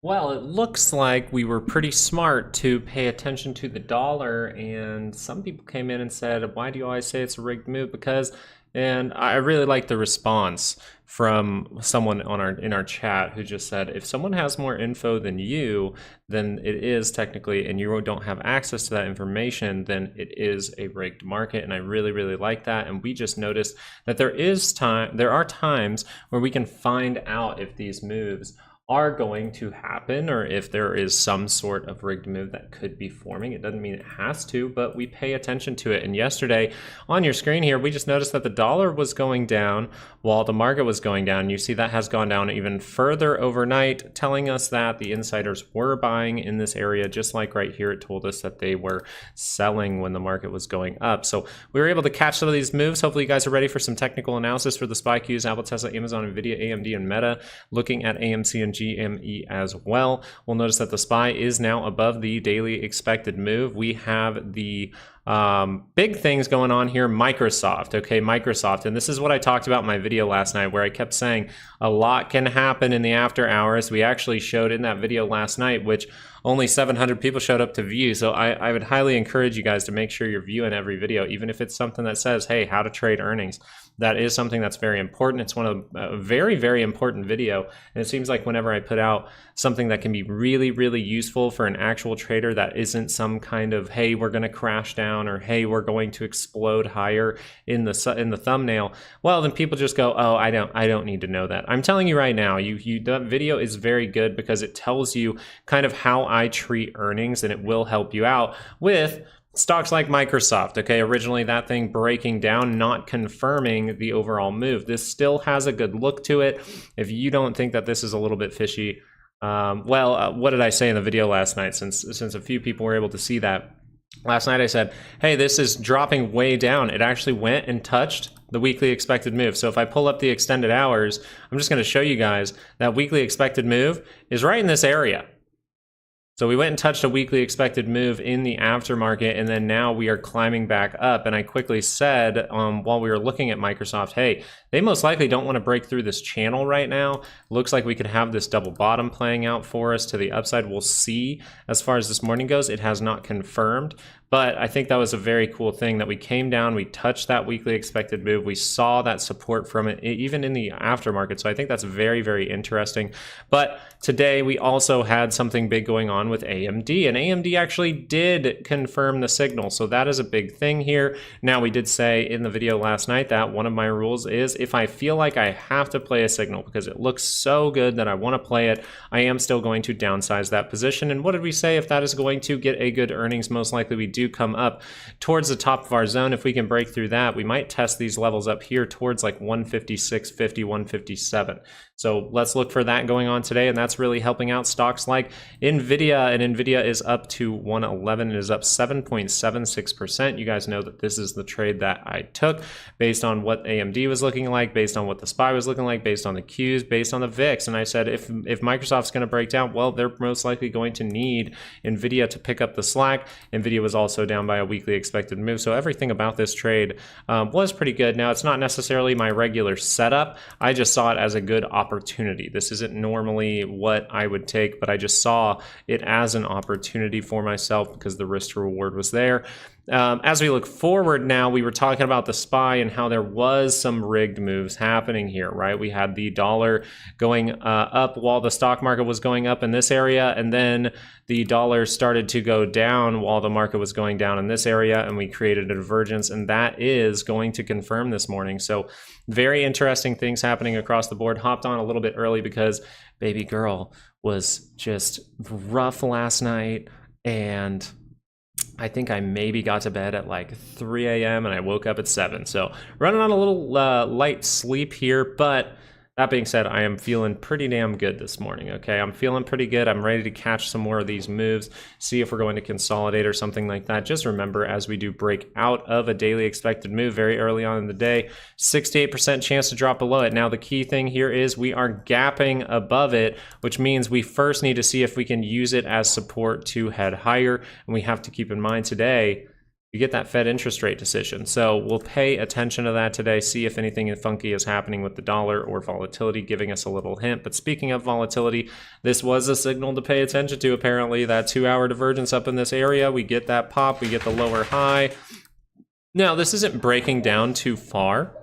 Well, it looks like we were pretty smart to pay attention to the dollar, and some people came in and said, "Why do you always say it's a rigged move?" Because, and I really like the response from someone on our chat who just said, "If someone has more info than you, then it is technically, and you don't have access to that information, then it is a rigged market." And I really like that. And we just noticed that there are times where we can find out if these moves are going to happen or if there is some sort of rigged move that could be forming. It doesn't mean it has to, but we pay attention to it. And yesterday on your screen here, we just noticed that the dollar was going down while the market was going down. You see that has gone down even further overnight, telling us that the insiders were buying in this area, just like right here, it told us that they were selling when the market was going up. So we were able to catch some of these moves. Hopefully you guys are ready for some technical analysis for the SPY Qs, Apple, Tesla, Amazon, NVIDIA, AMD, and Meta, looking at AMC and GME as well. We'll notice that the SPY is now above the daily expected move. We have the big things going on here. Microsoft, okay, Microsoft, and this is what I talked about in my video last night, where I kept saying a lot can happen in the after hours. We actually showed in that video last night, which only 700 people showed up to view. So I would highly encourage you guys to make sure you're viewing every video, even if it's something that says, hey, how to trade earnings. That is something that's very important. It's one of a very important video. And it seems like whenever I put out something that can be really useful for an actual trader that isn't some kind of, hey, we're going to crash down, or hey, we're going to explode higher in the thumbnail, well, then people just go, oh, I don't need to know that. I'm telling you right now, that video is very good because it tells you kind of how I treat earnings, and it will help you out with stocks like Microsoft. Okay, originally that thing breaking down, not confirming the overall move. This still has a good look to it. If you don't think that this is a little bit fishy, what did I say in the video last night? Since a few people were able to see that last night, I said, hey, this is dropping way down. It actually went and touched the weekly expected move. So if I pull up the extended hours, I'm just going to show you guys that weekly expected move is right in this area. So we went and touched a weekly expected move in the aftermarket, and then now we are climbing back up. And I quickly said while we were looking at Microsoft, hey, they most likely don't want to break through this channel right now. Looks like we could have this double bottom playing out for us to the upside. We'll see. As far as this morning goes, it has not confirmed. But I think that was a very cool thing that we came down, we touched that weekly expected move, we saw that support from it, even in the aftermarket. So I think that's very interesting. But today we also had something big going on with AMD, and AMD actually did confirm the signal. So that is a big thing here. Now, we did say in the video last night that one of my rules is if I feel like I have to play a signal because it looks so good that I want to play it, I am still going to downsize that position. And what did we say? If that is going to get a good earnings, most likely we do come up towards the top of our zone. If we can break through that, we might test these levels up here towards like 156.50, 157. So let's look for that going on today, and that's really helping out stocks like NVIDIA, and NVIDIA is up to 111. It is up 7.76%. You guys know that this is the trade that I took based on what AMD was looking like, based on what the SPY was looking like, based on the Qs, based on the VIX. And I said if Microsoft's going to break down, well, they're most likely going to need NVIDIA to pick up the slack. NVIDIA was also down by a weekly expected move. So everything about this trade was pretty good. Now, it's not necessarily my regular setup. I just saw it as a good opportunity. This isn't normally what I would take, but I just saw it as an opportunity for myself because the risk to reward was there. As we look forward now, we were talking about the SPY and how there was some rigged moves happening here, right? We had the dollar going up while the stock market was going up in this area, and then the dollar started to go down while the market was going down in this area, and we created a divergence, and that is going to confirm this morning. So very interesting things happening across the board. Hopped on a little bit early because baby girl was just rough last night, and I think I maybe got to bed at like 3 a.m. and I woke up at 7. So running on a little light sleep here, but that being said, I am feeling pretty damn good this morning, okay? I'm feeling pretty good. I'm ready to catch some more of these moves, see if we're going to consolidate or something like that. Just remember, as we do break out of a daily expected move very early on in the day, 68% chance to drop below it. Now, the key thing here is we are gapping above it, which means we first need to see if we can use it as support to head higher. And we have to keep in mind today, you get that Fed interest rate decision. So we'll pay attention to that today, see if anything funky is happening with the dollar or volatility, giving us a little hint. But speaking of volatility, this was a signal to pay attention to, apparently, that 2-hour divergence up in this area. We get that pop, we get the lower high. Now, this isn't breaking down too far,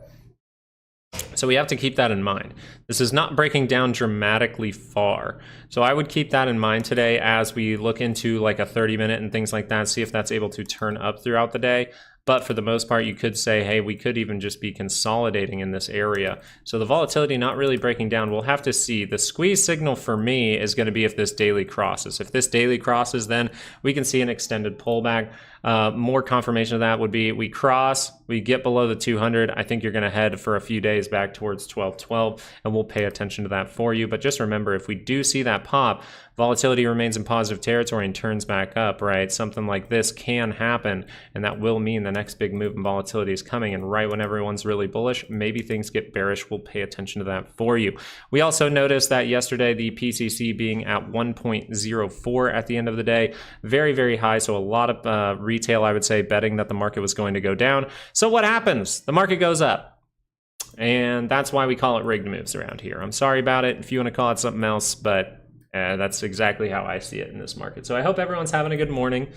so we have to keep that in mind. This is not breaking down dramatically far. So I would keep that in mind today as we look into like a 30-minute and things like that, see if that's able to turn up throughout the day. But for the most part, you could say, hey, we could even just be consolidating in this area. So the volatility not really breaking down. We'll have to see. The squeeze signal for me is going to be if this daily crosses. If this daily crosses, then we can see an extended pullback. More confirmation of that would be we cross, we get below the 200. I think you're going to head for a few days back towards 1212, and we'll pay attention to that for you. But just remember, if we do see that pop, volatility remains in positive territory and turns back up, right? Something like this can happen, and that will mean the next big move in volatility is coming. And right when everyone's really bullish, maybe things get bearish. We'll pay attention to that for you. We also noticed that yesterday, the PCC being at 1.04 at the end of the day, very, very high. So a lot of retail, I would say, betting that the market was going to go down. So what happens? The market goes up. And that's why we call it rigged moves around here. I'm sorry about it if you want to call it something else, but that's exactly how I see it in this market. So I hope everyone's having a good morning.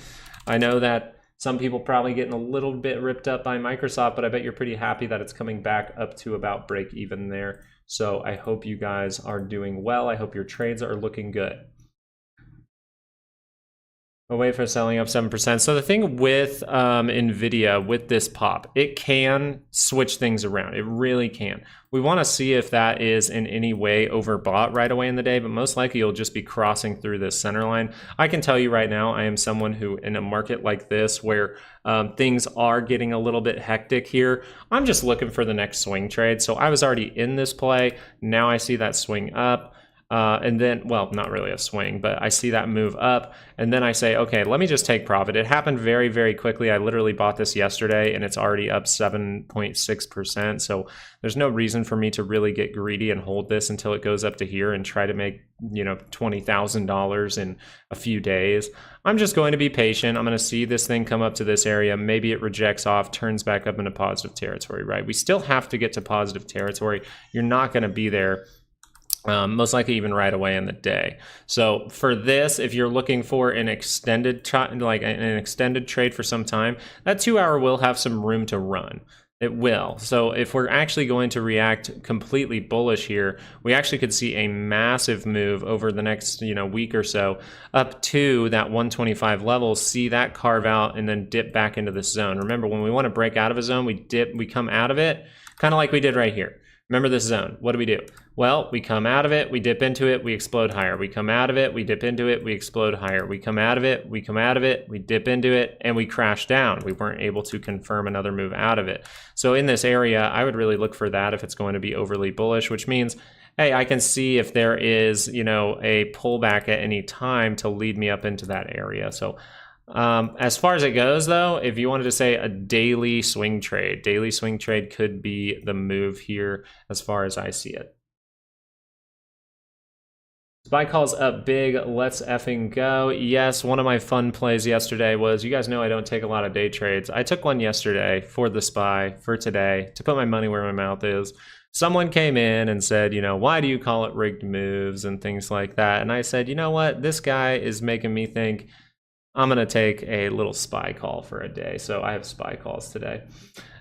I know that some people probably getting a little bit ripped up by Microsoft, but I bet you're pretty happy that it's coming back up to about break even there. So I hope you guys are doing well. I hope your trades are looking good. Away for selling up 7%. So the thing with NVIDIA, with this pop, it can switch things around. It really can. We want to see if that is in any way overbought right away in the day, but most likely you'll just be crossing through this center line. I can tell you right now, I am someone who, in a market like this where things are getting a little bit hectic here, I'm just looking for the next swing trade. So I was already in this play. Now I see that swing up. And then, well, not really a swing, but I see that move up, and then I say, okay, let me just take profit. It happened very, very quickly. I literally bought this yesterday, and it's already up 7.6%. So there's no reason for me to really get greedy and hold this until it goes up to here and try to make, you know, $20,000 in a few days. I'm just going to be patient. I'm going to see this thing come up to this area. Maybe it rejects off, turns back up into positive territory, right? We still have to get to positive territory. You're not going to be there most likely even right away in the day. So for this, if you're looking for an extended trade for some time, that 2-hour will have some room to run. It will. So if we're actually going to react completely bullish here, we actually could see a massive move over the next, week or so up to that 125 level, see that carve out and then dip back into this zone. Remember, when we want to break out of a zone, we come out of it kind of like we did right here. Remember this zone. What do? Well, we come out of it, we dip into it, we explode higher. We come out of it, we dip into it, we explode higher. We come out of it, we dip into it, and we crash down. We weren't able to confirm another move out of it. So in this area, I would really look for that if it's going to be overly bullish, which means, hey, I can see if there is, a pullback at any time to lead me up into that area. So as far as it goes, though, if you wanted to say a daily swing trade could be the move here as far as I see it. Buy calls up big. Let's effing go. Yes, one of my fun plays yesterday was, you guys know I don't take a lot of day trades. I took one yesterday for the SPY for today to put my money where my mouth is. Someone came in and said, why do you call it rigged moves and things like that? And I said, you know what? This guy is making me think I'm going to take a little SPY call for a day. So I have SPY calls today.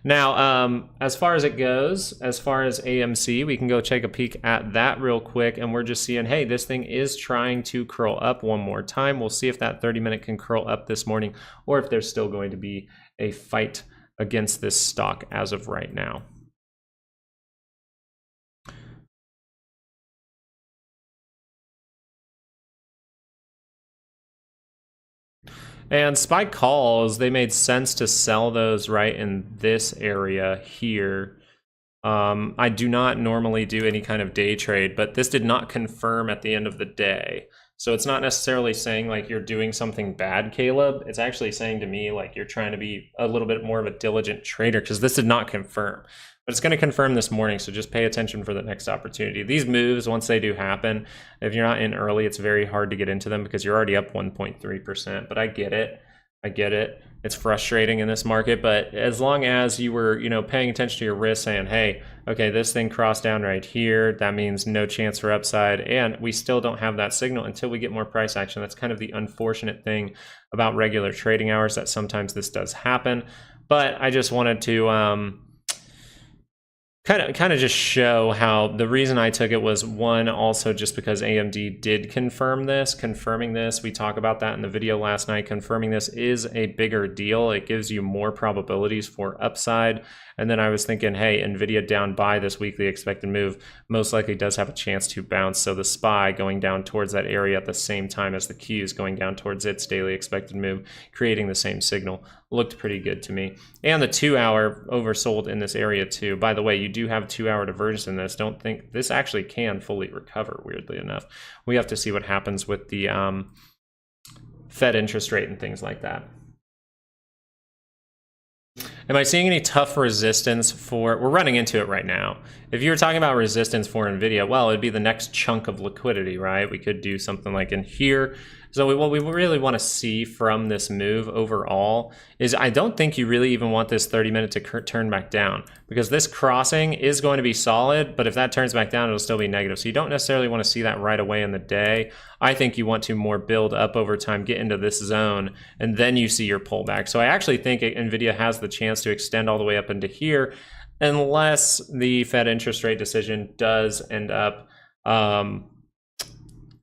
Now, as far as it goes, as far as AMC, we can go take a peek at that real quick. And we're just seeing, hey, this thing is trying to curl up one more time. We'll see if that 30-minute can curl up this morning or if there's still going to be a fight against this stock as of right now. And SPY calls, they made sense to sell those right in this area here. I do not normally do any kind of day trade, but this did not confirm at the end of the day. So it's not necessarily saying like you're doing something bad, Caleb. It's actually saying to me like you're trying to be a little bit more of a diligent trader because this did not confirm. But it's going to confirm this morning, so just pay attention for the next opportunity. These moves, once they do happen, if you're not in early, it's very hard to get into them because you're already up 1.3%, but I get it. I get it. It's frustrating in this market, but as long as you were, paying attention to your risk, saying, hey, okay, this thing crossed down right here, that means no chance for upside, and we still don't have that signal until we get more price action. That's kind of the unfortunate thing about regular trading hours, that sometimes this does happen. But I just wanted to kind of just show how the reason I took it was, one, also just because AMD did confirm this. Confirming this, we talk about that in the video last night, confirming this is a bigger deal. It gives you more probabilities for upside. And then I was thinking, hey, NVIDIA down by this weekly expected move most likely does have a chance to bounce. So the SPY going down towards that area at the same time as the Qs going down towards its daily expected move, creating the same signal, looked pretty good to me. And the 2-hour oversold in this area too. By the way, you do have 2-hour divergence in this. Don't think this actually can fully recover, weirdly enough. We have to see what happens with the Fed interest rate and things like that. Am I seeing any tough resistance for, we're running into it right now. If you were talking about resistance for NVIDIA, well, it'd be the next chunk of liquidity, right? We could do something like in here. So what we really want to see from this move overall is, I don't think you really even want this 30-minute to turn back down, because this crossing is going to be solid, but if that turns back down, it'll still be negative. So you don't necessarily want to see that right away in the day. I think you want to more build up over time, get into this zone, and then you see your pullback. So I actually think NVIDIA has the chance to extend all the way up into here, unless the Fed interest rate decision does end up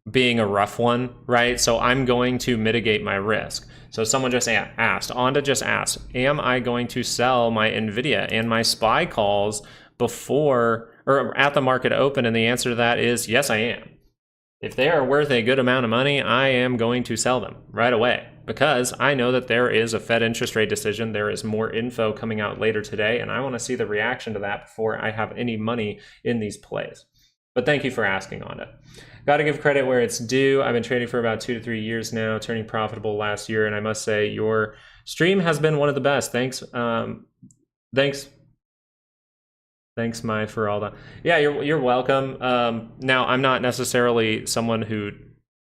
being a rough one, right? So I'm going to mitigate my risk. So someone just asked, Onda just asked, am I going to sell my NVIDIA and my SPY calls before or at the market open? And the answer to that is yes, I am. If they are worth a good amount of money, I am going to sell them right away, because I know that there is a Fed interest rate decision. There is more info coming out later today, and I want to see the reaction to that before I have any money in these plays. But thank you for asking, Onda. Got to give credit where it's due. I've been trading for about 2 to 3 years now, turning profitable last year, and I must say your stream has been one of the best. Thanks, thanks, Mai, for all that. Yeah, you're welcome. Now, I'm not necessarily someone who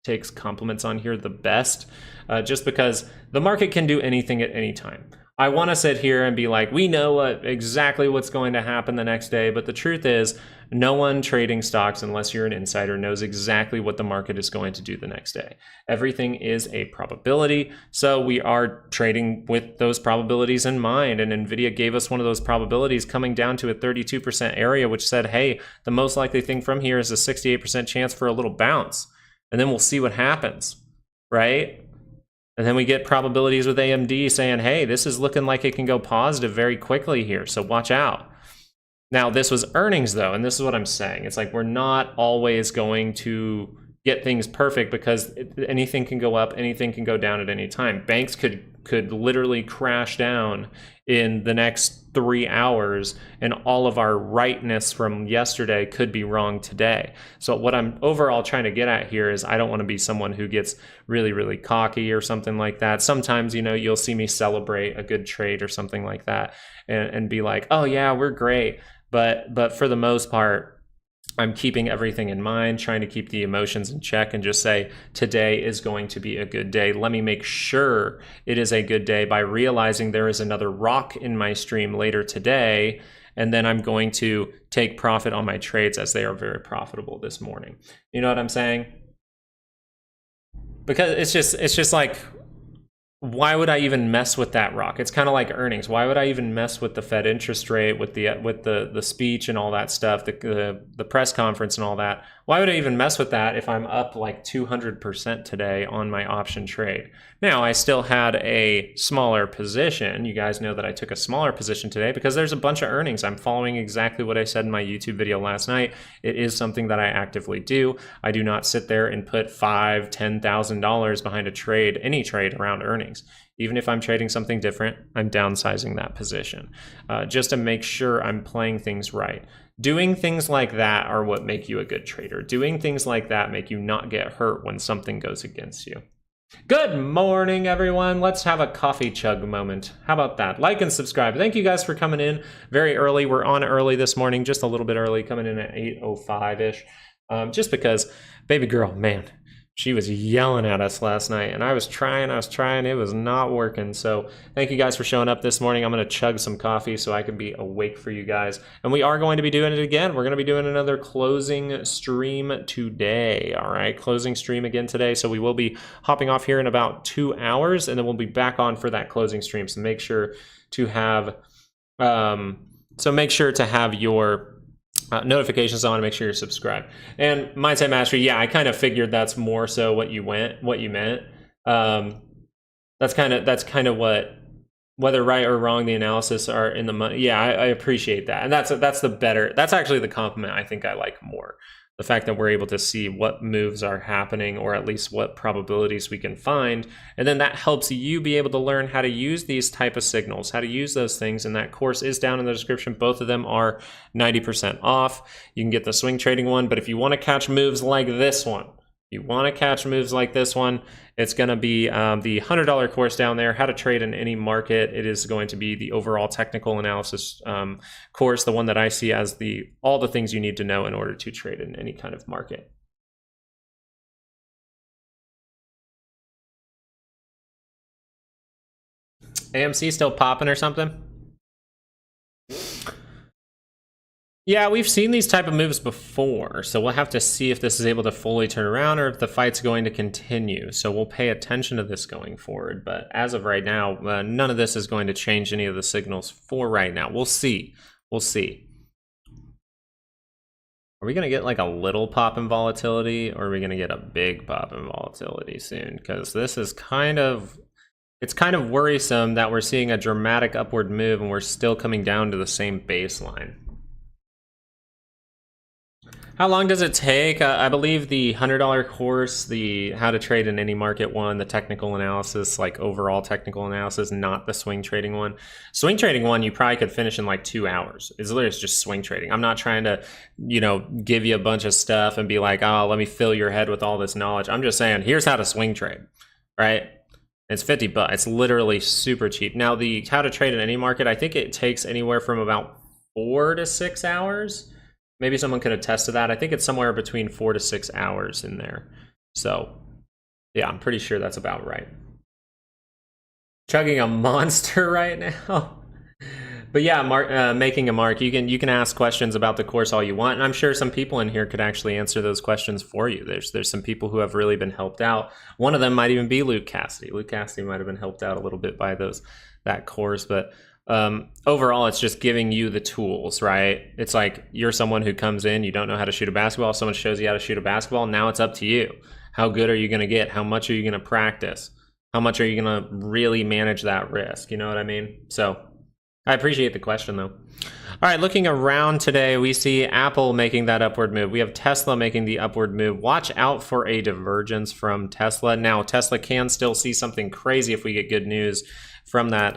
takes compliments on here the best, just because the market can do anything at any time. I want to sit here and be like, we know exactly what's going to happen the next day, but the truth is, no one trading stocks, unless you're an insider, knows exactly what the market is going to do the next day. Everything is a probability, so we are trading with those probabilities in mind, and NVIDIA gave us one of those probabilities coming down to a 32% area, which said, hey, the most likely thing from here is a 68% chance for a little bounce, and then we'll see what happens, right? And then we get probabilities with AMD saying, hey, this is looking like it can go positive very quickly here, so watch out. Now, this was earnings, though, and this is what I'm saying. It's like we're not always going to get things perfect, because anything can go up, anything can go down at any time. Banks could literally crash down in the next 3 hours, and all of our rightness from yesterday could be wrong today. So what I'm overall trying to get at here is, I don't want to be someone who gets really, really cocky or something like that. Sometimes, you'll see me celebrate a good trade or something like that and be like, oh yeah, we're great. But for the most part, I'm keeping everything in mind, trying to keep the emotions in check, and just say, today is going to be a good day. Let me make sure it is a good day by realizing there is another rock in my stream later today, and then I'm going to take profit on my trades as they are very profitable this morning. You know what I'm saying? Because it's just like, why would I even mess with that rock? It's kind of like earnings. Why would I even mess with the Fed interest rate, with the speech and all that stuff, the press conference and all that? Why would I even mess with that if I'm up like 200% today on my option trade? Now, I still had a smaller position. You guys know that I took a smaller position today because there's a bunch of earnings. I'm following exactly what I said in my YouTube video last night. It is something that I actively do. I do not sit there and put $5,000, $10,000 behind a trade, any trade around earnings. Even if I'm trading something different, I'm downsizing that position just to make sure I'm playing things right. Doing things like that are what make you a good trader. Doing things like that make you not get hurt when something goes against you. Good morning, everyone. Let's have a coffee chug moment. How about that? Like and subscribe. Thank you guys for coming in very early. We're on early this morning, just a little bit early, coming in at 8:05-ish. Just because, baby girl, man, She was yelling at us last night, and I was trying, it was not working. So thank you guys for showing up this morning. I'm going to chug some coffee so I can be awake for you guys. And we are going to be doing it again. We're going to be doing another closing stream today. All right, closing stream again today. So we will be hopping off here in about 2 hours, and then we'll be back on for that closing stream. So make sure to have, your notifications on, make sure you're subscribed. And Mindset Mastery, yeah, I kind of figured that's more so what you meant. That's kind of what, whether right or wrong the analysis are in the money. Yeah, I appreciate that, and that's actually the compliment I think I like more. The fact that we're able to see what moves are happening, or at least what probabilities we can find, and then that helps you be able to learn how to use these type of signals, how to use those things, and that course is down in the description. Both of them are 90% off. You can get the swing trading one, but if you want to catch moves like this one, it's going to be the $100 course down there, how to trade in any market. It is going to be the overall technical analysis course, the one that I see as all the things you need to know in order to trade in any kind of market. AMC still popping or something? Yeah, we've seen these type of moves before, so we'll have to see if this is able to fully turn around or if the fight's going to continue. So we'll pay attention to this going forward, but as of right now, none of this is going to change any of the signals for right now. We'll see. Are we going to get like a little pop in volatility, or are we going to get a big pop in volatility soon? Because this is it's kind of worrisome that we're seeing a dramatic upward move and we're still coming down to the same baseline. How long does it take? I believe the $100 course, the how to trade in any market one, the technical analysis, like overall technical analysis, not the swing trading one. Swing trading one, you probably could finish in like 2 hours. It's literally just swing trading. I'm not trying to, give you a bunch of stuff and be like, oh, let me fill your head with all this knowledge. I'm just saying, here's how to swing trade, right? It's $50. It's literally super cheap. Now, the how to trade in any market, I think it takes anywhere from about 4 to 6 hours. Maybe someone could attest to that. I think it's somewhere between 4 to 6 hours in there. So, yeah, I'm pretty sure that's about right. Chugging a monster right now. But yeah, making a mark. You can ask questions about the course all you want, and I'm sure some people in here could actually answer those questions for you. There's some people who have really been helped out. One of them might even be Luke Cassidy. Luke Cassidy might have been helped out a little bit by that course, but overall, it's just giving you the tools, right? It's like you're someone who comes in, you don't know how to shoot a basketball. Someone shows you how to shoot a basketball. Now it's up to you. How good are you going to get? How much are you going to practice? How much are you going to really manage that risk? You know what I mean? So I appreciate the question, though. All right, looking around today, we see Apple making that upward move. We have Tesla making the upward move. Watch out for a divergence from Tesla. Now, Tesla can still see something crazy if we get good news from that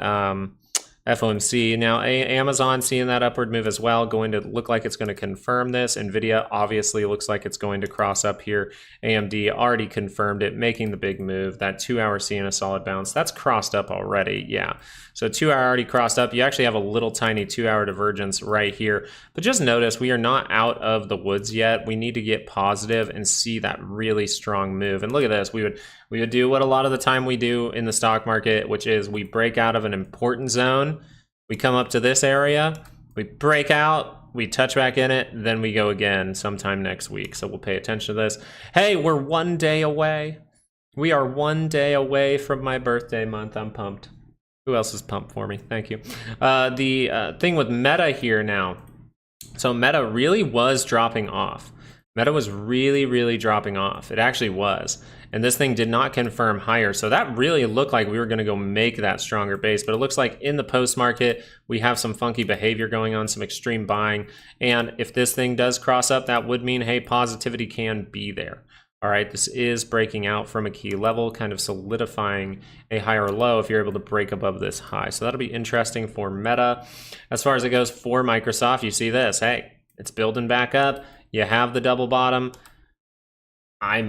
FOMC. Now, Amazon seeing that upward move as well, going to look like it's going to confirm this. NVIDIA obviously looks like it's going to cross up here. AMD already confirmed it, making the big move. That 2 hour seeing a solid bounce. That's crossed up already, yeah. So 2 hour already crossed up. You actually have a little tiny 2 hour divergence right here. But just notice we are not out of the woods yet. We need to get positive and see that really strong move. And look at this. We would do what a lot of the time we do in the stock market, which is we break out of an important zone. We come up to this area, we break out, we touch back in it, then we go again sometime next week. So we'll pay attention to this. Hey, we're 1 day away. We are 1 day away from my birthday month. I'm pumped. Who else is pumped for me? Thank you. The thing with Meta here now. So Meta really was dropping off. Meta was really dropping off. It actually was. And this thing did not confirm higher. So that really looked like we were going to go make that stronger base. But it looks like in the post market, we have some funky behavior going on, some extreme buying. And if this thing does cross up, that would mean, hey, positivity can be there. All right, this is breaking out from a key level, kind of solidifying a higher low if you're able to break above this high. So that'll be interesting for Meta. As far as it goes for Microsoft, you see this. Hey, it's building back up. You have the double bottom. I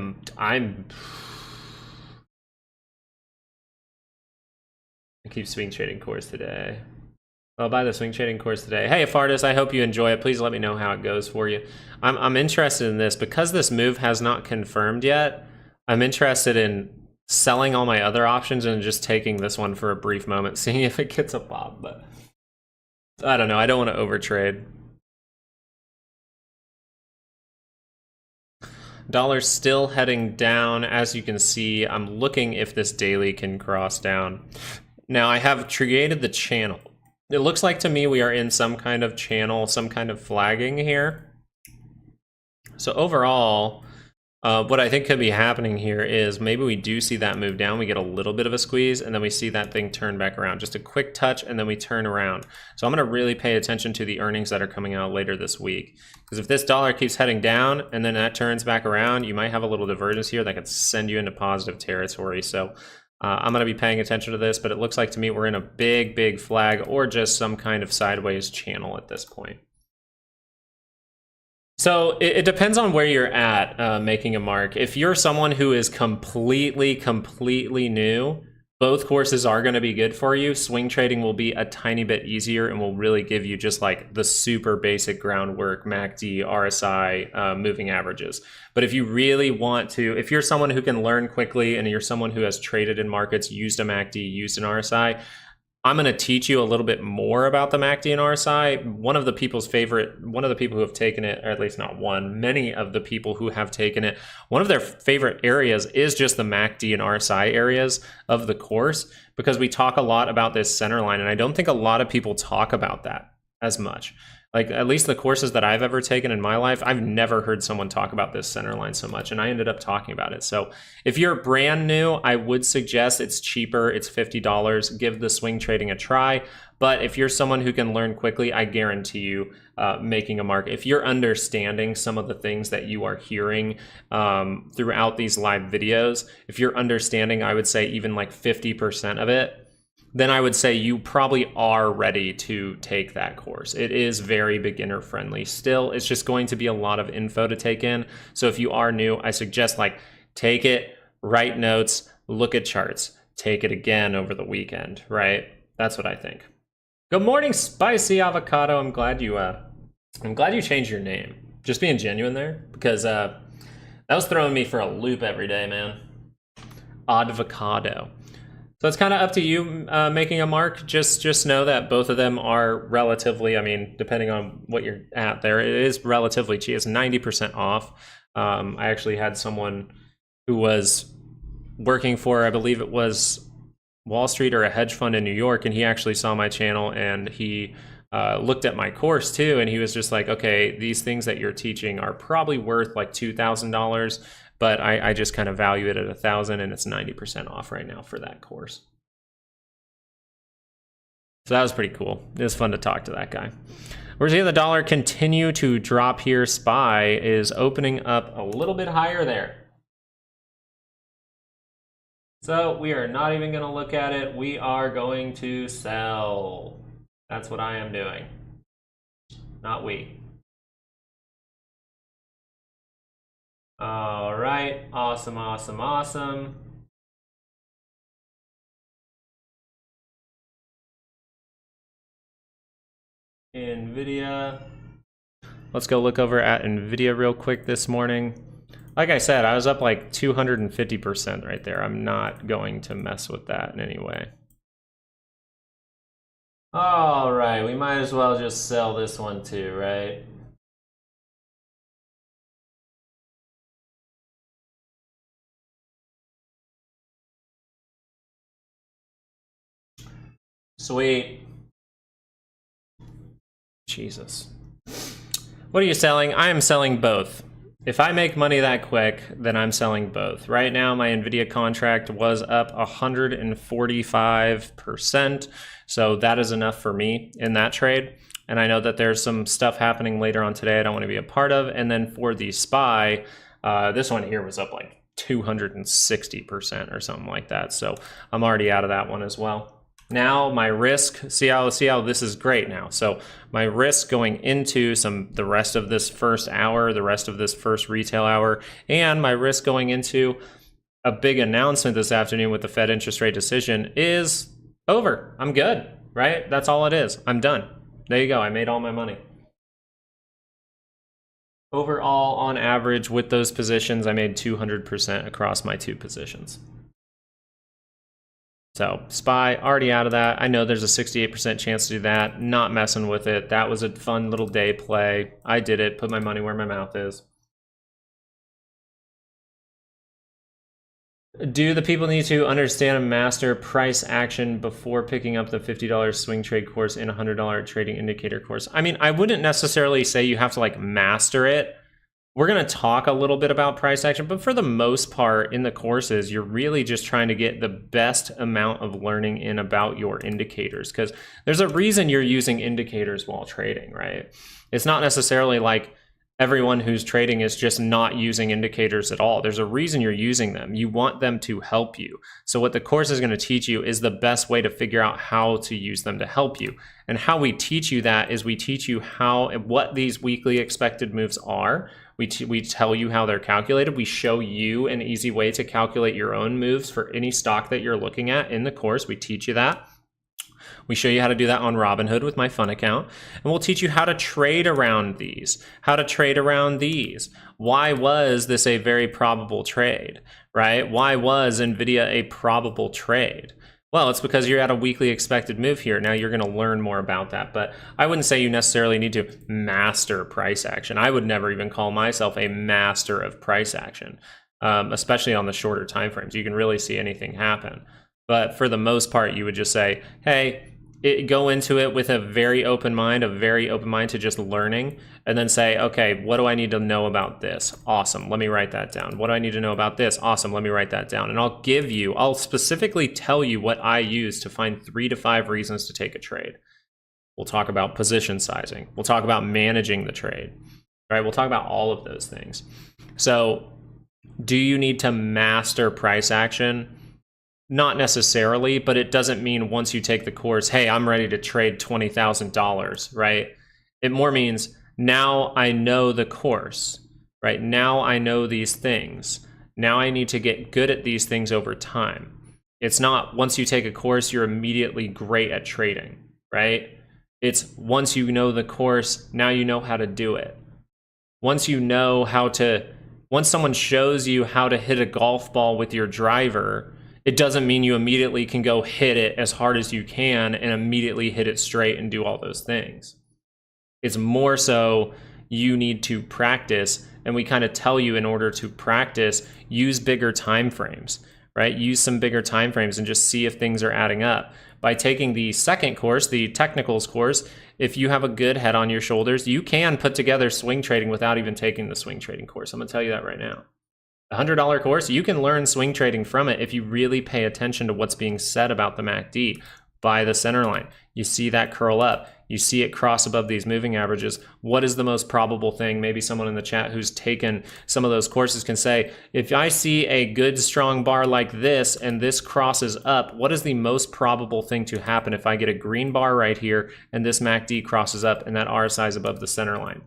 keep swing trading course today. I'll buy the swing trading course today. Hey, Fardis, I hope you enjoy it. Please let me know how it goes for you. I'm interested in this because this move has not confirmed yet. I'm interested in selling all my other options and just taking this one for a brief moment, seeing if it gets a pop, but I don't know. I don't want to overtrade. Dollar's still heading down. As you can see, I'm looking if this daily can cross down. Now, I have created the channel. It looks like to me we are in some kind of channel, some kind of flagging here. So overall, what I think could be happening here is maybe we do see that move down, we get a little bit of a squeeze, and then we see that thing turn back around. Just a quick touch, and then we turn around. So I'm gonna really pay attention to the earnings that are coming out later this week. Because if this dollar keeps heading down, and then that turns back around, you might have a little divergence here that could send you into positive territory. So I'm gonna be paying attention to this, but it looks like to me we're in a big, big flag, or just some kind of sideways channel at this point. So it depends on where you're at making a mark. If you're someone who is completely new, both courses are going to be good for you. Swing trading will be a tiny bit easier and will really give you just like the super basic groundwork, MACD, RSI, moving averages. But if you really want to, if you're someone who can learn quickly and you're someone who has traded in markets, used a MACD, used an RSI, I'm going to teach you a little bit more about the MACD and RSI. One of the people who have taken it, or at least not one, many of the people who have taken it, one of their favorite areas is just the MACD and RSI areas of the course, because we talk a lot about this center line, and I don't think a lot of people talk about that as much. Like, at least the courses that I've ever taken in my life, I've never heard someone talk about this center line so much, and I ended up talking about it. So if you're brand new, I would suggest it's cheaper. It's $50. Give the swing trading a try. But if you're someone who can learn quickly, I guarantee you making a mark. If you're understanding some of the things that you are hearing throughout these live videos, if you're understanding, I would say even like 50% of it, then I would say you probably are ready to take that course. It is very beginner friendly. Still, it's just going to be a lot of info to take in. So if you are new, I suggest like take it, write notes, look at charts, take it again over the weekend, right? That's what I think. Good morning, Spicy Avocado. I'm glad you changed your name. Just being genuine there, because that was throwing me for a loop every day, man. Avocado. So it's kind of up to you making a mark. Just know that both of them are relatively, I mean, depending on what you're at there, it is relatively cheap. It's 90% off. I actually had someone who was working for, I believe it was Wall Street or a hedge fund in New York, and he actually saw my channel and he looked at my course too, and he was just like, okay, these things that you're teaching are probably worth like $2,000. But I just kind of value it at $1,000, and it's 90% off right now for that course. So that was pretty cool. It was fun to talk to that guy. We're seeing the dollar continue to drop here. SPY is opening up a little bit higher there. So we are not even going to look at it. We are going to sell. That's what I am doing. Not we. All right, awesome. NVIDIA. Let's go look over at NVIDIA real quick this morning. Like I said, I was up like 250% right there. I'm not going to mess with that in any way. All right, we might as well just sell this one too, right? Sweet. Jesus. What are you selling? I am selling both. If I make money that quick, then I'm selling both. Right now, my NVIDIA contract was up 145%. So that is enough for me in that trade. And I know that there's some stuff happening later on today I don't want to be a part of. And then for the SPY, this one here was up like 260% or something like that. So I'm already out of that one as well. Now my risk, see how this is great now. So my risk going into the rest of this first hour, the rest of this first retail hour, and my risk going into a big announcement this afternoon with the Fed interest rate decision is over. I'm good, right? That's all it is. I'm done. There you go. I made all my money. Overall, on average, with those positions, I made 200% across my 2 positions. So SPY, already out of that. I know there's a 68% chance to do that. Not messing with it. That was a fun little day play. I did it. Put my money where my mouth is. Do the people need to understand and master price action before picking up the $50 swing trade course and $100 trading indicator course? I mean, I wouldn't necessarily say you have to like master it. We're going to talk a little bit about price action, but for the most part in the courses, you're really just trying to get the best amount of learning in about your indicators, because there's a reason you're using indicators while trading, right? It's not necessarily like everyone who's trading is just not using indicators at all. There's a reason you're using them. You want them to help you. So what the course is going to teach you is the best way to figure out how to use them to help you. And how we teach you that is we teach you what these weekly expected moves are. We tell you how they're calculated. We show you an easy way to calculate your own moves for any stock that you're looking at in the course. We teach you that. We show you how to do that on Robinhood with my fun account. And we'll teach you how to trade around these, how to trade around these. Why was this a very probable trade, right? Why was NVIDIA a probable trade? Well, it's because you're at a weekly expected move here. Now you're going to learn more about that, but I wouldn't say you necessarily need to master price action. I would never even call myself a master of price action, especially on the shorter time frames. You can really see anything happen. But for the most part, you would just say, hey, go into it with a very open mind to just learning, and then say, okay, what do I need to know about this? Awesome, let me write that down. What do I need to know about this? Awesome, let me write that down. And I'll specifically tell you what I use to find 3 to 5 reasons to take a trade. We'll talk about position sizing. We'll talk about managing the trade, right? We'll talk about all of those things. So do you need to master price action? Not necessarily, but it doesn't mean once you take the course, hey, I'm ready to trade $20,000, right? It more means now I know the course, right? Now I know these things. Now I need to get good at these things over time. It's not once you take a course, you're immediately great at trading, right? It's once you know the course, now you know how to do it. Once someone shows you how to hit a golf ball with your driver, it doesn't mean you immediately can go hit it as hard as you can and immediately hit it straight and do all those things. It's more so you need to practice, and we kind of tell you in order to practice, use bigger time frames, right? Use some bigger time frames and just see if things are adding up. By taking the second course, the technicals course, if you have a good head on your shoulders, you can put together swing trading without even taking the swing trading course. I'm gonna tell you that right now. A $100 course, you can learn swing trading from it if you really pay attention to what's being said about the MACD by the center line. You see that curl up. You see it cross above these moving averages. What is the most probable thing? Maybe someone in the chat who's taken some of those courses can say, if I see a good strong bar like this and this crosses up, what is the most probable thing to happen if I get a green bar right here and this MACD crosses up and that RSI is above the center line?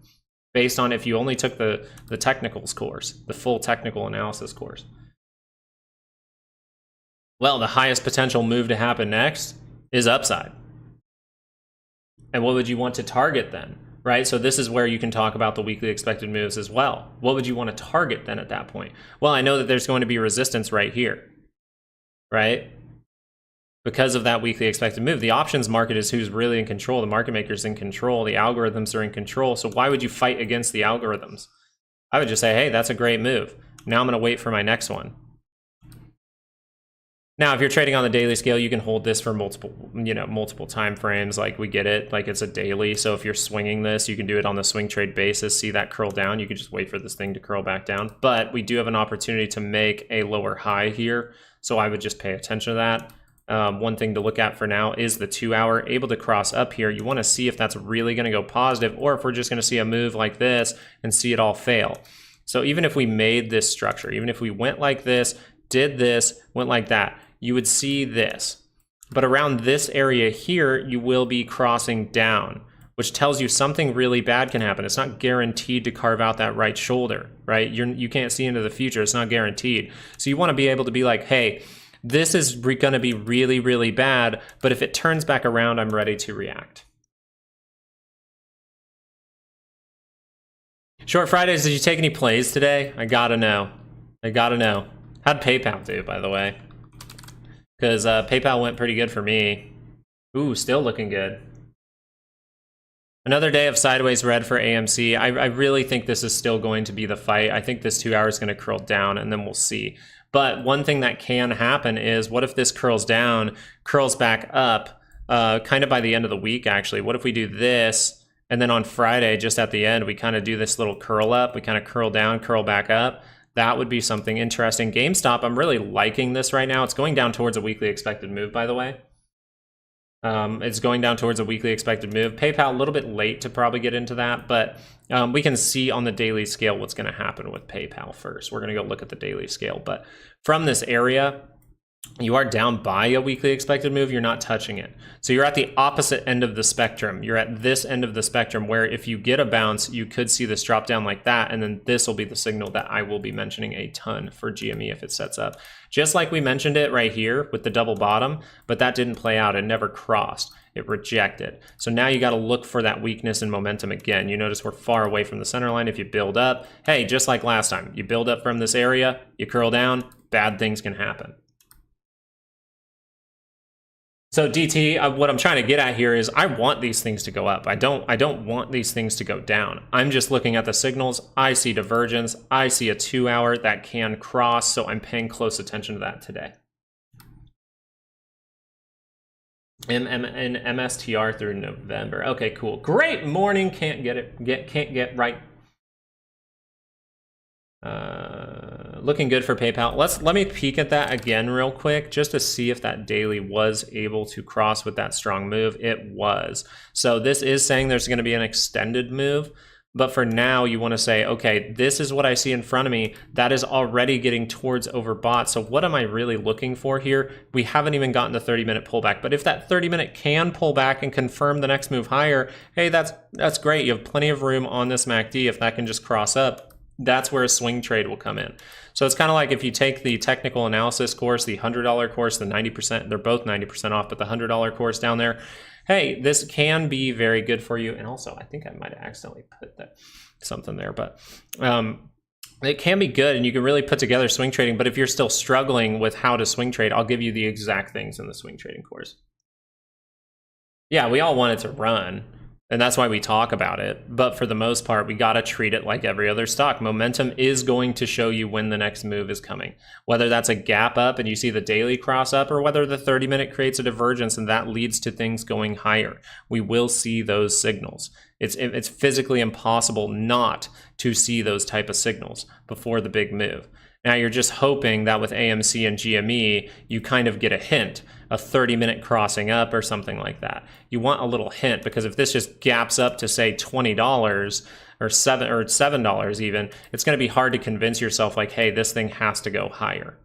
Based on if you only took the technicals course, the full technical analysis course. Well, the highest potential move to happen next is upside. And what would you want to target then, right? So this is where you can talk about the weekly expected moves as well. What would you want to target then at that point? Well, I know that there's going to be resistance right here, right? Because of that weekly expected move. The options market is who's really in control. The market maker's in control. The algorithms are in control. So why would you fight against the algorithms? I would just say, hey, that's a great move. Now I'm going to wait for my next one. Now, if you're trading on the daily scale, you can hold this for multiple time frames. Like, we get it, like it's a daily. So if you're swinging this, you can do it on the swing trade basis. See that curl down, you can just wait for this thing to curl back down. But we do have an opportunity to make a lower high here. So I would just pay attention to that. One thing to look at for now is the 2 hour able to cross up here. You want to see if that's really going to go positive, or if we're just going to see a move like this and see it all fail. So even if we made this structure, even if we went like this, did this, went like that, you would see this. But around this area here, you will be crossing down, which tells you something really bad can happen. It's not guaranteed to carve out that right shoulder, right? You can't see into the future. It's not guaranteed. So you want to be able to be like, hey, this is going to be really, really bad, but if it turns back around, I'm ready to react. Short Fridays, did you take any plays today? I gotta know. I gotta know. How'd PayPal do, by the way? Because PayPal went pretty good for me. Ooh, still looking good. Another day of sideways red for AMC. I really think this is still going to be the fight. I think this 2 hour is going to curl down, and then we'll see. But one thing that can happen is, what if this curls down, curls back up, kind of by the end of the week, actually? What if we do this, and then on Friday, just at the end, we kind of do this little curl up. We kind of curl down, curl back up. That would be something interesting. GameStop, I'm really liking this right now. It's going down towards a weekly expected move, by the way. It's going down towards a weekly expected move. PayPal, a little bit late to probably get into that, but we can see on the daily scale what's going to happen with PayPal first. We're going to go look at the daily scale. But from this area, you are down by a weekly expected move. You're not touching it. So you're at the opposite end of the spectrum. You're at this end of the spectrum where if you get a bounce, you could see this drop down like that. And then this will be the signal that I will be mentioning a ton for GME if it sets up. Just like we mentioned it right here with the double bottom, but that didn't play out. It never crossed. It rejected. So now you got to look for that weakness and momentum again. You notice we're far away from the center line. If you build up, hey, just like last time, you build up from this area, you curl down, bad things can happen. So DT, what I'm trying to get at here is I want these things to go up. I don't want these things to go down. I'm just looking at the signals. I see divergence. I see a 2 hour that can cross, so I'm paying close attention to that today. And MSTR through November. Okay, cool. Great morning. Can't get right. Looking good for PayPal. Let me peek at that again real quick just to see if that daily was able to cross with that strong move. It was. So this is saying there's going to be an extended move, but for now you want to say, okay, this is what I see in front of me. That is already getting towards overbought. So what am I really looking for here? We haven't even gotten the 30-minute pullback, but if that 30-minute can pull back and confirm the next move higher, hey, that's great. You have plenty of room on this MACD. If that can just cross up, that's where a swing trade will come in. So it's kind of like if you take the technical analysis course, the $100 course, the 90%, they're both 90% off, but the $100 course down there, hey, this can be very good for you. And also, I think I might have accidentally put something there, but it can be good and you can really put together swing trading. But if you're still struggling with how to swing trade, I'll give you the exact things in the swing trading course. Yeah, we all want it to run. And that's why we talk about it. But for the most part, we got to treat it like every other stock. Momentum is going to show you when the next move is coming. Whether that's a gap up and you see the daily cross up, or whether the 30-minute creates a divergence and that leads to things going higher. We will see those signals. It's physically impossible not to see those type of signals before the big move. Now you're just hoping that with AMC and GME, you kind of get a hint, a 30-minute crossing up or something like that. You want a little hint, because if this just gaps up to say $20 or $7 even, it's going to be hard to convince yourself like, hey, this thing has to go higher,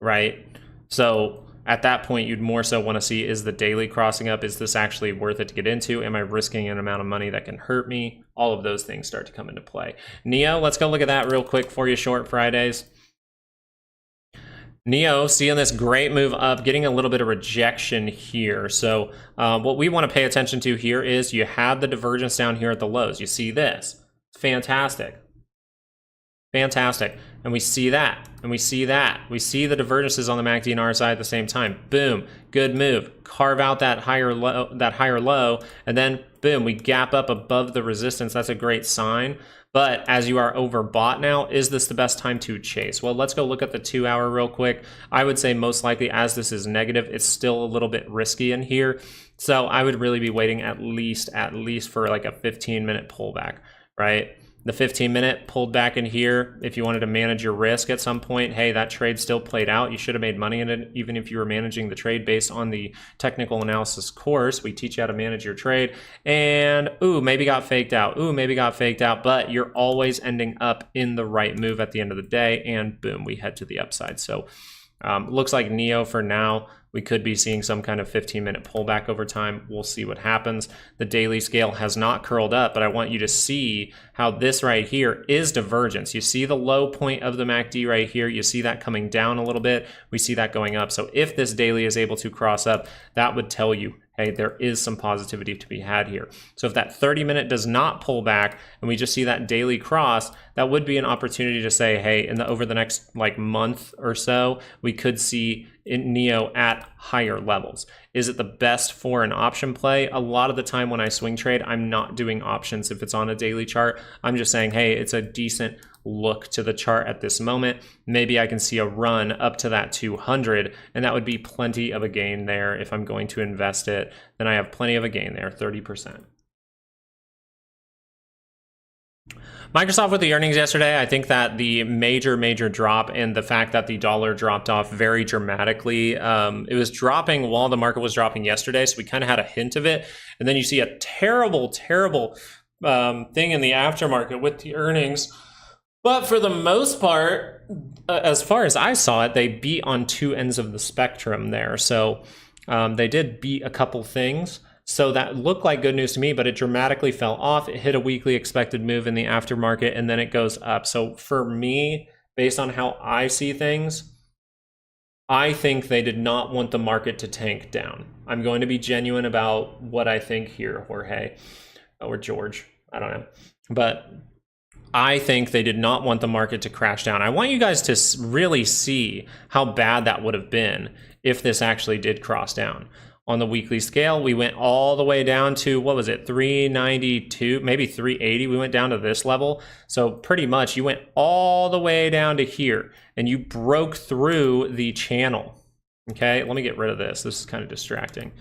right? So at that point, you'd more so want to see, is the daily crossing up? Is this actually worth it to get into? Am I risking an amount of money that can hurt me? All of those things start to come into play. Neo, let's go look at that real quick for you, Short Fridays. Neo seeing this great move up, getting a little bit of rejection here. So what we want to pay attention to here is you have the divergence down here at the lows. You see this. Fantastic. Fantastic. And we see that. And we see that. We see the divergences on the MACD and RSI at the same time. Boom. Good move. Carve out that higher low. And then boom, we gap up above the resistance. That's a great sign. But as you are overbought now, is this the best time to chase? Well, let's go look at the 2 hour real quick. I would say most likely, as this is negative, it's still a little bit risky in here. So I would really be waiting at least for like a 15-minute pullback, right? The 15-minute pulled back in here. If you wanted to manage your risk at some point, hey, that trade still played out. You should have made money in it, even if you were managing the trade based on the technical analysis course. We teach you how to manage your trade. And, ooh, maybe got faked out. Ooh, maybe got faked out. But you're always ending up in the right move at the end of the day. And boom, we head to the upside. So looks like Neo for now, We could be seeing some kind of 15-minute pullback over time. We'll see what happens. The daily scale has not curled up, but I want you to see how this right here is divergence. You see the low point of the MACD right here. You see that coming down a little bit. We see that going up. So if this daily is able to cross up, that would tell you, hey, there is some positivity to be had here. So if that 30-minute does not pull back and we just see that daily cross, that would be an opportunity to say, hey, over the next like month or so, we could see NEO at higher levels. Is it the best for an option play? A lot of the time when I swing trade, I'm not doing options if it's on a daily chart. I'm just saying, hey, it's a decent look to the chart at this moment. Maybe I can see a run up to that 200, and that would be plenty of a gain there. If I'm going to invest it, then I have plenty of a gain there, 30%. Microsoft with the earnings yesterday, I think that the major drop and the fact that the dollar dropped off very dramatically, it was dropping while the market was dropping yesterday, so we kind of had a hint of it. And then you see a terrible thing in the aftermarket with the earnings. But for the most part, as far as I saw it, they beat on two ends of the spectrum there. So they did beat a couple things. So that looked like good news to me, but it dramatically fell off. It hit a weekly expected move in the aftermarket, and then it goes up. So for me, based on how I see things, I think they did not want the market to tank down. I'm going to be genuine about what I think here, Jorge, or George, I don't know. But I think they did not want the market to crash down. I want you guys to really see how bad that would have been if this actually did cross down. On the weekly scale, we went all the way down to, what was it, 392, maybe 380. We went down to this level. So pretty much you went all the way down to here and you broke through the channel. Okay, let me get rid of this. This is kind of distracting.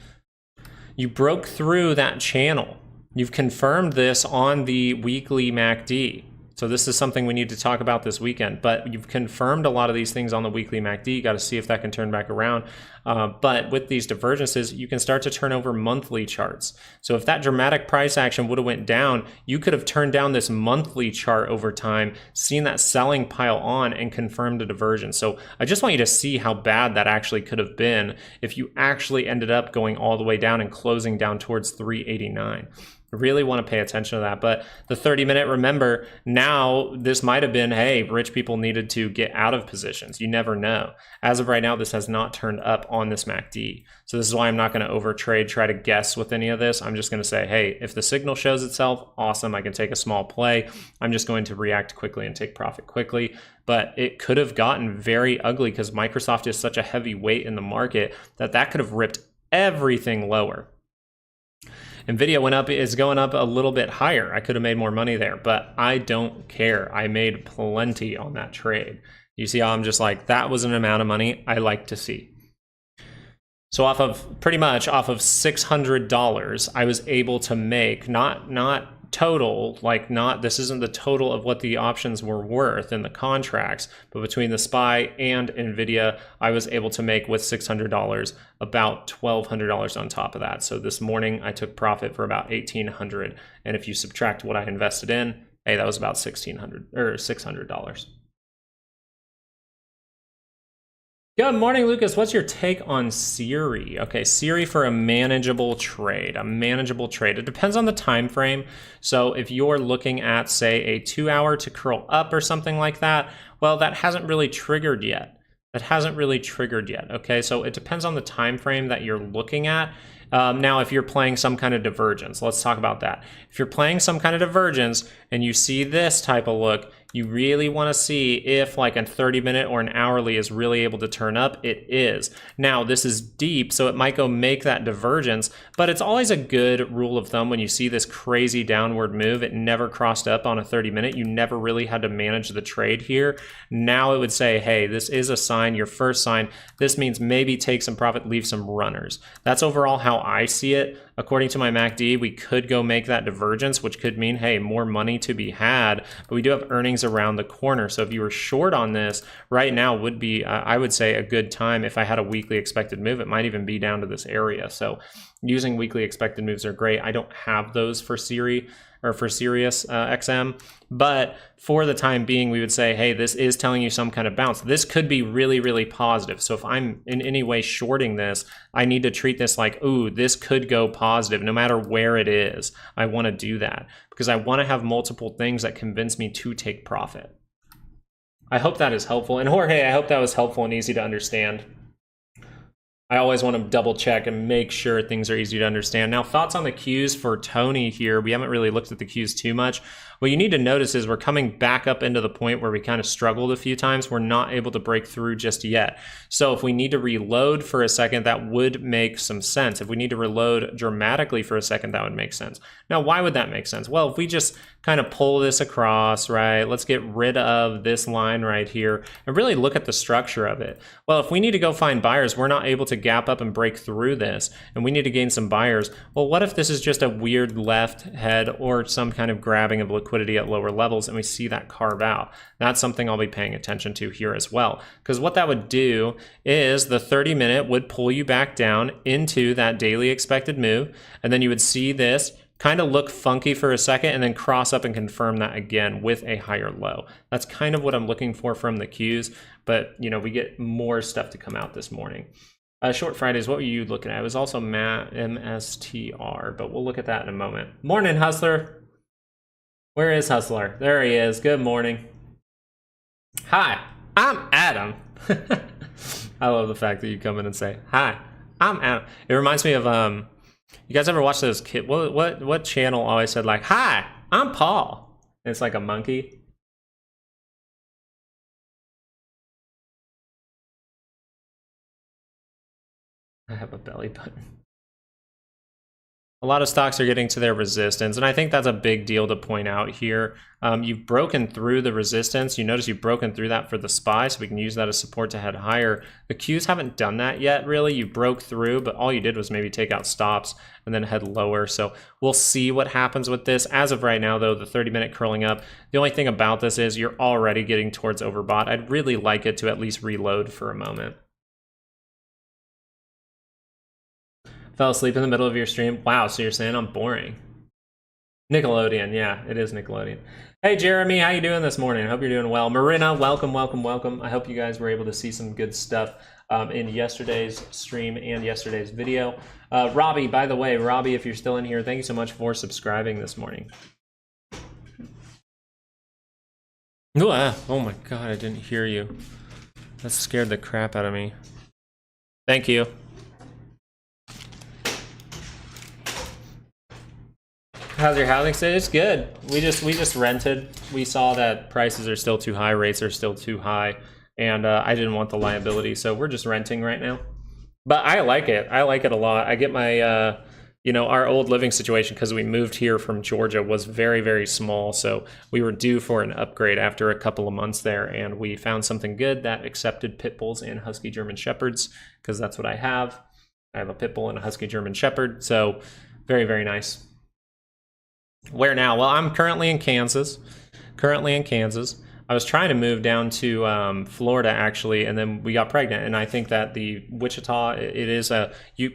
You broke through that channel. You've confirmed this on the weekly MACD. So this is something we need to talk about this weekend, but you've confirmed a lot of these things on the weekly MACD. You got to see if that can turn back around. But with these divergences, you can start to turn over monthly charts. So if that dramatic price action would have went down, you could have turned down this monthly chart over time, seen that selling pile on and confirmed a divergence. So I just want you to see how bad that actually could have been if you actually ended up going all the way down and closing down towards 389. Really want to pay attention to that. But the 30-minute, remember, now this might have been, hey, rich people needed to get out of positions. You never know. As of right now, this has not turned up on this MACD. So this is why I'm not going to overtrade, try to guess with any of this. I'm just going to say, hey, if the signal shows itself, awesome, I can take a small play. I'm just going to react quickly and take profit quickly. But it could have gotten very ugly because Microsoft is such a heavy weight in the market that could have ripped everything lower. NVIDIA went up, is going up a little bit higher. I could have made more money there, but I don't care. I made plenty on that trade. You see how I'm just like, that was an amount of money I like to see. So pretty much off of $600, I was able to make, not total, like this isn't the total of what the options were worth in the contracts, but between the SPY and NVIDIA, I was able to make with $600 about $1,200 on top of that. So this morning I took profit for about $1,800. And if you subtract what I invested in, hey, that was about $1,600 or $600. Good morning, Lucas. What's your take on Siri? Okay, Siri for a manageable trade. A manageable trade. It depends on the time frame. So if you're looking at, say, a 2-hour to curl up or something like that, well, that hasn't really triggered yet. Okay, so it depends on the time frame that you're looking at. Now, if you're playing some kind of divergence, let's talk about that. If you're playing some kind of divergence and you see this type of look, you really want to see if like a 30-minute or an hourly is really able to turn up. It is. Now, this is deep, so it might go make that divergence, but it's always a good rule of thumb when you see this crazy downward move. It never crossed up on a 30-minute. You never really had to manage the trade here. Now it would say, hey, this is a sign, your first sign. This means maybe take some profit, leave some runners. That's overall how I see it. According to my MACD, we could go make that divergence, which could mean, hey, more money to be had, but we do have earnings around the corner. So if you were short on this, right now would be, I would say, a good time. If I had a weekly expected move, it might even be down to this area. So using weekly expected moves are great. I don't have those for Siri. or for Sirius XM. But for the time being, we would say, hey, this is telling you some kind of bounce. This could be really, really positive. So if I'm in any way shorting this, I need to treat this like, ooh, this could go positive no matter where it is. I want to do that because I want to have multiple things that convince me to take profit. I hope that is helpful. And Jorge, I hope that was helpful and easy to understand. I always want to double check and make sure things are easy to understand. Now, thoughts on the Qs for Tony here. We haven't really looked at the Qs too much. What you need to notice is we're coming back up into the point where we kind of struggled a few times. We're not able to break through just yet. So if we need to reload for a second, that would make some sense. If we need to reload dramatically for a second, that would make sense. Now, why would that make sense? Well, if we just kind of pull this across, right? Let's get rid of this line right here and really look at the structure of it. Well, if we need to go find buyers, we're not able to gap up and break through this, and we need to gain some buyers. Well, what if this is just a weird left head or some kind of grabbing of liquidity at lower levels and we see that carve out? That's something I'll be paying attention to here as well, because what that would do is the 30-minute would pull you back down into that daily expected move, and then you would see this kind of look funky for a second and then cross up and confirm that again with a higher low. That's kind of what I'm looking for from the Qs, but you know, we get more stuff to come out this morning. Short Fridays, what were you looking at? It was also MSTR, but we'll look at that in a moment. Morning, Hustler. Where is Hustler? There he is. Good morning. Hi, I'm Adam. I love the fact that you come in and say, hi, I'm Adam. It reminds me of, you guys ever watch those kids? What channel always said like, hi, I'm Paul? And it's like a monkey. I have a belly button. A lot of stocks are getting to their resistance, and I think that's a big deal to point out here. You've broken through the resistance. You notice you've broken through that for the SPY, so we can use that as support to head higher. The Qs haven't done that yet, really. You broke through, but all you did was maybe take out stops and then head lower. So we'll see what happens with this. As of right now, though, the 30-minute curling up, the only thing about this is you're already getting towards overbought. I'd really like it to at least reload for a moment. Fell asleep in the middle of your stream. Wow, so you're saying I'm boring. Nickelodeon, yeah, it is Nickelodeon. Hey, Jeremy, how you doing this morning? I hope you're doing well. Marina, welcome, welcome, welcome. I hope you guys were able to see some good stuff in yesterday's stream and yesterday's video. Robbie, by the way, Robbie, if you're still in here, thank you so much for subscribing this morning. Oh my God, I didn't hear you. That scared the crap out of me. Thank you. How's your housing state? It's good. We just rented. We saw that prices are still too high, rates are still too high, and I didn't want the liability, so we're just renting right now. But I like it. I like it a lot. I get my, you know, our old living situation, because we moved here from Georgia, was very, very small, so we were due for an upgrade after a couple of months there, and we found something good that accepted pit bulls and husky German shepherds, because that's what I have. I have a pit bull and a husky German shepherd, so very, very nice. Where now? Well, I'm currently in Kansas. I was trying to move down to Florida, actually, and then we got pregnant. And I think that the Wichita, it is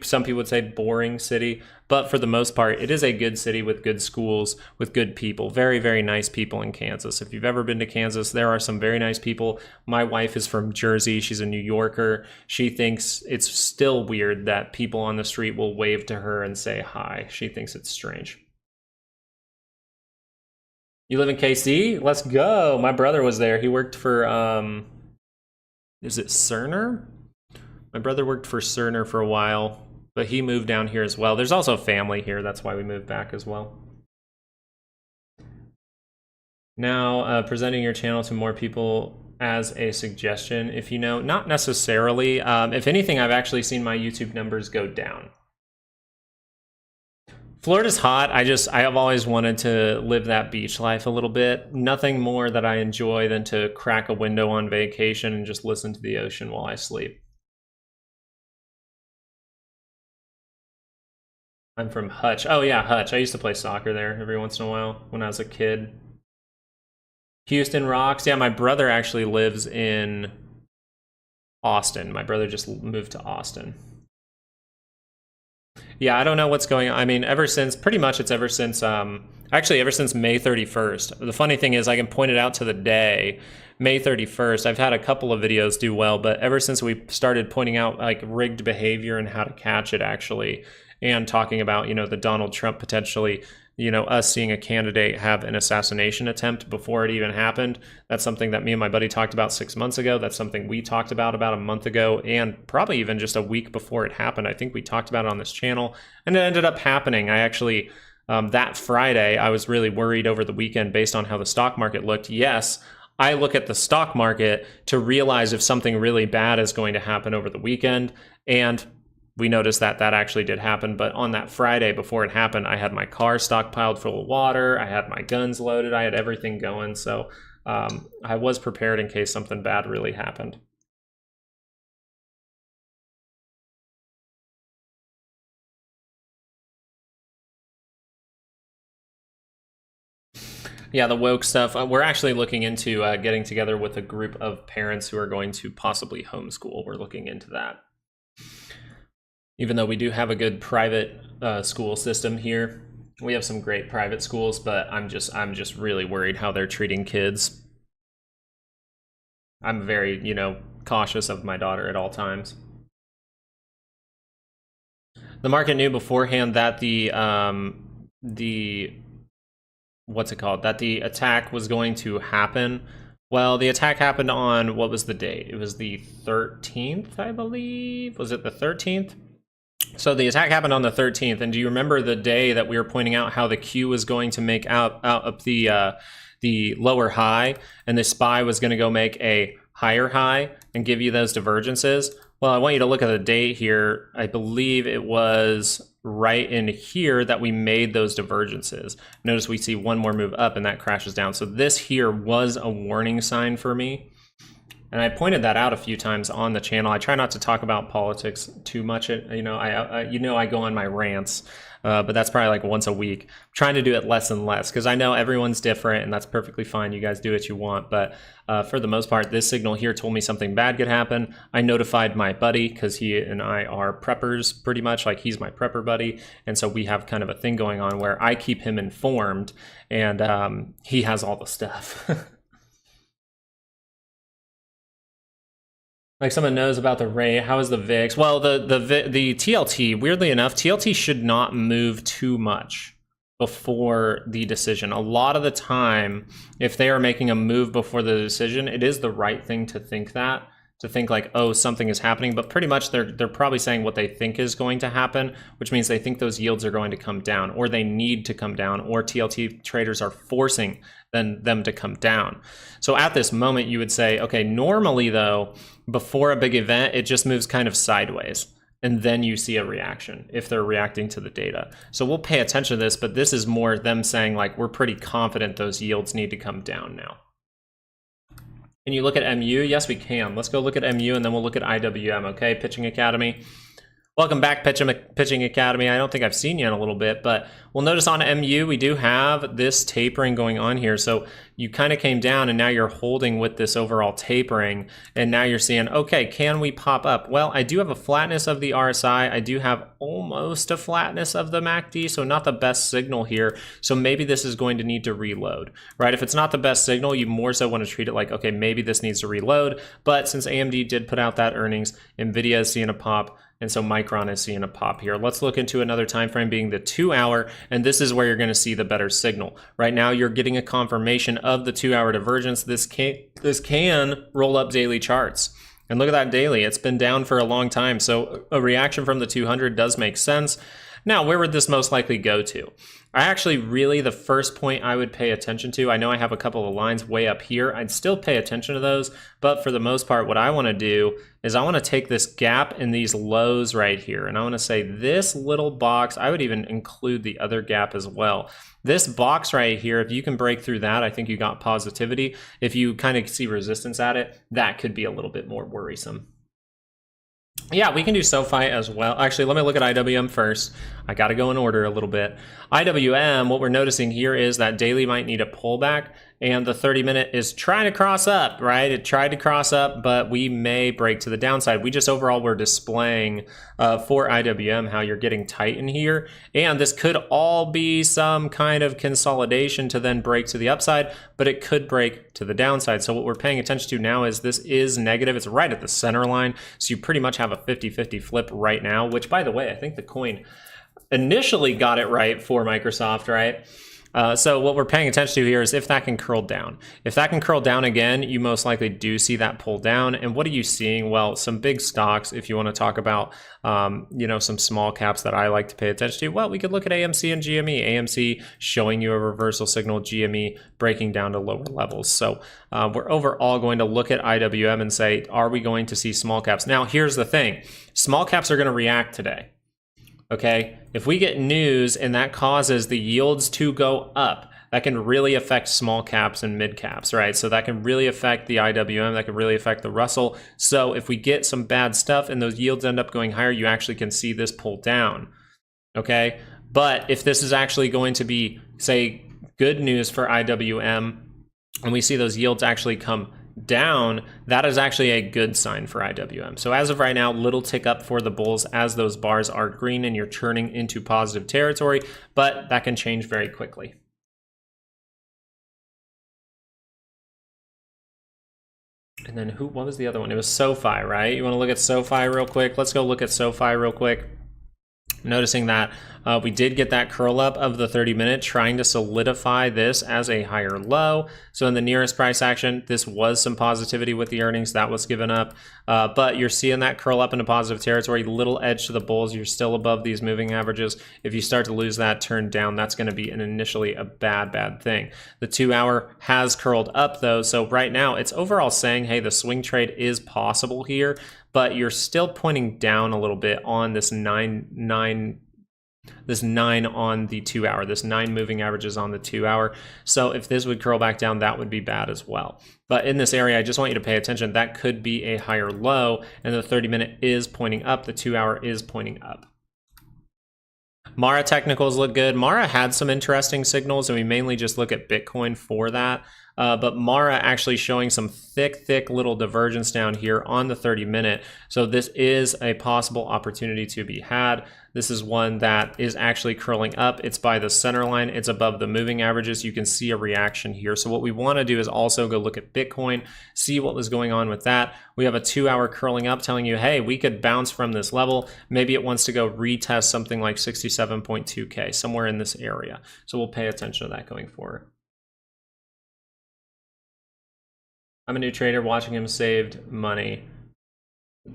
some people would say boring city, but for the most part, it is a good city with good schools, with good people. Very, very nice people in Kansas. If you've ever been to Kansas, there are some very nice people. My wife is from Jersey. She's a New Yorker. She thinks it's still weird that people on the street will wave to her and say hi. She thinks it's strange. You live in KC? Let's go. My brother was there. He worked for, is it Cerner? My brother worked for Cerner for a while, but he moved down here as well. There's also family here. That's why we moved back as well. Now, presenting your channel to more people as a suggestion, if you know, not necessarily. If anything, I've actually seen my YouTube numbers go down. Florida's hot. I have always wanted to live that beach life a little bit. Nothing more that I enjoy than to crack a window on vacation and just listen to the ocean while I sleep. I'm from Hutch. Oh yeah, Hutch. I used to play soccer there every once in a while when I was a kid. Houston rocks. Yeah, my brother actually lives in Austin. My brother just moved to Austin. Yeah, I don't know what's going on. I mean, pretty much it's ever since Actually, ever since May 31st. The funny thing is I can point it out to the day, May 31st. I've had a couple of videos do well, but ever since we started pointing out like rigged behavior and how to catch it actually, and talking about, you know, the Donald Trump potentially, you know, us seeing a candidate have an assassination attempt before it even happened. That's something that me and my buddy talked about 6 months ago. That's something we talked about a month ago, and probably even just a week before it happened. I think we talked about it on this channel, and it ended up happening. I actually, that Friday, I was really worried over the weekend based on how the stock market looked. Yes, I look at the stock market to realize if something really bad is going to happen over the weekend, and we noticed that that actually did happen. But on that Friday before it happened, I had my car stockpiled full of water, I had my guns loaded, I had everything going. So I was prepared in case something bad really happened. Yeah, the woke stuff. We're actually looking into getting together with a group of parents who are going to possibly homeschool. We're looking into that. Even though we do have a good private school system here, we have some great private schools, but I'm just really worried how they're treating kids. I'm very, you know, cautious of my daughter at all times. The market knew beforehand that the what's it called? That the attack was going to happen. Well, the attack happened on, what was the date? It was the 13th, I believe. Was it the 13th? So the attack happened on the 13th, and do you remember the day that we were pointing out how the Q was going to make out up the lower high, and the SPY was going to go make a higher high and give you those divergences? Well, I want you to look at the date here. I believe it was right in here that we made those divergences. Notice we see one more move up and that crashes down. So this here was a warning sign for me. And I pointed that out a few times on the channel. I try not to talk about politics too much. You know, I go on my rants, but that's probably like once a week. I'm trying to do it less and less because I know everyone's different, and that's perfectly fine. You guys do what you want, but for the most part, this signal here told me something bad could happen. I notified my buddy because he and I are preppers pretty much. Like, he's my prepper buddy, and so we have kind of a thing going on where I keep him informed, and he has all the stuff. Like, someone knows about the rate. How is the VIX? Well, the TLT, weirdly enough, TLT should not move too much before the decision. A lot of the time, if they are making a move before the decision, it is the right thing to think that. To think like, oh, something is happening, but pretty much they're probably saying what they think is going to happen, which means they think those yields are going to come down, or they need to come down, or TLT traders are forcing them to come down. So at this moment, you would say, okay, normally though, before a big event, it just moves kind of sideways, and then you see a reaction if they're reacting to the data. So we'll pay attention to this, but this is more them saying like, we're pretty confident those yields need to come down now. Can you look at MU? Yes, we can. Let's go look at MU, and then we'll look at IWM, okay? Pitching Academy. Welcome back, Pitching Academy. I don't think I've seen you in a little bit, but we'll notice on MU, we do have this tapering going on here. So you kind of came down, and now you're holding with this overall tapering, and now you're seeing, okay, can we pop up? Well, I do have a flatness of the RSI. I do have almost a flatness of the MACD, so not the best signal here. So maybe this is going to need to reload, right? If it's not the best signal, you more so want to treat it like, okay, maybe this needs to reload. But since AMD did put out that earnings, NVIDIA is seeing a pop, and so Micron is seeing a pop here. Let's look into another time frame being the 2 hour, and this is where you're going to see the better signal. Right now, you're getting a confirmation of the 2 hour divergence. This can roll up daily charts. And look at that daily. It's been down for a long time, so a reaction from the 200 does make sense. Now, where would this most likely go to? I actually really, the first point I would pay attention to, I know I have a couple of lines way up here. I'd still pay attention to those, but for the most part, what I want to do is I want to take this gap in these lows right here, and I want to say this little box, I would even include the other gap as well. This box right here, if you can break through that, I think you got positivity. If you kind of see resistance at it, that could be a little bit more worrisome. Yeah, we can do SoFi as well. Actually, let me look at IWM first. I got to go in order a little bit. IWM, what we're noticing here is that daily might need a pullback, and the 30-minute is trying to cross up, right? It tried to cross up, but we may break to the downside. We just overall were displaying for IWM how you're getting tight in here, and this could all be some kind of consolidation to then break to the upside, but it could break to the downside. So what we're paying attention to now is this is negative. It's right at the center line, so you pretty much have a 50-50 flip right now, which, by the way, I think the coin initially got it right for Microsoft, right? So what we're paying attention to here is if that can curl down. If that can curl down again, you most likely do see that pull down. And what are you seeing? Well, some big stocks, if you want to talk about, some small caps that I like to pay attention to, well, we could look at AMC and GME. AMC showing you a reversal signal, GME breaking down to lower levels. So we're overall going to look at IWM and say, are we going to see small caps? Now, here's the thing. Small caps are going to react today. Okay, if we get news and that causes the yields to go up, that can really affect small caps and mid caps, right? So that can really affect the IWM, that can really affect the Russell. So if we get some bad stuff and those yields end up going higher, you actually can see this pull down, okay? But if this is actually going to be, say, good news for IWM, and we see those yields actually come down, that is actually a good sign for IWM. So as of right now, little tick up for the bulls as those bars are green and you're turning into positive territory, but that can change very quickly. And then what was the other one? It was SoFi, right? You want to look at SoFi real quick? Let's go look at SoFi real quick. Noticing that we did get that curl up of the 30-minute, trying to solidify this as a higher low. So in the nearest price action, this was some positivity with the earnings that was given up, but you're seeing that curl up into positive territory, little edge to the bulls. You're still above these moving averages. If you start to lose that turn down, that's going to be initially a bad thing. The 2-hour has curled up though, so right now it's overall saying, hey, the swing trade is possible here, but you're still pointing down a little bit on this 9 on the 2-hour, this 9 moving averages on the 2-hour. So if this would curl back down, that would be bad as well. But in this area, I just want you to pay attention. That could be a higher low, and the 30-minute is pointing up. The 2-hour is pointing up. Mara technicals look good. Mara had some interesting signals, and we mainly just look at Bitcoin for that. But Mara actually showing some thick little divergence down here on the 30-minute. So this is a possible opportunity to be had. This is one that is actually curling up. It's by the center line. It's above the moving averages. You can see a reaction here. So what we want to do is also go look at Bitcoin, see what was going on with that. We have a 2-hour curling up telling you, hey, we could bounce from this level. Maybe it wants to go retest something like 67.2K, somewhere in this area. So we'll pay attention to that going forward. I'm a new trader. Watching him saved money.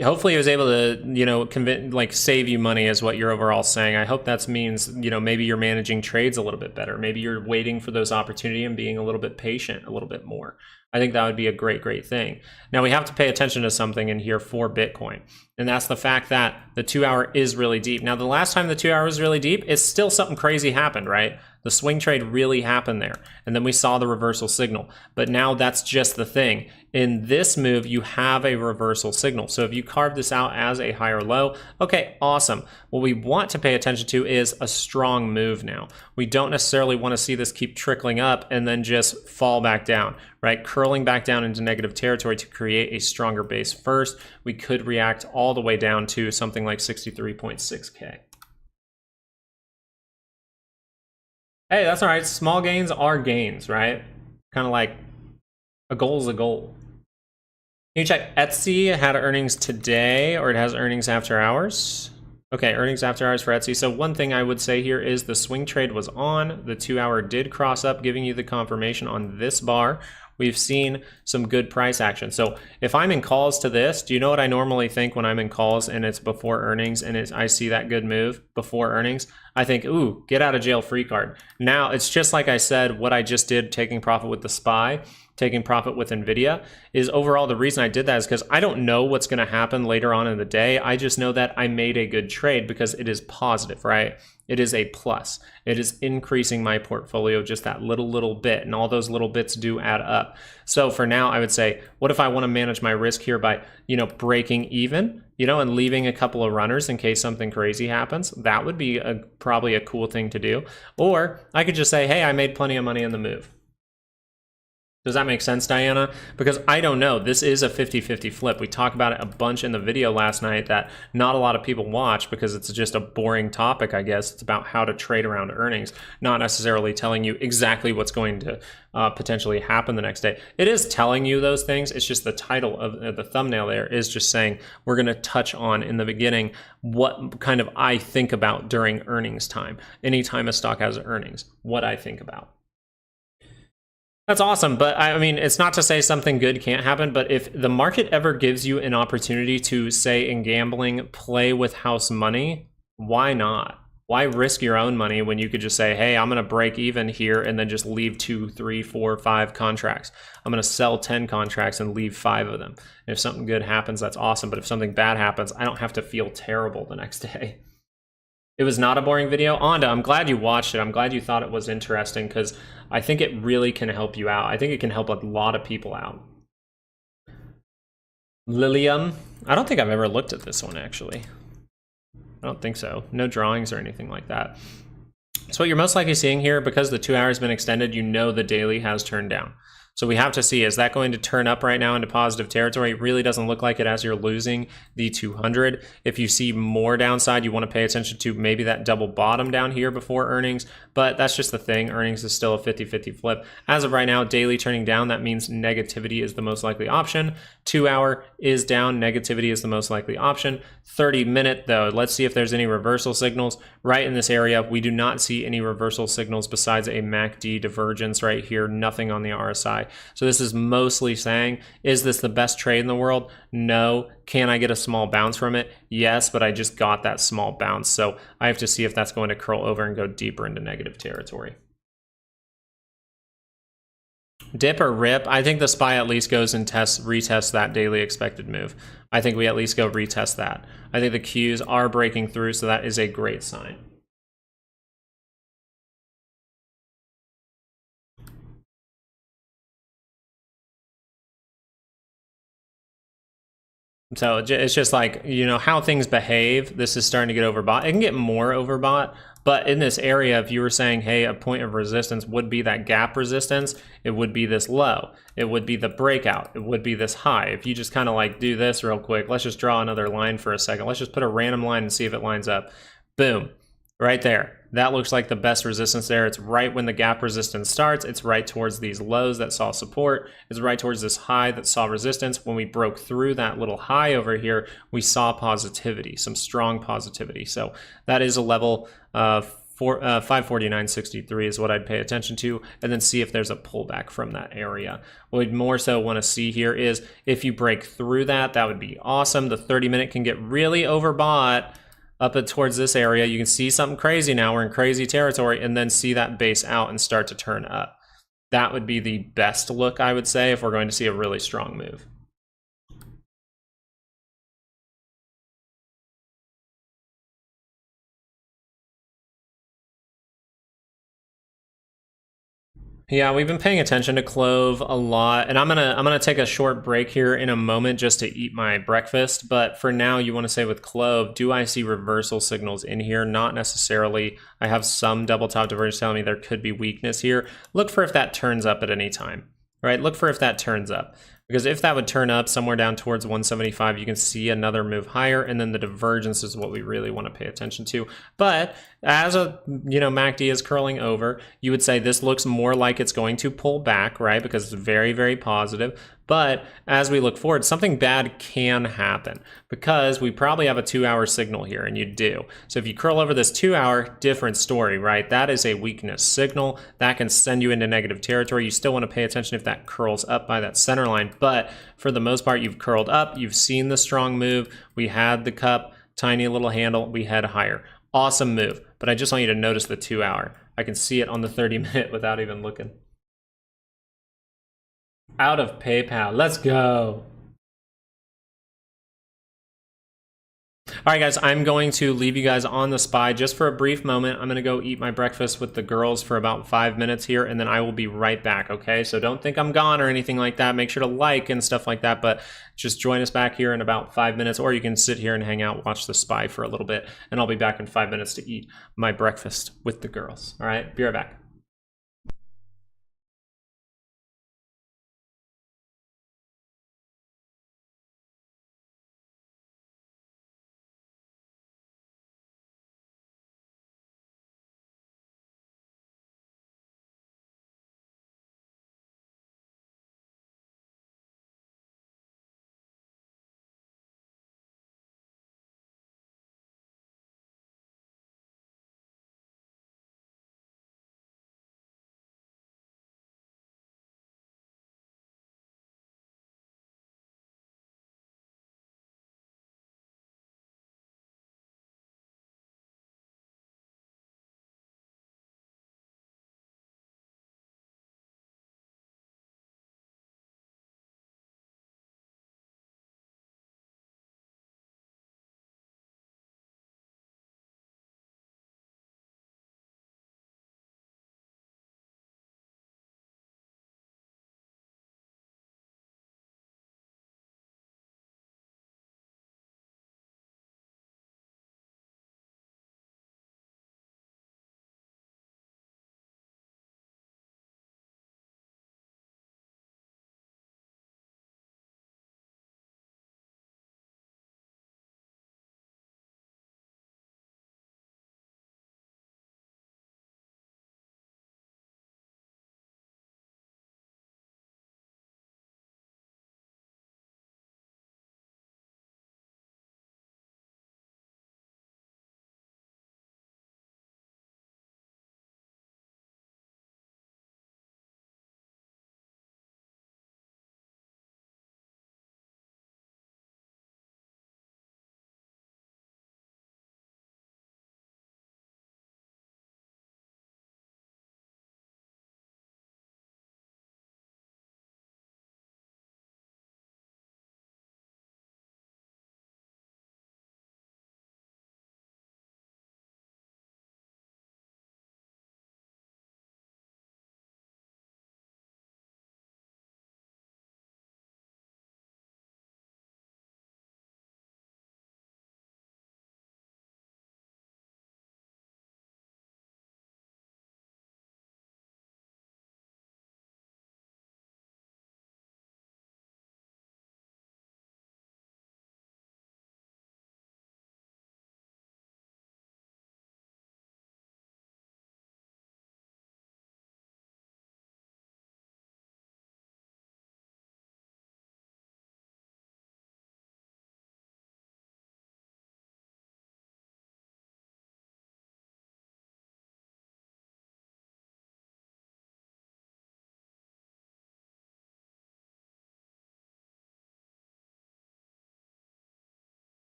Hopefully he was able to, save you money is what you're overall saying. I hope that means, maybe you're managing trades a little bit better. Maybe you're waiting for those opportunities and being a little bit patient, a little bit more. I think that would be a great thing. Now we have to pay attention to something in here for Bitcoin, and that's the fact that the 2-hour is really deep. Now the last time the 2-hour was really deep, it's still something crazy happened, right? The swing trade really happened there, and then we saw the reversal signal. But now that's just the thing. In this move, you have a reversal signal. So if you carve this out as a higher low, okay, awesome. What we want to pay attention to is a strong move now. We don't necessarily want to see this keep trickling up and then just fall back down, right? Curling back down into negative territory to create a stronger base first. We could react all the way down to something like 63.6K. Hey, that's all right. Small gains are gains, right? Kind of like a goal is a goal. Can you check Etsy had earnings today, or it has earnings after hours? Okay, earnings after hours for Etsy. So one thing I would say here is the swing trade was on. The 2-hour did cross up, giving you the confirmation on this bar. We've seen some good price action. So if I'm in calls to this, do you know what I normally think when I'm in calls and it's before earnings and I see that good move before earnings? I think, ooh, get out of jail free card. Now, it's just like I said, what I just did, taking profit with the SPY, taking profit with NVIDIA, is overall the reason I did that is because I don't know what's going to happen later on in the day. I just know that I made a good trade because it is positive, right? It is a plus. It is increasing my portfolio just that little bit, and all those little bits do add up. So for now, I would say, what if I want to manage my risk here by, breaking even, and leaving a couple of runners in case something crazy happens? That would be probably a cool thing to do. Or I could just say, hey, I made plenty of money in the move. Does that make sense, Diana? Because I don't know. This is a 50-50 flip. We talked about it a bunch in the video last night that not a lot of people watch because it's just a boring topic, I guess. It's about how to trade around earnings, not necessarily telling you exactly what's going to potentially happen the next day. It is telling you those things. It's just the title of the thumbnail there is just saying we're going to touch on in the beginning what kind of I think about during earnings time. Anytime a stock has earnings, what I think about. That's awesome, but I mean, it's not to say something good can't happen, but if the market ever gives you an opportunity to, say, in gambling, play with house money, why not? Why risk your own money when you could just say, hey, I'm going to break even here and then just leave 2, 3, 4, 5 contracts. I'm going to sell 10 contracts and leave 5 of them. And if something good happens, that's awesome, but if something bad happens, I don't have to feel terrible the next day. It was not a boring video. Onda, I'm glad you watched it. I'm glad you thought it was interesting because I think it really can help you out. I think it can help a lot of people out. Lilium. I don't think I've ever looked at this one, actually. I don't think so. No drawings or anything like that. So what you're most likely seeing here, because the 2 hours has been extended, you know the daily has turned down. So we have to see, is that going to turn up right now into positive territory? It really doesn't look like it as you're losing the 200. If you see more downside, you want to pay attention to maybe that double bottom down here before earnings, but that's just the thing. Earnings is still a 50-50 flip. As of right now, daily turning down, that means negativity is the most likely option. 2 hour is down, negativity is the most likely option. 30-minute though, let's see if there's any reversal signals. Right in this area, we do not see any reversal signals besides a MACD divergence right here, nothing on the RSI. So this is mostly saying, is this the best trade in the world? No. Can I get a small bounce from it? Yes, but I just got that small bounce. So I have to see if that's going to curl over and go deeper into negative territory. Dip or rip, I think the SPY at least goes and retests that daily expected move. I think we at least go retest that. I think the Qs are breaking through, so that is a great sign. So it's just like, you know, how things behave. This is starting to get overbought. It can get more overbought, but in this area, if you were saying, hey, a point of resistance would be that gap resistance, it would be this low. It would be the breakout. It would be this high. If you just kind of like do this real quick, let's just draw another line for a second. Let's just put a random line and see if it lines up. Boom. Right there. That looks like the best resistance there. It's right when the gap resistance starts. It's right towards these lows that saw support. It's right towards this high that saw resistance. When we broke through that little high over here, we saw positivity, some strong positivity. So that is a level 549.63 is what I'd pay attention to, and then see if there's a pullback from that area. What we'd more so want to see here is if you break through that, that would be awesome. The 30-minute can get really overbought up towards this area. You can see something crazy now. We're in crazy territory, and then see that base out and start to turn up. That would be the best look, I would say, if we're going to see a really strong move. Yeah, we've been paying attention to Clove a lot, and I'm gonna take a short break here in a moment just to eat my breakfast. But for now, you want to say with Clove, do I see reversal signals in here? Not necessarily. I have some double top divergence telling me there could be weakness here. Look for if that turns up at any time, right? Look for if that turns up. Because if that would turn up somewhere down towards 175, you can see another move higher, and then the divergence is what we really want to pay attention to. But as MACD is curling over, you would say this looks more like it's going to pull back, right? Because it's very, very positive. But as we look forward, something bad can happen because we probably have a 2-hour signal here, and you do. So if you curl over this 2-hour, different story, right? That is a weakness signal. That can send you into negative territory. You still want to pay attention if that curls up by that center line. But for the most part, you've curled up. You've seen the strong move. We had the cup, tiny little handle. We head higher. Awesome move. But I just want you to notice the 2-hour. I can see it on the 30-minute without even looking. Out of PayPal. Let's go. All right, guys, I'm going to leave you guys on the SPY just for a brief moment. I'm going to go eat my breakfast with the girls for about 5 minutes here, and then I will be right back, okay? So don't think I'm gone or anything like that. Make sure to like and stuff like that, but just join us back here in about 5 minutes, or you can sit here and hang out, watch the SPY for a little bit, and I'll be back in 5 minutes to eat my breakfast with the girls. All right, be right back.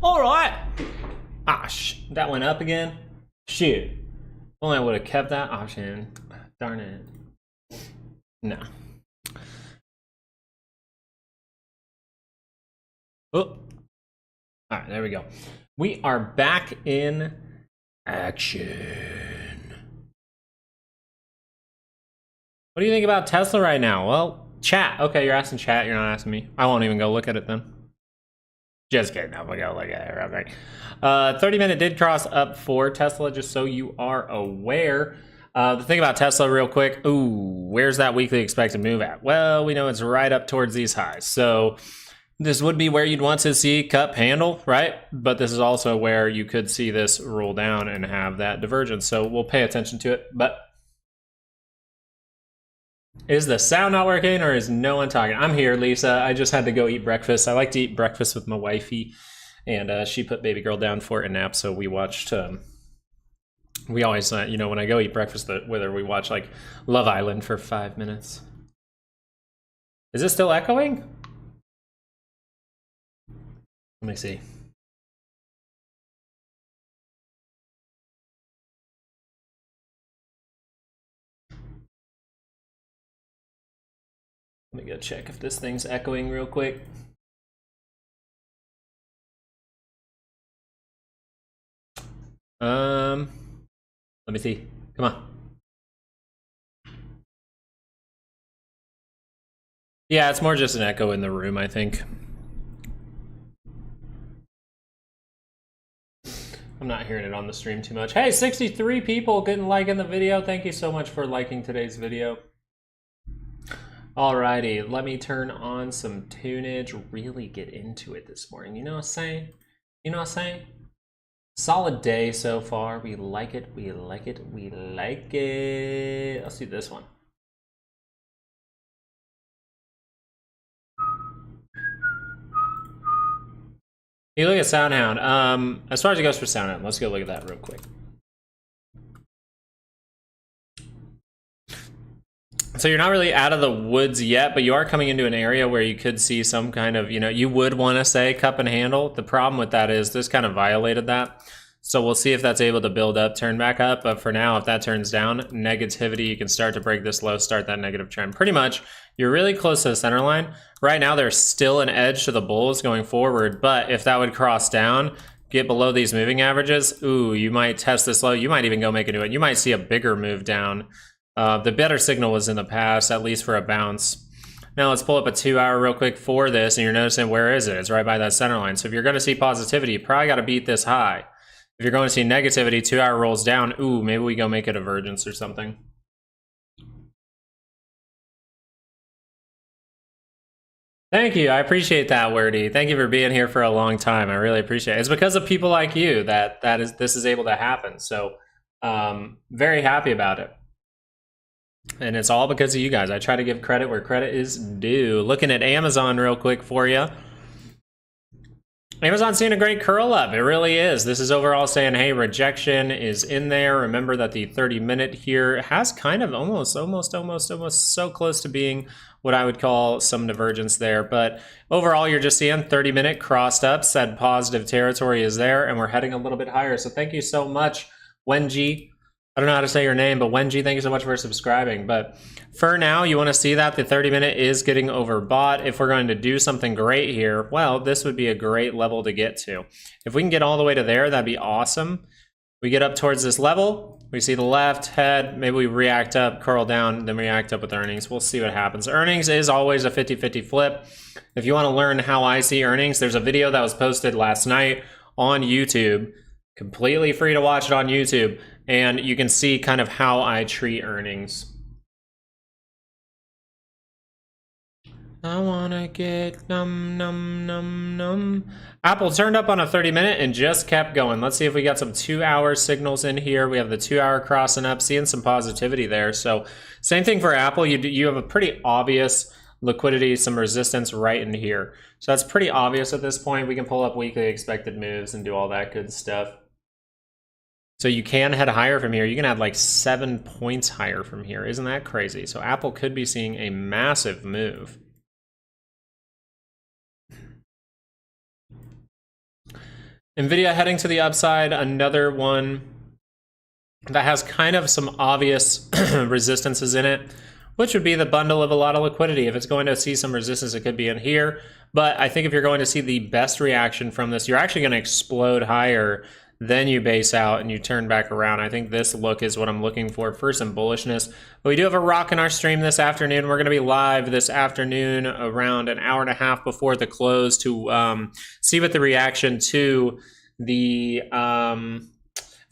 All right. Ah, that went up again. Shit. Only I would have kept that option. Darn it. No. Oh. All right, there we go. We are back in action. What do you think about Tesla right now? Well, chat. Okay, you're asking chat. You're not asking me. I won't even go look at it then. Just kidding. I'm gonna go look at it. Okay. 30-minute did cross up for Tesla, just so you are aware. The thing about Tesla, real quick. Ooh, where's that weekly expected move at? Well, we know it's right up towards these highs. So this would be where you'd want to see cup handle, right? But this is also where you could see this roll down and have that divergence. So we'll pay attention to it. But is the sound not working, or is no one talking? I'm here, Lisa. I just had to go eat breakfast. I like to eat breakfast with my wifey, and she put baby girl down for a nap. So we watched. We always, you know, when I go eat breakfast with her, we watch like Love Island for 5 minutes. Is it still echoing? Let me see. Let me go check if this thing's echoing real quick. Let me see. Come on. Yeah, it's more just an echo in the room, I think. I'm not hearing it on the stream too much. Hey, 63 people getting liking the video. Thank you so much for liking today's video. Alrighty, let me turn on some tunage, really get into it this morning. You know what I'm saying? You know what I'm saying? Solid day so far. We like it, we like it, we like it. Let's do this one. You look at SoundHound. As far as it goes for SoundHound, let's go look at that real quick. So you're not really out of the woods yet, but you are coming into an area where you could see some kind of, you know, you would want to say cup and handle. The problem with that is this kind of violated that. So we'll see if that's able to build up, turn back up. But for now, if that turns down, negativity, you can start to break this low, start that negative trend. Pretty much, you're really close to the center line. Right now, there's still an edge to the bulls going forward. But if that would cross down, get below these moving averages, ooh, you might test this low. You might even go make a new one. You might see a bigger move down. The better signal was in the past, at least for a bounce. Now let's pull up a 2-hour real quick for this, and you're noticing where is it? It's right by that center line. So if you're going to see positivity, you probably got to beat this high. If you're going to see negativity, 2-hour rolls down, ooh, maybe we go make a divergence or something. Thank you. I appreciate that, Wordy. Thank you for being here for a long time. I really appreciate it. It's because of people like you that this is able to happen. So very happy about it. And it's all because of you guys. I try to give credit where credit is due. Looking at Amazon real quick for you. Amazon's seeing a great curl up. It really is. This is overall saying, hey, rejection is in there. Remember that the 30-minute here has kind of almost so close to being what I would call some divergence there. But overall, you're just seeing 30-minute crossed up, said positive territory is there, and we're heading a little bit higher. So thank you so much, Wenji. I don't know how to say your name, but Wenji, thank you so much for subscribing. But for now, you want to see that the 30-minute is getting overbought. If we're going to do something great here, well, this would be a great level to get to. If we can get all the way to there, that'd be awesome. We get up towards this level. We see the left head. Maybe we react up, curl down, then react up with earnings. We'll see what happens. Earnings is always a 50-50 flip. If you want to learn how I see earnings, there's a video that was posted last night on YouTube. Completely free to watch it on YouTube. And you can see kind of how I treat earnings. I wanna get num num num num. Apple turned up on a 30-minute and just kept going. Let's see if we got some 2-hour signals in here. We have the 2-hour crossing up, seeing some positivity there. So same thing for Apple. You have a pretty obvious liquidity, some resistance right in here. So that's pretty obvious at this point. We can pull up weekly expected moves and do all that good stuff. So you can head higher from here. You can add like 7 points higher from here. Isn't that crazy? So Apple could be seeing a massive move. NVIDIA heading to the upside, another one that has kind of some obvious resistances in it, which would be the bundle of a lot of liquidity. If it's going to see some resistance, it could be in here. But I think if you're going to see the best reaction from this, you're actually going to explode higher. Then you base out and you turn back around. I think this look is what I'm looking for some bullishness. But we do have a rock in our stream this afternoon. We're going to be live this afternoon around an hour and a half before the close to see what the reaction to the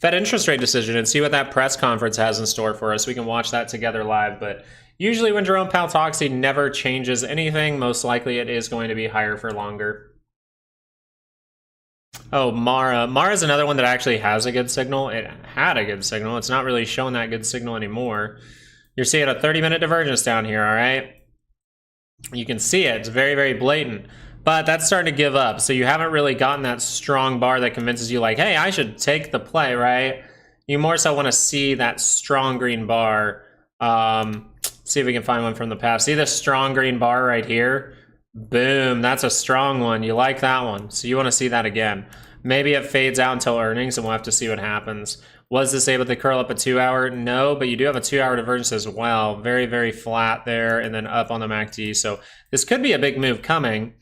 Fed interest rate decision and see what that press conference has in store for us. We can watch that together live. But usually when Jerome Powell talks, he never changes anything. Most likely it is going to be higher for longer. Oh, Mara. Mara's another one that actually has a good signal. It had a good signal. It's not really showing that good signal anymore. You're seeing a 30-minute divergence down here, all right? You can see it. It's very, very blatant. But that's starting to give up. So you haven't really gotten that strong bar that convinces you like, hey, I should take the play, right? You more so want to see that strong green bar. See if we can find one from the past. See this strong green bar right here? Boom, that's a strong one. You like that one. So you want to see that again. Maybe it fades out until earnings and we'll have to see what happens. Was this able to curl up a 2-hour? No, but you do have a 2-hour divergence as well. Very, very flat there and then up on the MACD. So this could be a big move coming.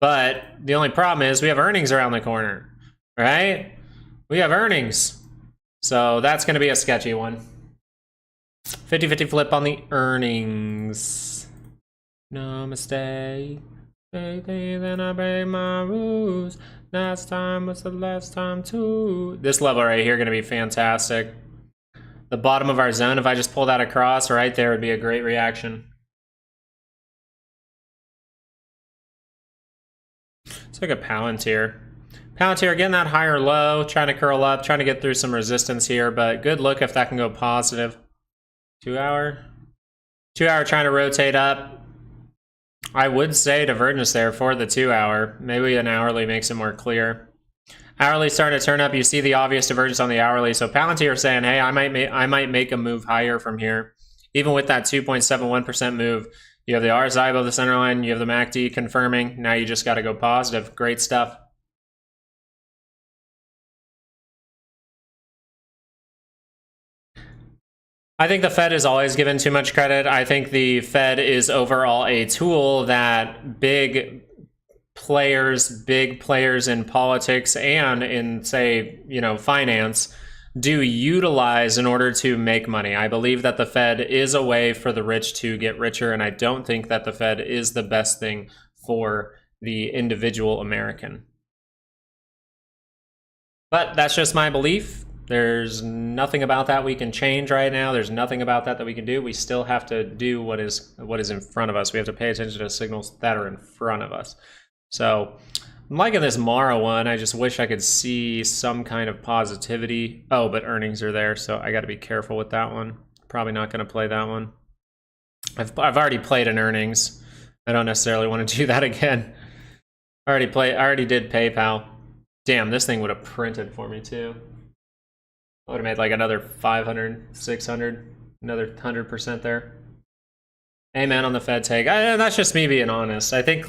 But the only problem is we have earnings around the corner, right? We have earnings. So that's going to be a sketchy one. 50-50 flip on the earnings. No mistake. Then I break my rules. Last time was the last time too. This level right here going to be fantastic. The bottom of our zone, if I just pull that across right there, would be a great reaction. Let's look at Palantir. Palantir getting that higher low, trying to curl up, trying to get through some resistance here, but good look if that can go positive. 2-hour. 2-hour trying to rotate up. I would say divergence there for the 2-hour. Maybe an hourly makes it more clear. Hourly starting to turn up. You see the obvious divergence on the hourly. So Palantir saying, hey, I might make a move higher from here. Even with that 2.71% move. You have the RSI above the center line. You have the MACD confirming. Now you just got to go positive. Great stuff. I think the Fed is always given too much credit. I think the Fed is overall a tool that big players in politics and in, say, finance do utilize in order to make money. I believe that the Fed is a way for the rich to get richer, and I don't think that the Fed is the best thing for the individual American. But that's just my belief. There's nothing about that we can change right now. There's nothing about that we can do. We still have to do what is in front of us. We have to pay attention to signals that are in front of us. So I'm liking this Mara one. I just wish I could see some kind of positivity. Oh, but earnings are there, so I got to be careful with that one. Probably not going to play that one. I've already played in earnings. I don't necessarily want to do that again. I already did PayPal. Damn, this thing would have printed for me too. I would have made like another 500, 600, another 100% there. Amen on the Fed take. That's just me being honest. I think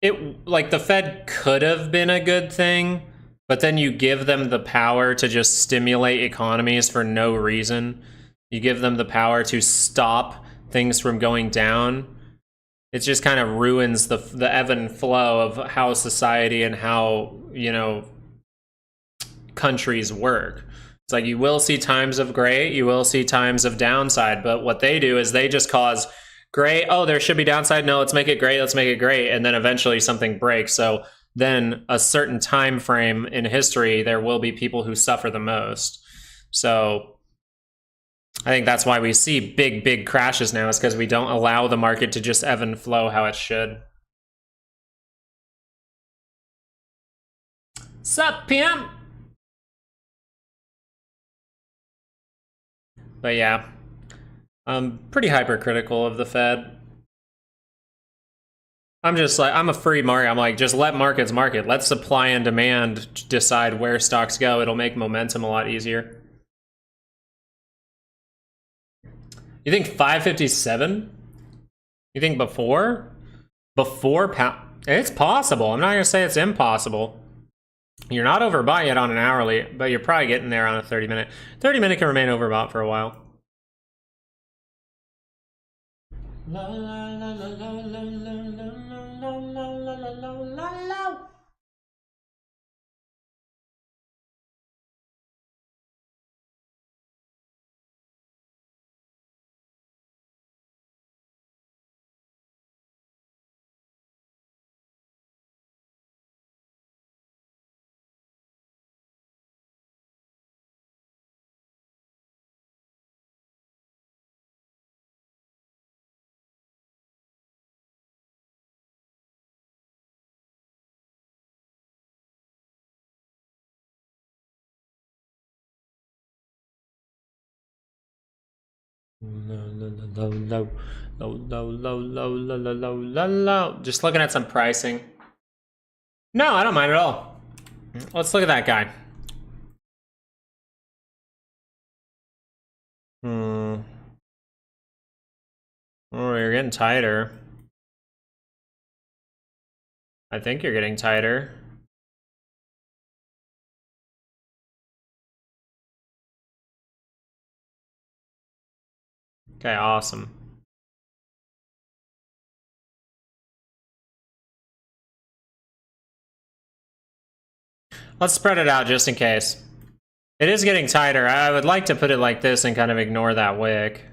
the Fed could have been a good thing, but then you give them the power to just stimulate economies for no reason. You give them the power to stop things from going down. It just kind of ruins the ebb and flow of how society and how, countries work. It's like you will see times of great, you will see times of downside, but what they do is they just cause great, oh, there should be downside, no, let's make it great, and then eventually something breaks. So then a certain time frame in history, there will be people who suffer the most. So I think that's why we see big crashes now, is because we don't allow the market to just ebb and flow how it should. Sup, pimp? But yeah, I'm pretty hypercritical of the Fed. I'm just like, I'm a free market. I'm like, just let markets market. Let supply and demand decide where stocks go. It'll make momentum a lot easier. You think 557? You think before It's possible. I'm not going to say it's impossible. You're not overbought yet on an hourly, but you're probably getting there on a 30-minute. 30-minute can remain overbought for a while. La, la, la, la, la, la, la, la, la, la, la, la. Low. Just looking at some pricing. No, I don't mind at all. Let's look at that guy. Oh, you're getting tighter. I think you're getting tighter. Okay, awesome. Let's spread it out just in case. It is getting tighter. I would like to put it like this and kind of ignore that wick.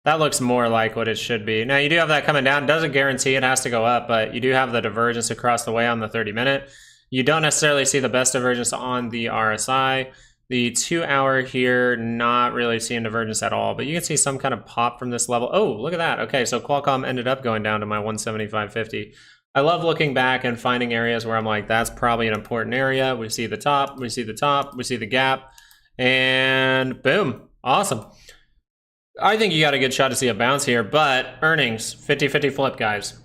That looks more like what it should be. Now, you do have that coming down. It doesn't guarantee it has to go up, but you do have the divergence across the way on the 30-minute. You don't necessarily see the best divergence on the RSI. The 2-hour here, not really seeing divergence at all, but you can see some kind of pop from this level. Oh, look at that. Okay, so Qualcomm ended up going down to my 175.50. I love looking back and finding areas where I'm like, that's probably an important area. We see the top, we see the top, we see the gap, and boom, awesome. I think you got a good shot to see a bounce here, but earnings, 50-50 flip, guys.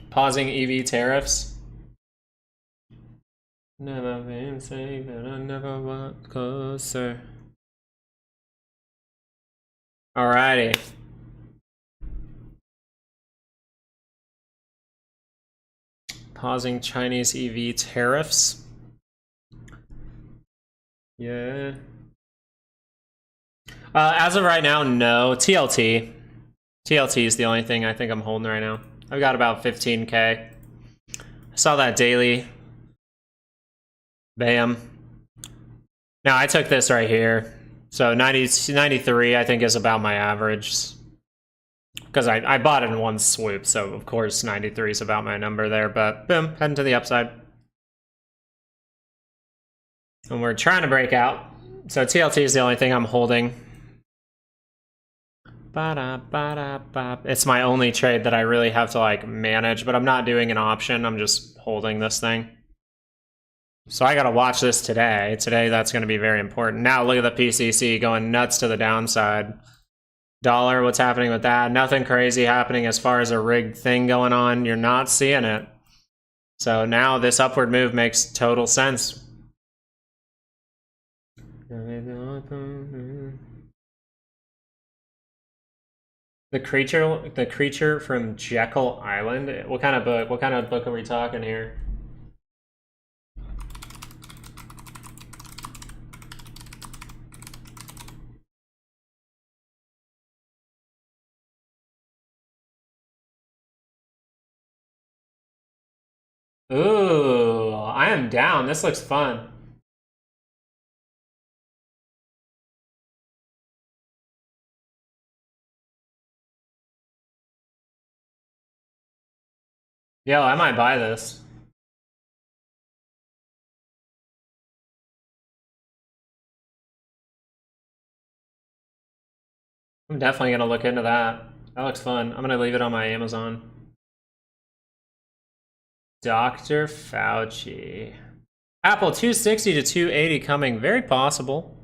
Pausing EV tariffs. Never been safe and I never walked closer. Alrighty. Pausing Chinese EV tariffs. Yeah. As of right now, no. TLT. TLT is the only thing I think I'm holding right now. I've got about 15K. I saw that daily. Bam. Now I took this right here. So 93 I think is about my average. Because I bought it in one swoop, so of course 93 is about my number there, but boom, heading to the upside. And we're trying to break out. So TLT is the only thing I'm holding. It's my only trade that I really have to like manage, but I'm not doing an option, I'm just holding this thing. So I gotta watch this today. Today that's gonna be very important. Now look at the PCC going nuts to the downside. Dollar, what's happening with that? Nothing crazy happening as far as a rigged thing going on. You're not seeing it. So now this upward move makes total sense. The creature from Jekyll Island. What kind of book? What kind of book are we talking here? Ooh, I am down. This looks fun. Yo, I might buy this. I'm definitely gonna look into that. That looks fun. I'm gonna leave it on my Amazon. Dr. Fauci. Apple 260 to 280 coming. Very possible.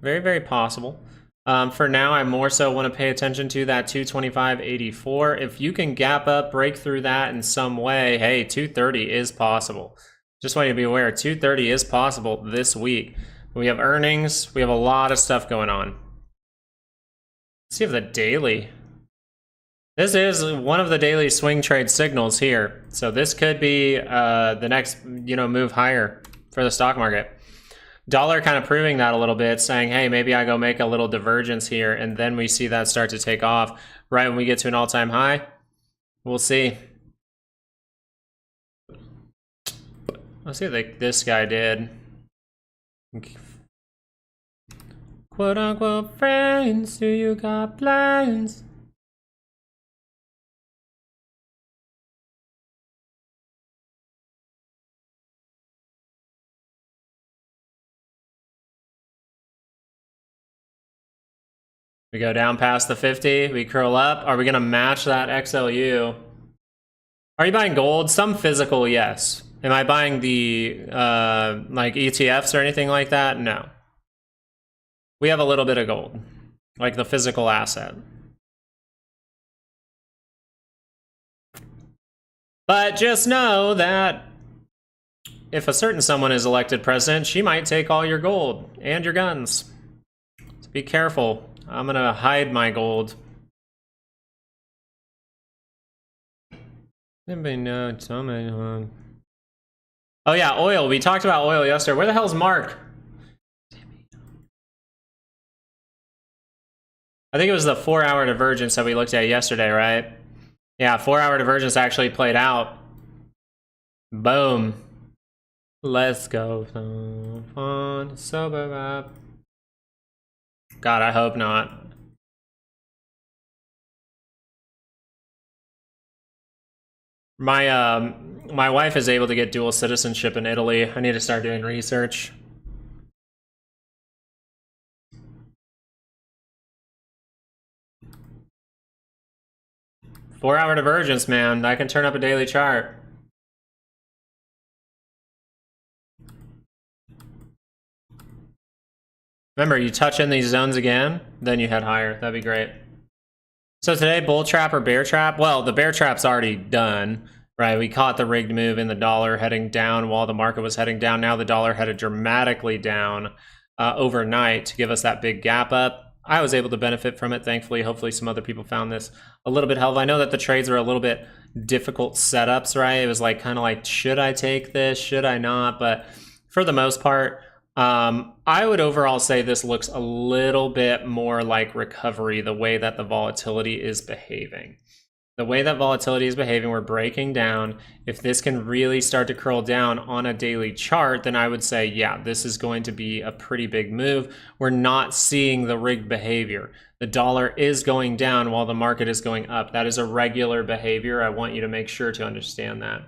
Very, very possible. For now, I more so want to pay attention to that 225.84. If you can gap up, break through that in some way, hey, 230 is possible. Just want you to be aware, 230 is possible this week. We have earnings. We have a lot of stuff going on. Let's see if the daily. This is one of the daily swing trade signals here. So this could be the next, move higher for the stock market. Dollar kind of proving that a little bit, saying, hey, maybe I go make a little divergence here, and then we see that start to take off right when we get to an all-time high. We'll see. Let's see what this guy did. Quote unquote friends, do you got plans? We go down past the 50, we curl up. Are we gonna match that XLU? Are you buying gold? Some physical, yes. Am I buying the like ETFs or anything like that? No. We have a little bit of gold, like the physical asset. But just know that if a certain someone is elected president, she might take all your gold and your guns. So be careful. I'm gonna hide my gold. Anybody know? Oh yeah, oil. We talked about oil yesterday. Where the hell's Mark? I think it was the 4-hour divergence that we looked at yesterday, right? Yeah, 4-hour divergence actually played out. Boom. Let's go. Fun, sober up. God, I hope not. My wife is able to get dual citizenship in Italy. I need to start doing research. Four-hour divergence, man. I can turn up a daily chart. Remember, you touch in these zones again, then you head higher. That'd be great. So today, bull trap or bear trap? Well, the bear trap's already done, right? We caught the rigged move in the dollar heading down while the market was heading down. Now the dollar headed dramatically down overnight to give us that big gap up. I was able to benefit from it, thankfully. Hopefully some other people found this a little bit helpful. I know that the trades are a little bit difficult setups, right? It was like kind of like, should I take this? Should I not? But for the most part, I would overall say this looks a little bit more like recovery, the way that the volatility is behaving. The way that volatility is behaving, we're breaking down. If this can really start to curl down on a daily chart, then I would say, yeah, this is going to be a pretty big move. We're not seeing the rigged behavior. The dollar is going down while the market is going up. That is a regular behavior. I want you to make sure to understand that.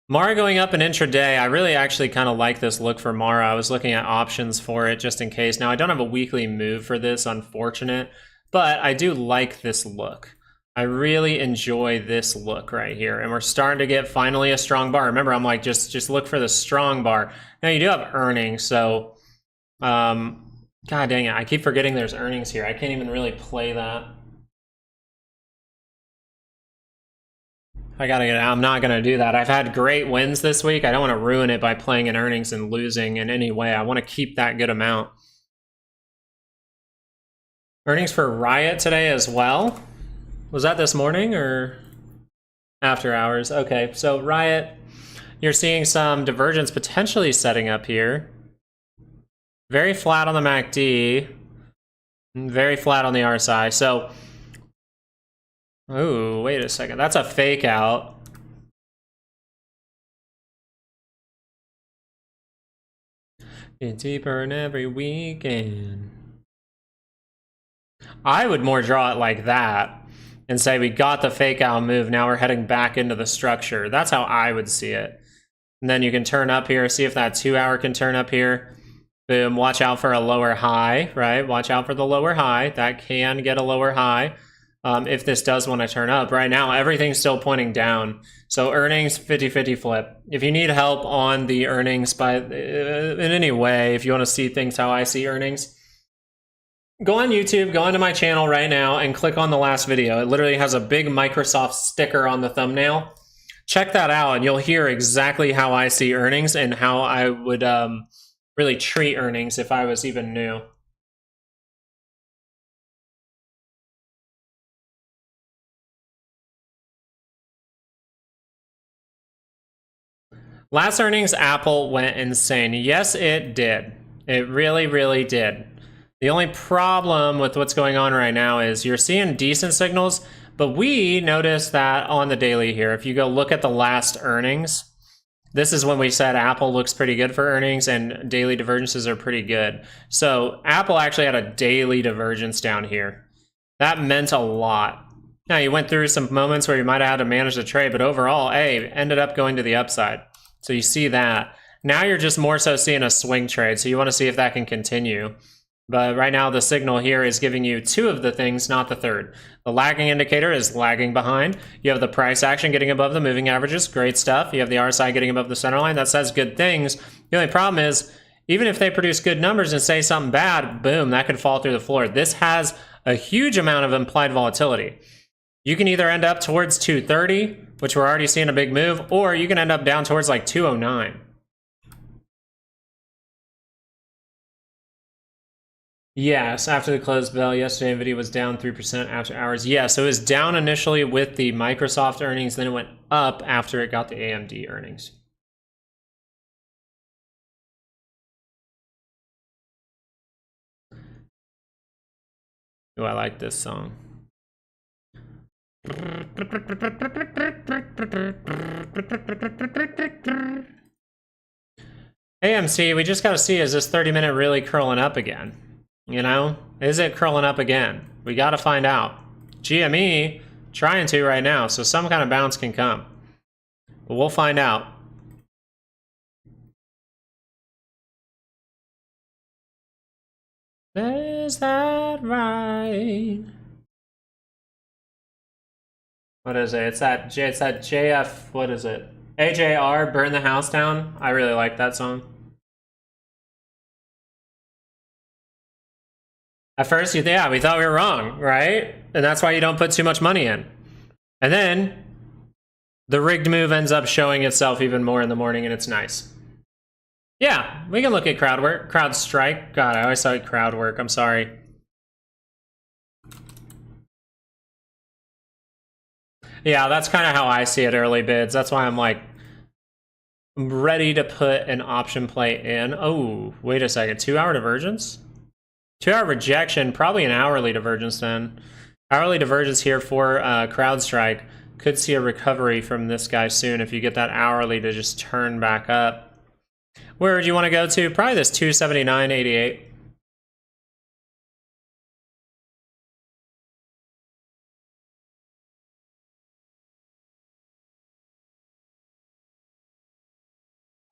Mara going up in intraday, I really actually kind of like this look for Mara. I was looking at options for it just in case. Now, I don't have a weekly move for this, unfortunate, but I do like this look. I really enjoy this look right here, and we're starting to get finally a strong bar. Remember, I'm like, just look for the strong bar. Now, you do have earnings, so, God dang it, I keep forgetting there's earnings here. I can't even really play that. I'm not gonna do that. I've had great wins this week. I don't want to ruin it by playing in earnings and losing in any way. I want to keep that good amount. Earnings for Riot today as well. Was that this morning or after hours? Okay, so Riot, you're seeing some divergence potentially setting up here. Very flat on the MACD, very flat on the RSI. So, oh, wait a second. That's a fake out. Get deeper in every weekend. I would more draw it like that and say we got the fake out move. Now we're heading back into the structure. That's how I would see it. And then you can turn up here, see if that 2-hour can turn up here. Boom, watch out for a lower high, right? Watch out for the lower high. That can get a lower high. If this does want to turn up. Right now, everything's still pointing down. So earnings, 50-50 flip. If you need help on the earnings in any way, if you want to see things how I see earnings, go on YouTube, go onto my channel right now and click on the last video. It literally has a big Microsoft sticker on the thumbnail. Check that out, and you'll hear exactly how I see earnings and how I would really treat earnings if I was even new. Last earnings, Apple went insane. Yes, it did. It really, really did. The only problem with what's going on right now is you're seeing decent signals, but we noticed that on the daily here. If you go look at the last earnings, this is when we said Apple looks pretty good for earnings and daily divergences are pretty good. So Apple actually had a daily divergence down here. That meant a lot. Now, you went through some moments where you might have had to manage the trade, but overall, hey, ended up going to the upside. So you see that. Now you're just more so seeing a swing trade, so you want to see if that can continue. But right now the signal here is giving you two of the things, not the third. The lagging indicator is lagging behind. You have the price action getting above the moving averages. Great stuff. You have the RSI getting above the center line. That says good things. The only problem is, even if they produce good numbers and say something bad, boom, that could fall through the floor. This has a huge amount of implied volatility. You can either end up towards 230, which we're already seeing a big move, or you can end up down towards like 209. Yes, after the closed bell yesterday, NVIDIA was down 3% after hours. Yeah, so it was down initially with the Microsoft earnings, then it went up after it got the AMD earnings. Oh, I like this song. AMC, we just got to see, is this 30-minute really curling up again? You know, is it curling up again? We got to find out. GME trying to right now, so some kind of bounce can come. But we'll find out. Is that right? What is it? It's that JF, what is it? AJR, Burn the House Down. I really like that song. At first, yeah, we thought we were wrong, right? And that's why you don't put too much money in. And then the rigged move ends up showing itself even more in the morning, and it's nice. Yeah, we can look at crowd work, crowd strike. God, I always saw crowd work. I'm sorry. Yeah, that's kind of how I see it early bids. That's why I'm like ready to put an option play in. Oh, wait a second. 2-hour divergence? 2-hour rejection, probably an hourly divergence then. Hourly divergence here for CrowdStrike. Could see a recovery from this guy soon if you get that hourly to just turn back up. Where would you want to go to? Probably this 279.88.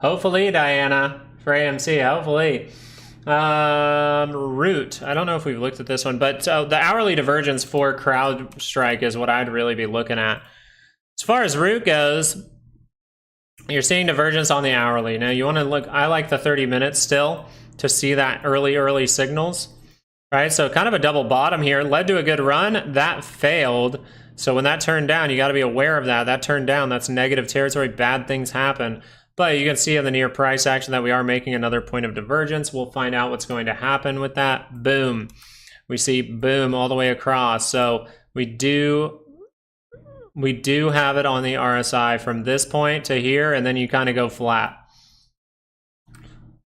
Hopefully, Diana, for AMC, hopefully. Root. I don't know if we've looked at this one, but the hourly divergence for CrowdStrike is what I'd really be looking at. As far as Root goes, you're seeing divergence on the hourly. Now you want to look, I like the 30 minutes still to see that early signals, right? So kind of a double bottom here, led to a good run, that failed. So when that turned down, you got to be aware of that. That turned down, that's negative territory, bad things happen. But you can see in the near price action that we are making another point of divergence. We'll find out what's going to happen with that. Boom. We see boom all the way across. So we do have it on the RSI from this point to here, and then you kind of go flat.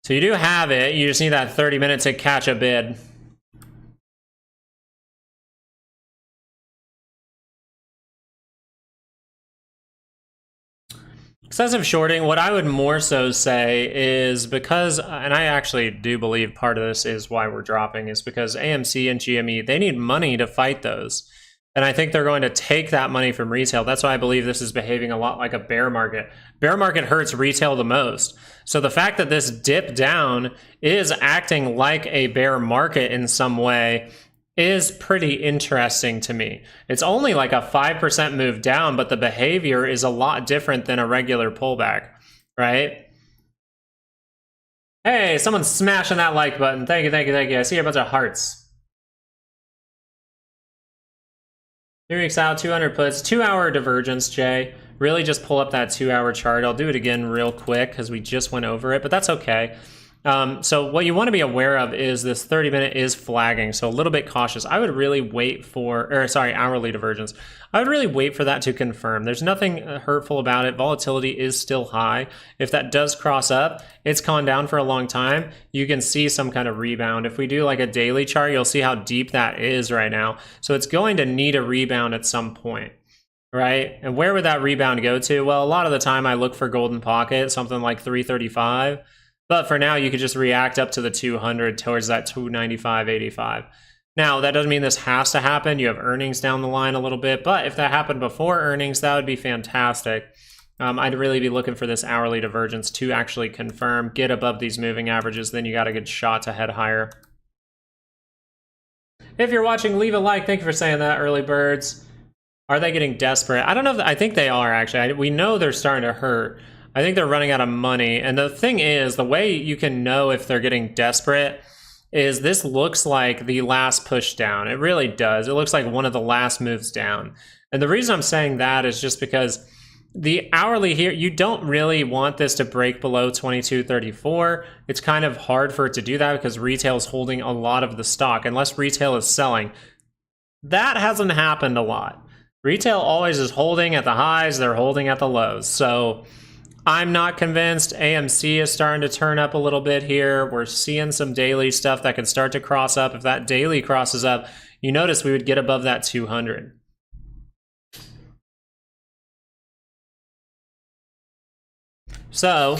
So you do have it. You just need that 30 minutes to catch a bid. Excessive shorting, what I would more so say is because, and I actually do believe part of this is why we're dropping, is because AMC and GME, they need money to fight those. And I think they're going to take that money from retail. That's why I believe this is behaving a lot like a bear market. Bear market hurts retail the most. So the fact that this dip down is acting like a bear market in some way is pretty interesting to me. It's only like a 5% move down, but the behavior is a lot different than a regular pullback, right? Hey, someone's smashing that like button. Thank you, thank you, thank you. I see a bunch of hearts. 3 weeks out, 200 puts, 2-hour divergence, Jay. really just pull up that 2-hour chart. I'll do it again real quick because we just went over it, but that's okay. So what you want to be aware of is this 30-minute is flagging, so a little bit cautious. I would really wait for, or sorry, hourly divergence. I would really wait for that to confirm. There's nothing hurtful about it. Volatility is still high. If that does cross up, it's gone down for a long time. You can see some kind of rebound. If we do like a daily chart, you'll see how deep that is right now. So it's going to need a rebound at some point, right? And where would that rebound go to? Well, a lot of the time I look for golden pocket, something like 335. But for now, you could just react up to the 200 towards that 295.85. Now, that doesn't mean this has to happen. You have earnings down the line a little bit. But if that happened before earnings, that would be fantastic. I'd really be looking for this hourly divergence to actually confirm, get above these moving averages. Then you got a good shot to head higher. If you're watching, leave a like. Thank you for saying that, early birds. Are they getting desperate? I don't know. I think they are, actually. We know they're starting to hurt. I think they're running out of money. And the thing is, the way you can know if they're getting desperate is this looks like the last push down. It really does. It looks like one of the last moves down. And the reason I'm saying that is just because the hourly here, you don't really want this to break below 22.34. It's kind of hard for it to do that because retail is holding a lot of the stock, unless retail is selling. That hasn't happened a lot. Retail always is holding at the highs, they're holding at the lows. So I'm not convinced. AMC is starting to turn up a little bit here. We're seeing some daily stuff that can start to cross up. If that daily crosses up, you notice we would get above that 200. So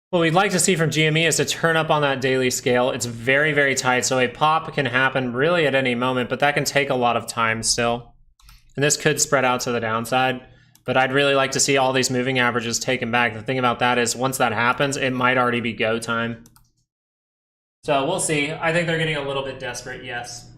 what we'd like to see from GME is to turn up on that daily scale. It's very, very tight. So a pop can happen really at any moment, but that can take a lot of time still. And this could spread out to the downside. But I'd really like to see all these moving averages taken back. The thing about that is once that happens, it might already be go time. So we'll see. I think they're getting a little bit desperate, yes.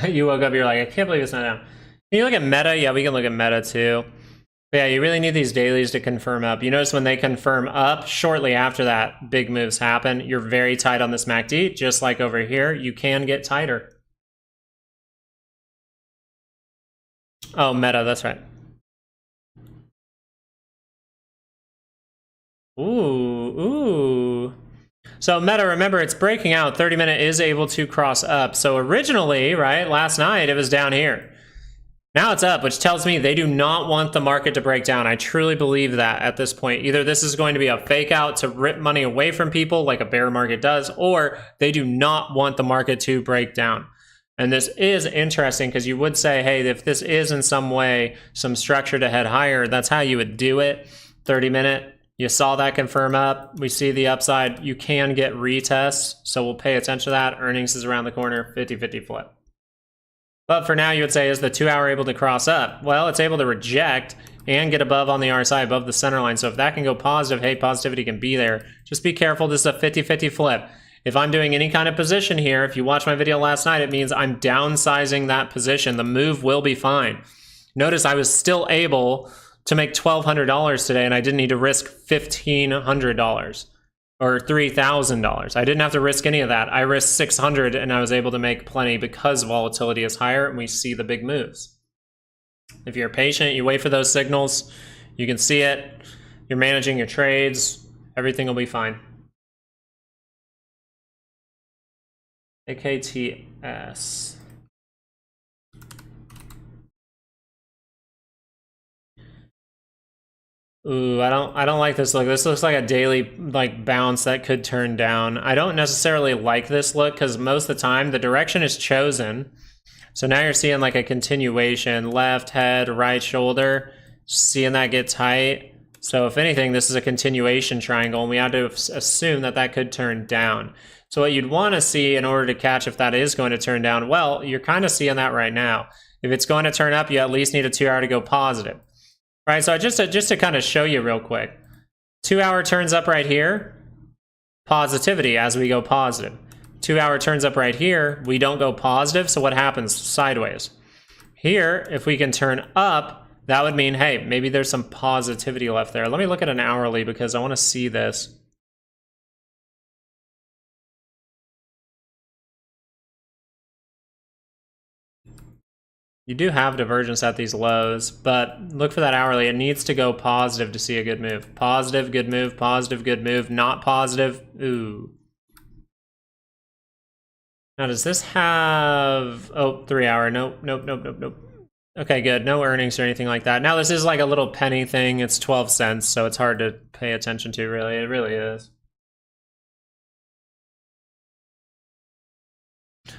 You woke up, you're like, I can't believe it's not down. Can you look at Meta? Yeah, we can look at Meta too. But yeah, you really need these dailies to confirm up. You notice when they confirm up, shortly after that, big moves happen. You're very tight on this MACD, just like over here. You can get tighter. Oh, Meta, that's right. Ooh. So Meta, remember, it's breaking out. 30-minute is able to cross up. So originally, right, last night, it was down here. Now it's up, which tells me they do not want the market to break down. I truly believe that at this point. Either this is going to be a fake out to rip money away from people like a bear market does, or they do not want the market to break down. And this is interesting because you would say, hey, if this is in some way some structure to head higher, that's how you would do it. 30-minute. You saw that confirm up. We see the upside. You can get retests, so we'll pay attention to that. Earnings is around the corner, 50-50 flip. But for now, you would say, is the 2-hour able to cross up? Well, it's able to reject and get above on the RSI, above the center line. So if that can go positive, hey, positivity can be there. Just be careful. This is a 50-50 flip. If I'm doing any kind of position here, if you watched my video last night, it means I'm downsizing that position. The move will be fine. Notice I was still able to make $1,200 today, and I didn't need to risk $1,500 or $3,000. I didn't have to risk any of that. I risked $600, and I was able to make plenty because volatility is higher, and we see the big moves. If you're patient, you wait for those signals, you can see it, you're managing your trades, everything will be fine. AKTS. Ooh, I don't like this look. This looks like a daily bounce that could turn down. I don't necessarily like this look because most of the time the direction is chosen. So now you're seeing like a continuation, left head, right shoulder, seeing that get tight. So if anything, this is a continuation triangle, and we had to assume that that could turn down. So what you'd want to see in order to catch if that is going to turn down, well, you're kind of seeing that right now. If it's going to turn up, you at least need a 2 hour to go positive. Right, so just to kind of show you real quick. 2 hour turns up right here, positivity as we go positive. 2 hour turns up right here, we don't go positive, so what happens? Sideways. Here, if we can turn up, that would mean, hey, maybe there's some positivity left there. Let me look at an hourly because I want to see this. You do have divergence at these lows, but look for that hourly. It needs to go positive to see a good move. Positive, good move, positive, good move. Not positive, ooh. Now, does this have, oh, 3 hour, nope, nope, nope, nope, nope. Okay, good, no earnings or anything like that. Now, this is like a little penny thing. It's 12 cents, so it's hard to pay attention to, really. It really is.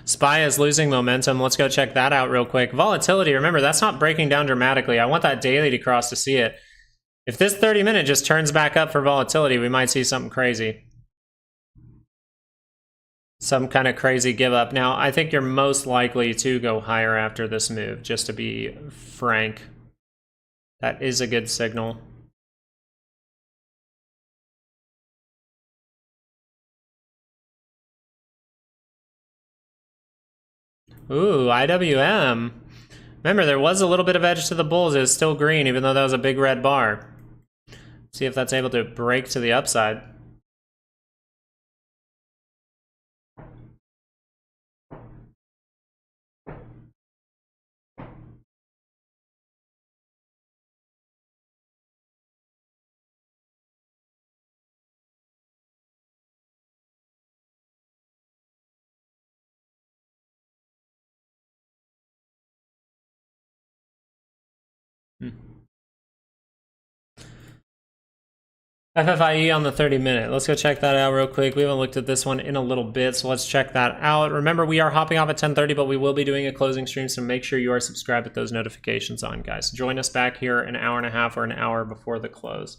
SPY is losing momentum. Let's go check that out real quick. Volatility, remember, that's not breaking down dramatically. I want that daily to cross to see it. If this 30-minute just turns back up for volatility, we might see something crazy. Some kind of crazy give up. Now, I think you're most likely to go higher after this move, just to be frank. That is a good signal. Ooh, IWM. Remember, there was a little bit of edge to the bulls. It was still green, even though that was a big red bar. See if that's able to break to the upside. FFIE on the 30-minute. Let's go check that out real quick. We haven't looked at this one in a little bit, so let's check that out. Remember, we are hopping off at 10:30, but we will be doing a closing stream, so make sure you are subscribed with those notifications on, guys. Join us back here an hour and a half or an hour before the close.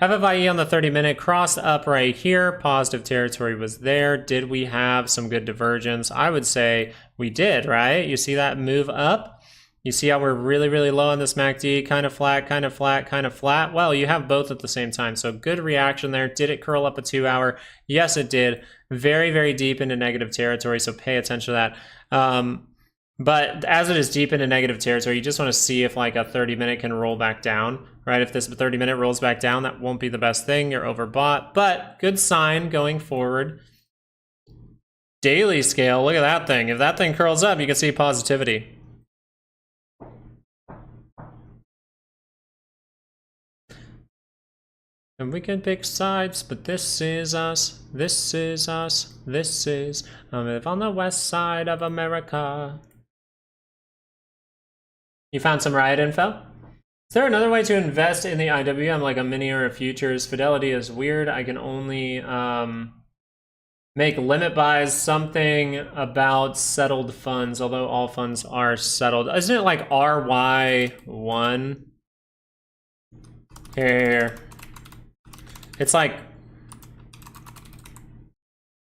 FFIE on the 30-minute crossed up right here. Positive territory was there. Did we have some good divergence? I would say we did, right? You see that move up? You see how we're really, really low on this MACD, kind of flat, kind of flat, kind of flat? Well, you have both at the same time, so good reaction there. Did it curl up a 2 hour? Yes, it did. Very, very deep into negative territory, so pay attention to that. But as it is deep into negative territory, you just want to see if like a 30-minute can roll back down, right? If this 30-minute rolls back down, that won't be the best thing. You're overbought, but good sign going forward. Daily scale, look at that thing. If that thing curls up, you can see positivity. And we can pick sides, but this is us, this is us, this is, I live on the west side of America. You found some riot info? Is there another way to invest in the IWM, like a mini or a futures? Fidelity is weird. I can only make limit buys, something about settled funds, although all funds are settled. Isn't it like RY1? Here. It's like,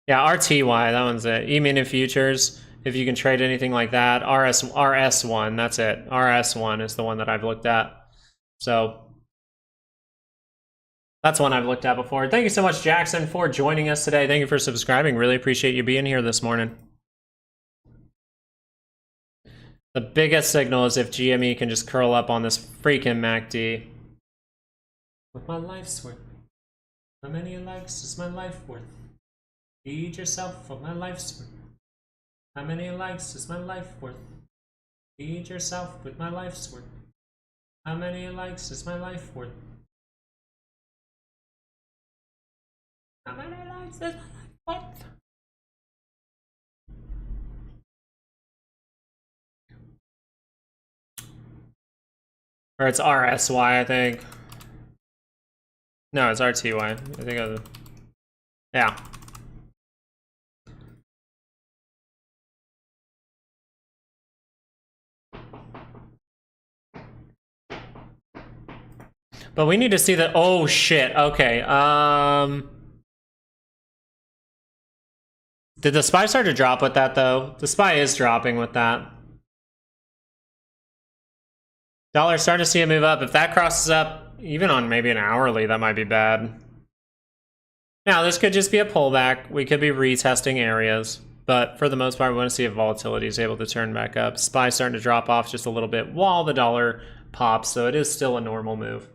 yeah, RTY, that one's it. E-mini in futures, if you can trade anything like that. RS1, that's it. RS1 is the one that I've looked at. So that's one I've looked at before. Thank you so much, Jackson, for joining us today. Thank you for subscribing. Really appreciate you being here this morning. The biggest signal is if GME can just curl up on this freaking MACD. With my life's worth. How many likes is my life worth? Feed yourself for my life's worth. How many likes is my life worth? Feed yourself with my life's worth. How many likes is my life worth? How many likes is my life worth? Or it's RSY, I think. No, it's RTY. I think I was, yeah. But we need to see that. Oh shit. Okay. Did the SPY start to drop with that though? The SPY is dropping with that. Dollar starting to see it move up. If that crosses up, even on maybe an hourly, that might be bad. Now, this could just be a pullback. We could be retesting areas. But for the most part, we want to see if volatility is able to turn back up. SPY starting to drop off just a little bit while the dollar pops. So it is still a normal move.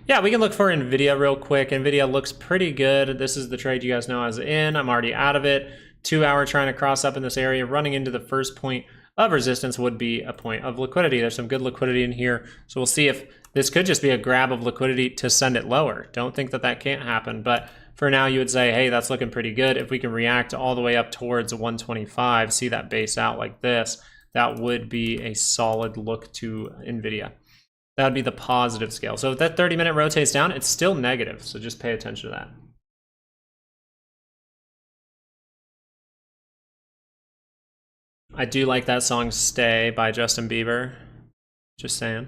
Yeah, we can look for NVIDIA real quick. NVIDIA looks pretty good. This is the trade you guys know I was in. I'm already out of it. 2 hour trying to cross up in this area. Running into the first point of resistance would be a point of liquidity. There's some good liquidity in here. So we'll see if this could just be a grab of liquidity to send it lower. Don't think that that can't happen. But for now, you would say, hey, that's looking pretty good. If we can react all the way up towards 125, see that base out like this, that would be a solid look to NVIDIA. That would be the positive scale. So if that 30-minute rotates down, it's still negative. So just pay attention to that. I do like that song Stay by Justin Bieber. Just saying.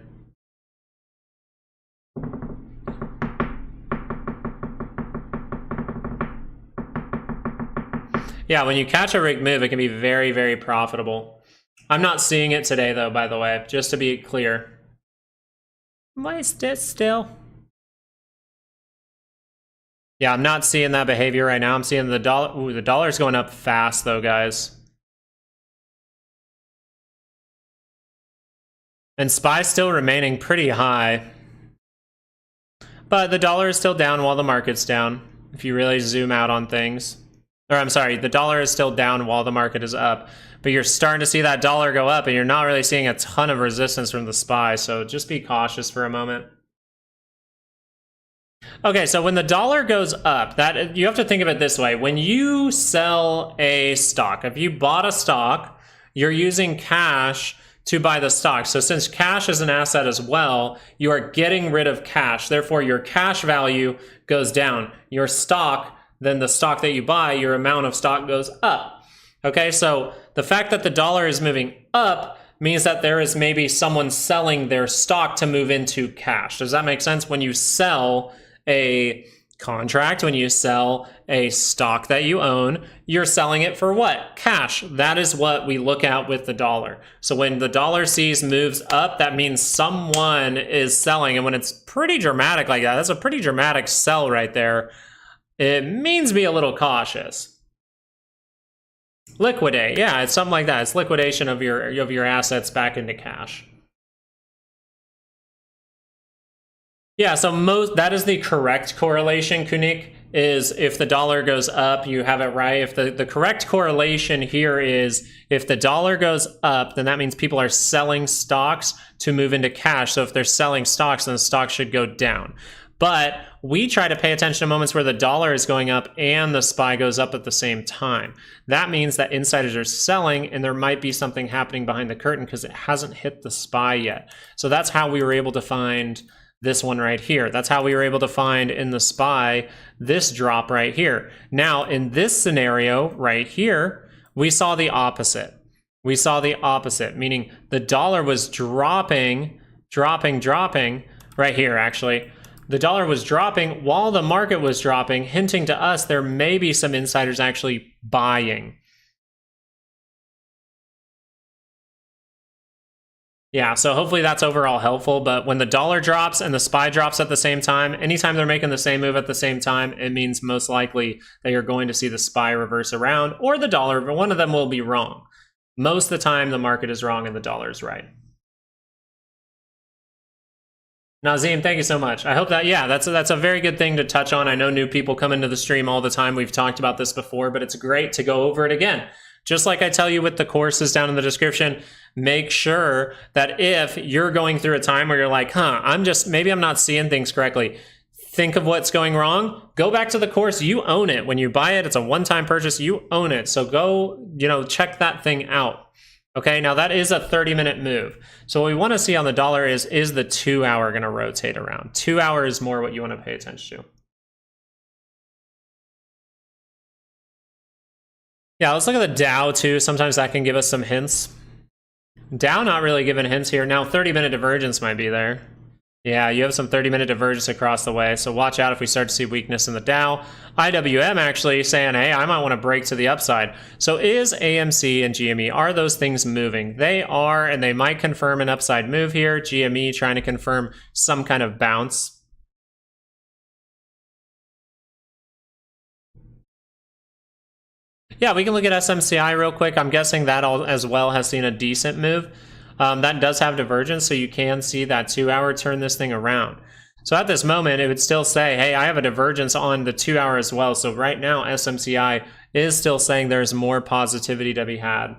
Yeah, when you catch a rig move, it can be very, very profitable. I'm not seeing it today though, by the way, just to be clear. Why is this still? Yeah, I'm not seeing that behavior right now. I'm seeing the dollar. Ooh, the dollar's going up fast though, guys. And SPY still remaining pretty high. But the dollar is still down while the market's down, if you really zoom out on things. Or I'm sorry, the dollar is still down while the market is up. But you're starting to see that dollar go up, and you're not really seeing a ton of resistance from the SPY, so just be cautious for a moment. Okay, so when the dollar goes up, that you have to think of it this way. When you sell a stock, if you bought a stock, you're using cash to buy the stock. So since cash is an asset as well, you are getting rid of cash. Therefore, your cash value goes down. Your stock, then the stock that you buy, your amount of stock goes up. Okay, so the fact that the dollar is moving up means that there is maybe someone selling their stock to move into cash. Does that make sense? When you sell a contract, when you sell a stock that you own, you're selling it for what? Cash. That is what we look at with the dollar. So when the dollar sees moves up, that means someone is selling. And when it's pretty dramatic like that, that's a pretty dramatic sell right there. It means be a little cautious. Liquidate, yeah, it's something like that. It's liquidation of your assets back into cash. Yeah, so that is the correct correlation, Kunik, is if the dollar goes up, you have it right. If the correct correlation here is if the dollar goes up, then that means people are selling stocks to move into cash. So if they're selling stocks, then the stock should go down. But we try to pay attention to moments where the dollar is going up and the SPY goes up at the same time. That means that insiders are selling and there might be something happening behind the curtain because it hasn't hit the SPY yet. So that's how we were able to find this one right here. That's how we were able to find in the SPY this drop right here. Now, in this scenario right here, we saw the opposite. We saw the opposite, meaning the dollar was dropping right here, actually. The dollar was dropping while the market was dropping, hinting to us there may be some insiders actually buying. Yeah, so hopefully that's overall helpful, but when the dollar drops and the SPY drops at the same time, anytime they're making the same move at the same time, it means most likely that you're going to see the SPY reverse around or the dollar, but one of them will be wrong. Most of the time the market is wrong and the dollar is right. Nazim, thank you so much. I hope that, yeah, that's a very good thing to touch on. I know new people come into the stream all the time. We've talked about this before, but it's great to go over it again. Just like I tell you with the courses down in the description, make sure that if you're going through a time where you're like, maybe I'm not seeing things correctly, think of what's going wrong, go back to the course, you own it. When you buy it, it's a one-time purchase, you own it. So go, check that thing out. Okay, now that is a 30-minute move. So what we want to see on the dollar is the 2 hour going to rotate around? 2 hours is more what you want to pay attention to. Yeah, let's look at the Dow too. Sometimes that can give us some hints. Dow not really giving hints here. Now 30-minute divergence might be there. Yeah, you have some 30-minute divergence across the way, so watch out if we start to see weakness in the Dow. IWM actually saying, hey, I might want to break to the upside. So is AMC and GME, are those things moving? They are, and they might confirm an upside move here. GME trying to confirm some kind of bounce. Yeah, we can look at SMCI real quick. I'm guessing that all as well has seen a decent move. That does have divergence, so you can see that 2-hour turn this thing around. So at this moment, it would still say, hey, I have a divergence on the 2-hour as well. So right now, SMCI is still saying there's more positivity to be had.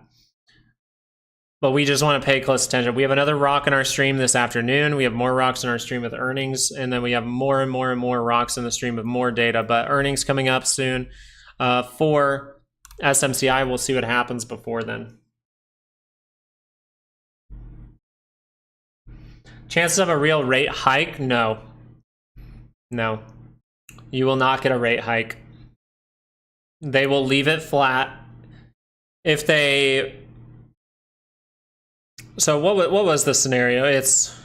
But we just want to pay close attention. We have another rock in our stream this afternoon. We have more rocks in our stream with earnings. And then we have more and more and more rocks in the stream with more data. But earnings coming up soon for SMCI. We'll see what happens before then. Chances of a real rate hike? No. No. You will not get a rate hike. They will leave it flat. If they... So what was the scenario? It's...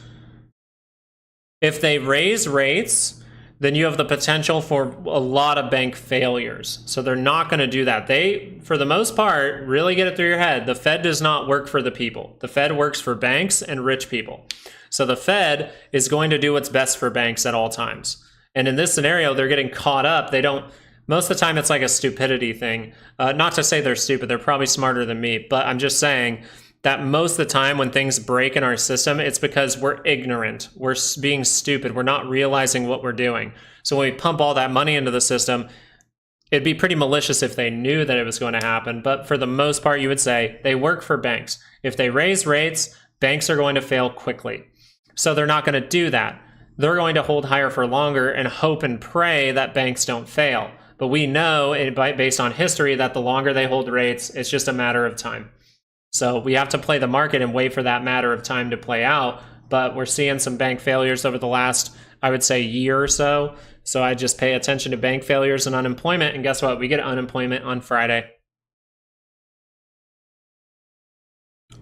If they raise rates, then you have the potential for a lot of bank failures. So they're not going to do that. They, for the most part, really get it through your head. The Fed does not work for the people. The Fed works for banks and rich people. So the Fed is going to do what's best for banks at all times. And in this scenario, they're getting caught up. They don't, most of the time it's like a stupidity thing. Not to say they're stupid, they're probably smarter than me, but I'm just saying that most of the time when things break in our system, it's because we're ignorant. We're being stupid. We're not realizing what we're doing. So when we pump all that money into the system, it'd be pretty malicious if they knew that it was going to happen. But for the most part, you would say they work for banks. If they raise rates, banks are going to fail quickly. So they're not going to do that. They're going to hold higher for longer and hope and pray that banks don't fail. But we know, based on history, that the longer they hold rates, it's just a matter of time. So we have to play the market and wait for that matter of time to play out. But we're seeing some bank failures over the last, I would say, year or so. So I just pay attention to bank failures and unemployment. And guess what? We get unemployment on Friday.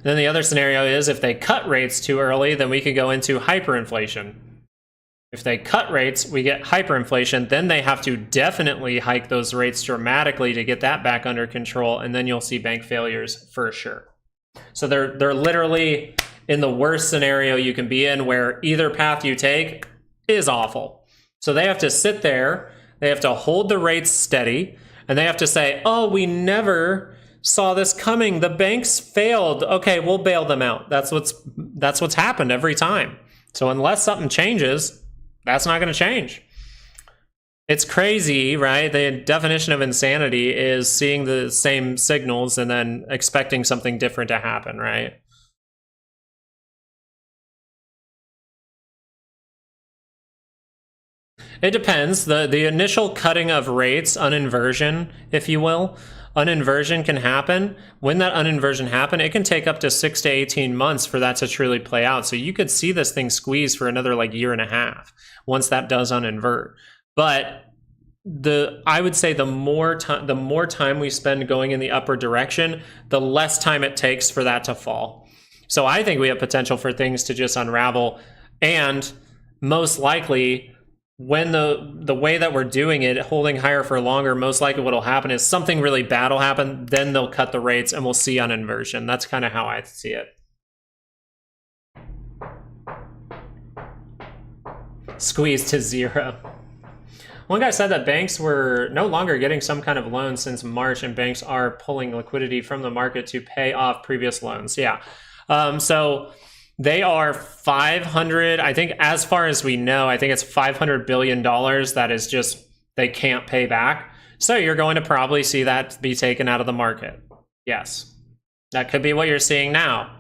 Then the other scenario is if they cut rates too early, then we could go into hyperinflation. If they cut rates, we get hyperinflation, then they have to definitely hike those rates dramatically to get that back under control, and then you'll see bank failures for sure. So they're literally in the worst scenario you can be in, where either path you take is awful. So they have to sit there, they have to hold the rates steady, and they have to say, oh, we never saw this coming. The banks failed. Okay, we'll bail them out. That's what's happened every time. So unless something changes, that's not going to change. It's crazy, right? The definition of insanity is seeing the same signals and then expecting something different to happen, right? It depends. The initial cutting of rates, uninversion, if you will, uninversion can happen. When that uninversion happens, it can take up to 6 to 18 months for that to truly play out. So you could see this thing squeeze for another like year and a half once that does uninvert. But I would say the more time we spend going in the upward direction, the less time it takes for that to fall. So I think we have potential for things to just unravel, and most likely, when the way that we're doing it, holding higher for longer, most likely what will happen is something really bad will happen, then they'll cut the rates and we'll see uninversion. That's kind of how I see it. Squeeze to zero. One guy said that banks were no longer getting some kind of loan since March, and banks are pulling liquidity from the market to pay off previous loans. Yeah. So they are 500, I think, as far as we know, I think it's $500 billion that is just, they can't pay back. So you're going to probably see that be taken out of the market. Yes. That could be what you're seeing now.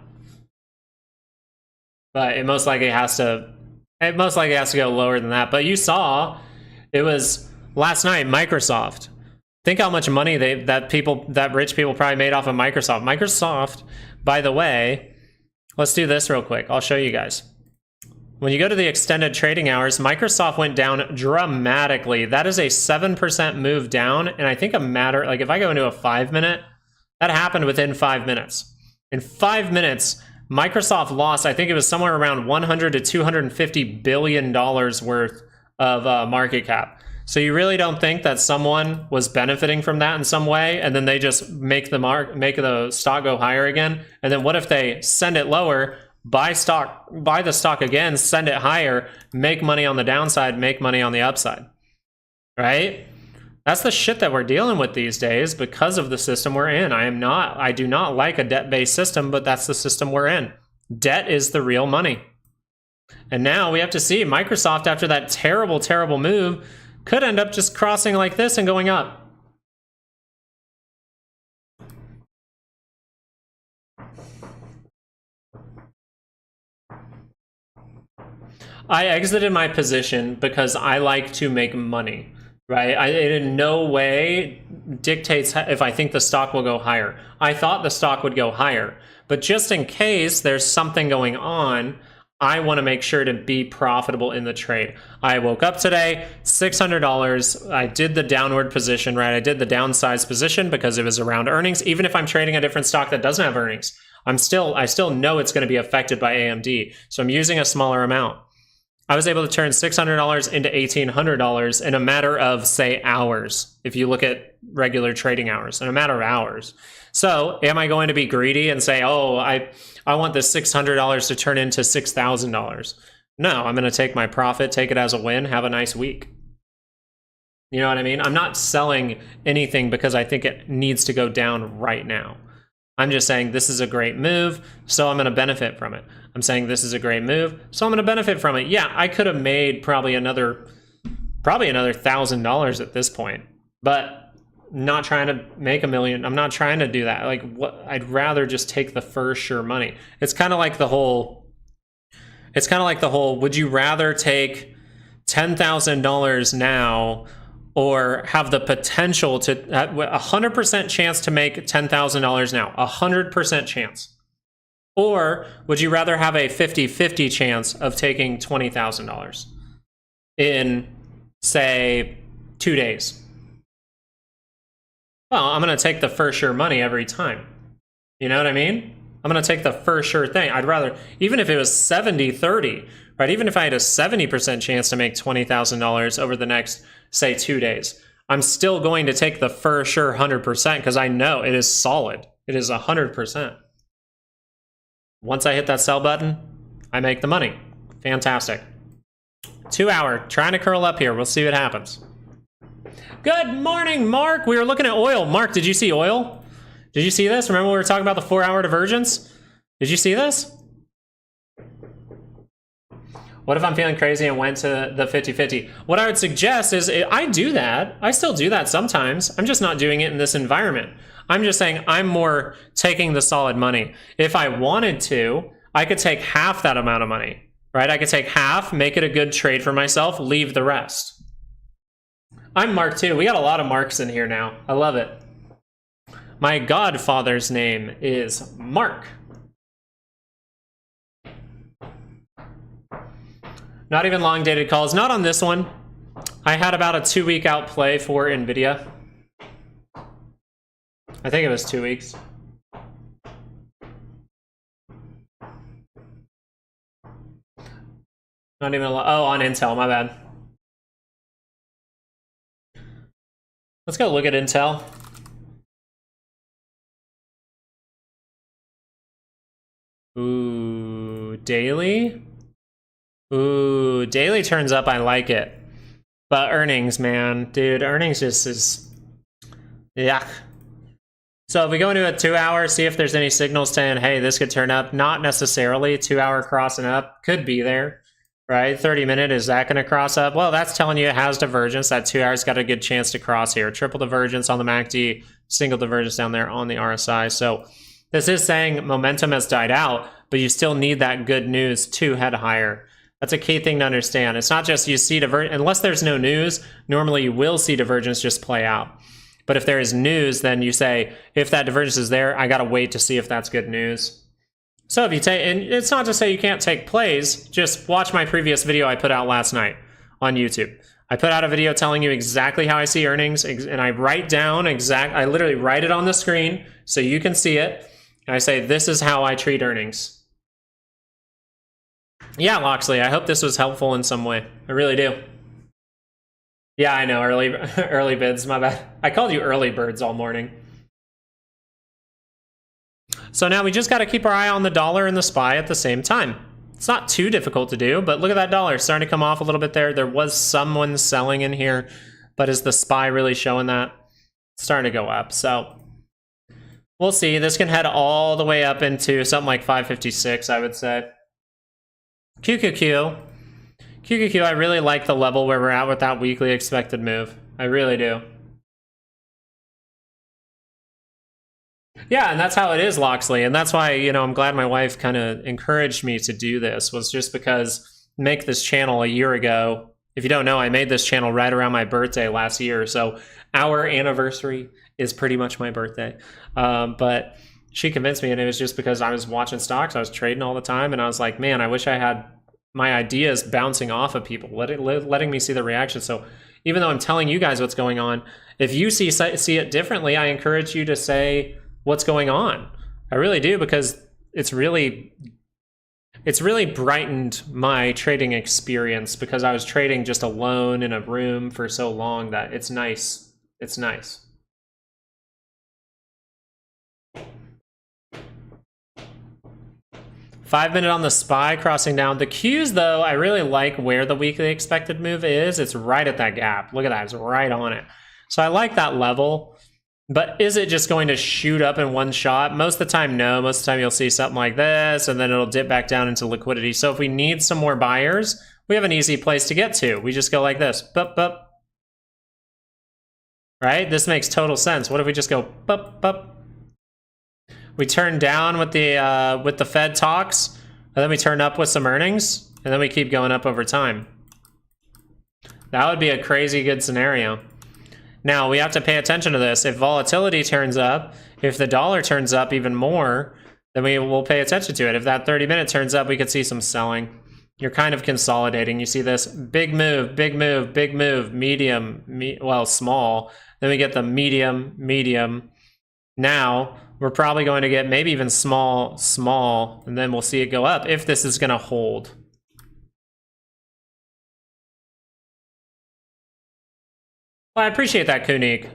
But it most likely has to go lower than that. But you saw, it was last night, Microsoft. Think how much money that rich people probably made off of Microsoft. Microsoft, by the way, let's do this real quick. I'll show you guys. When you go to the extended trading hours, Microsoft went down dramatically. That is a 7% move down. And I think like if I go into a 5-minute, that happened within 5 minutes. In 5 minutes, Microsoft lost, I think it was somewhere around 100 to 250 billion dollars worth of market cap. So you really don't think that someone was benefiting from that in some way, and then they just make the stock go higher again? And then what if they send it lower, buy the stock again, send it higher, make money on the downside, make money on the upside, right? That's the shit that we're dealing with these days because of the system we're in. I do not like a debt-based system, but that's the system we're in. Debt is the real money. And now we have to see Microsoft, after that terrible, terrible move, could end up just crossing like this and going up. I exited my position because I like to make money. Right? It in no way dictates if I think the stock will go higher. I thought the stock would go higher, but just in case there's something going on, I want to make sure to be profitable in the trade. I woke up today, $600. I did the downward position, right? I did the downsized position because it was around earnings. Even if I'm trading a different stock that doesn't have earnings, I still know it's going to be affected by AMD. So I'm using a smaller amount. I was able to turn $600 into $1,800 in a matter of, say, hours. If you look at regular trading hours, in a matter of hours. So am I going to be greedy and say, oh, I want this $600 to turn into $6,000? No, I'm going to take my profit, take it as a win, have a nice week. You know what I mean? I'm not selling anything because I think it needs to go down right now. I'm just saying this is a great move, so I'm going to benefit from it. I'm saying this is a great move, so I'm going to benefit from it. Yeah, I could have made probably another $1,000 at this point, but not trying to make $1 million. I'm not trying to do that. Like, what? I'd rather just take the first sure money. It's kind of like the whole. Would you rather take $10,000 now, or have the potential to 100% chance to make $10,000 now, 100% chance? Or would you rather have a 50-50 chance of taking $20,000 in, say, 2 days? Well, I'm going to take the first sure money every time. You know what I mean? I'm going to take the first sure thing. I'd rather, even if it was 70-30, right? Even if I had a 70% chance to make $20,000 over the next, say, 2 days, I'm still going to take the first sure 100% because I know it is solid. It is 100%. Once I hit that sell button, I make the money. Fantastic. 2 hour, trying to curl up here. We'll see what happens. Good morning, Mark. We were looking at oil. Mark, did you see oil? Did you see this? Remember we were talking about the 4 hour divergence? Did you see this? What if I'm feeling crazy and went to the 50-50? What I would suggest is I do that. I still do that sometimes. I'm just not doing it in this environment. I'm just saying I'm more taking the solid money. If I wanted to, I could take half that amount of money, right? I could take half, make it a good trade for myself, leave the rest. I'm Mark too. We got a lot of Marks in here now. I love it. My godfather's name is Mark. Not even long dated calls. Not on this one. I had about a 2 week out play for NVIDIA. I think it was 2 weeks. Not even a lot. Oh, on Intel, my bad. Let's go look at Intel. Ooh, daily? Ooh, daily turns up, I like it. But earnings, man. Dude, earnings just is... yuck. So if we go into a 2 hour, see if there's any signals saying, hey, this could turn up. Not necessarily. 2 hour crossing up. Could be there, right? 30 minute, is that going to cross up? Well, that's telling you it has divergence. That 2 hours got a good chance to cross here. Triple divergence on the MACD, single divergence down there on the RSI. So this is saying momentum has died out, but you still need that good news to head higher. That's a key thing to understand. It's not just you see divergence. Unless there's no news, normally you will see divergence just play out. But if there is news, then you say, if that divergence is there, I got to wait to see if that's good news. So if you take, and it's not to say you can't take plays, just watch my previous video I put out last night on YouTube. I put out a video telling you exactly how I see earnings, and I write down I literally write it on the screen so you can see it. And I say, this is how I treat earnings. Yeah, Loxley, I hope this was helpful in some way. I really do. Yeah, I know, early bids, my bad. I called you early birds all morning. So now we just got to keep our eye on the dollar and the SPY at the same time. It's not too difficult to do, but look at that dollar starting to come off a little bit there. There was someone selling in here, but is the SPY really showing that? It's starting to go up, so we'll see. This can head all the way up into something like 556, I would say. QQQ, I really like the level where we're at with that weekly expected move. I really do. Yeah, and that's how it is, Loxley. And that's why, I'm glad my wife kind of encouraged me to do this, was just because make this channel a year ago. If you don't know, I made this channel right around my birthday last year. So our anniversary is pretty much my birthday. But she convinced me, and it was just because I was watching stocks. I was trading all the time, and I was like, man, I wish I had my ideas bouncing off of people, letting me see the reaction. So even though I'm telling you guys what's going on, if you see it differently, I encourage you to say what's going on. I really do, because it's really brightened my trading experience, because I was trading just alone in a room for so long that it's nice. It's nice. Five-minute on the SPY crossing down. The Qs, though, I really like where the weekly expected move is. It's right at that gap. Look at that. It's right on it. So I like that level. But is it just going to shoot up in one shot? Most of the time, no. Most of the time, you'll see something like this, and then it'll dip back down into liquidity. So if we need some more buyers, we have an easy place to get to. We just go like this. Bup, bup. Right? This makes total sense. What if we just go bup, bup? We turn down with the Fed talks, and then we turn up with some earnings, and then we keep going up over time. That would be a crazy good scenario. Now, we have to pay attention to this. If volatility turns up, if the dollar turns up even more, then we will pay attention to it. If that 30-minute turns up, we could see some selling. You're kind of consolidating. You see this big move, big move, big move, medium, small. Then we get the medium, medium. Now, we're probably going to get maybe even small, small, and then we'll see it go up if this is going to hold. Well, I appreciate that, Kunik.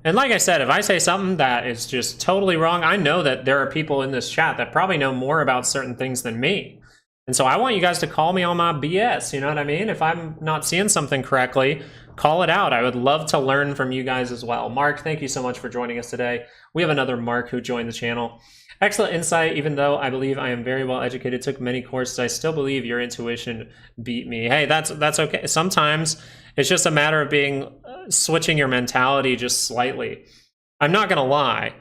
And like I said, if I say something that is just totally wrong, I know that there are people in this chat that probably know more about certain things than me. And so I want you guys to call me on my BS, you know what I mean? If I'm not seeing something correctly, call it out. I would love to learn from you guys as well. Mark, thank you so much for joining us today. We have another Mark who joined the channel. Excellent insight. Even though I believe I am very well educated, took many courses, I still believe your intuition beat me. Hey, that's okay. Sometimes it's just a matter of switching your mentality just slightly. I'm not going to lie.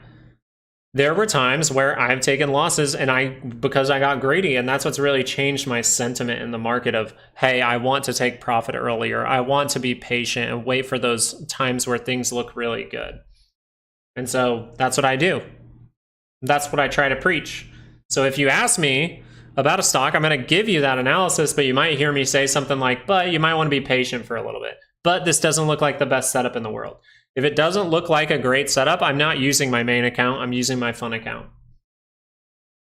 There were times where I've taken losses because I got greedy, and that's what's really changed my sentiment in the market of, hey, I want to take profit earlier. I want to be patient and wait for those times where things look really good. And so that's what I do. That's what I try to preach. So if you ask me about a stock, I'm going to give you that analysis, but you might hear me say something like, but you might want to be patient for a little bit. But this doesn't look like the best setup in the world. If it doesn't look like a great setup, I'm not using my main account. I'm using my fun account.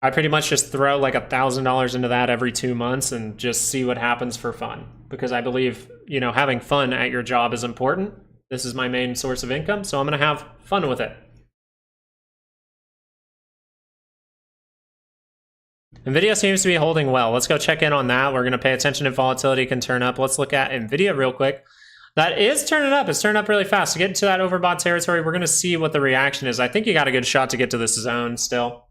I pretty much just throw like $1,000 into that every 2 months and just see what happens for fun. Because I believe, having fun at your job is important. This is my main source of income, so I'm going to have fun with it. NVIDIA seems to be holding well. Let's go check in on that. We're going to pay attention if volatility can turn up. Let's look at NVIDIA real quick. That is turning up. It's turning up really fast. To get into that overbought territory, we're going to see what the reaction is. I think you got a good shot to get to this zone still.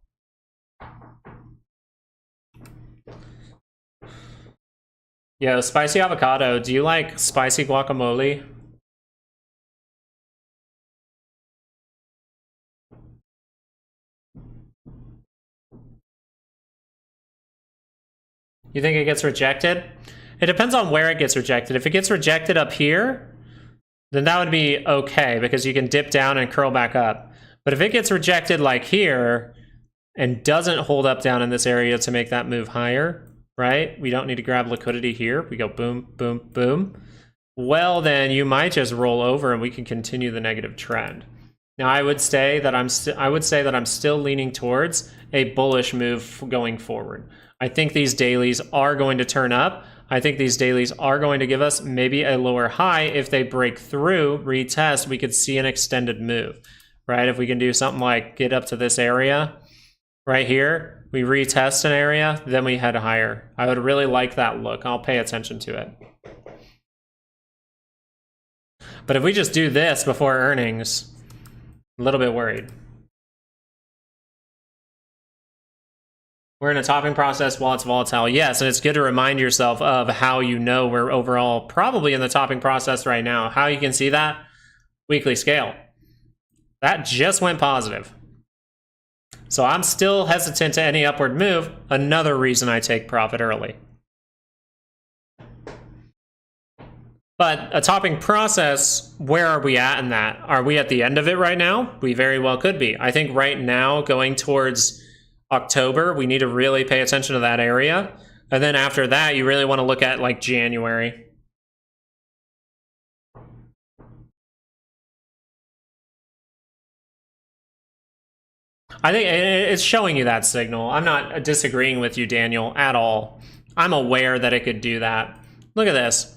Yo, spicy avocado. Do you like spicy guacamole? You think it gets rejected? It depends on where it gets rejected. If it gets rejected up here, then that would be okay because you can dip down and curl back up. But if it gets rejected like here and doesn't hold up down in this area to make that move higher, right? We don't need to grab liquidity here. We go boom, boom, boom. Well, then you might just roll over and we can continue the negative trend. Now, I would say that I'm still leaning towards a bullish move going forward. I think these dailies are going to turn up. I think these dailies are going to give us maybe a lower high. If they break through, retest, we could see an extended move, right? If we can do something like get up to this area right here, we retest an area, then we head higher. I would really like that look. I'll pay attention to it. But if we just do this before earnings, a little bit worried. We're in a topping process while it's volatile. Yes, and it's good to remind yourself of how you know we're overall probably in the topping process right now. How you can see that? Weekly scale. That just went positive. So I'm still hesitant to any upward move. Another reason I take profit early. But a topping process, where are we at in that? Are we at the end of it right now? We very well could be. I think right now, going towards October, we need to really pay attention to that area. And then after that, you really want to look at like January. I think it's showing you that signal. I'm not disagreeing with you, Daniel, at all. I'm aware that it could do that. Look at this.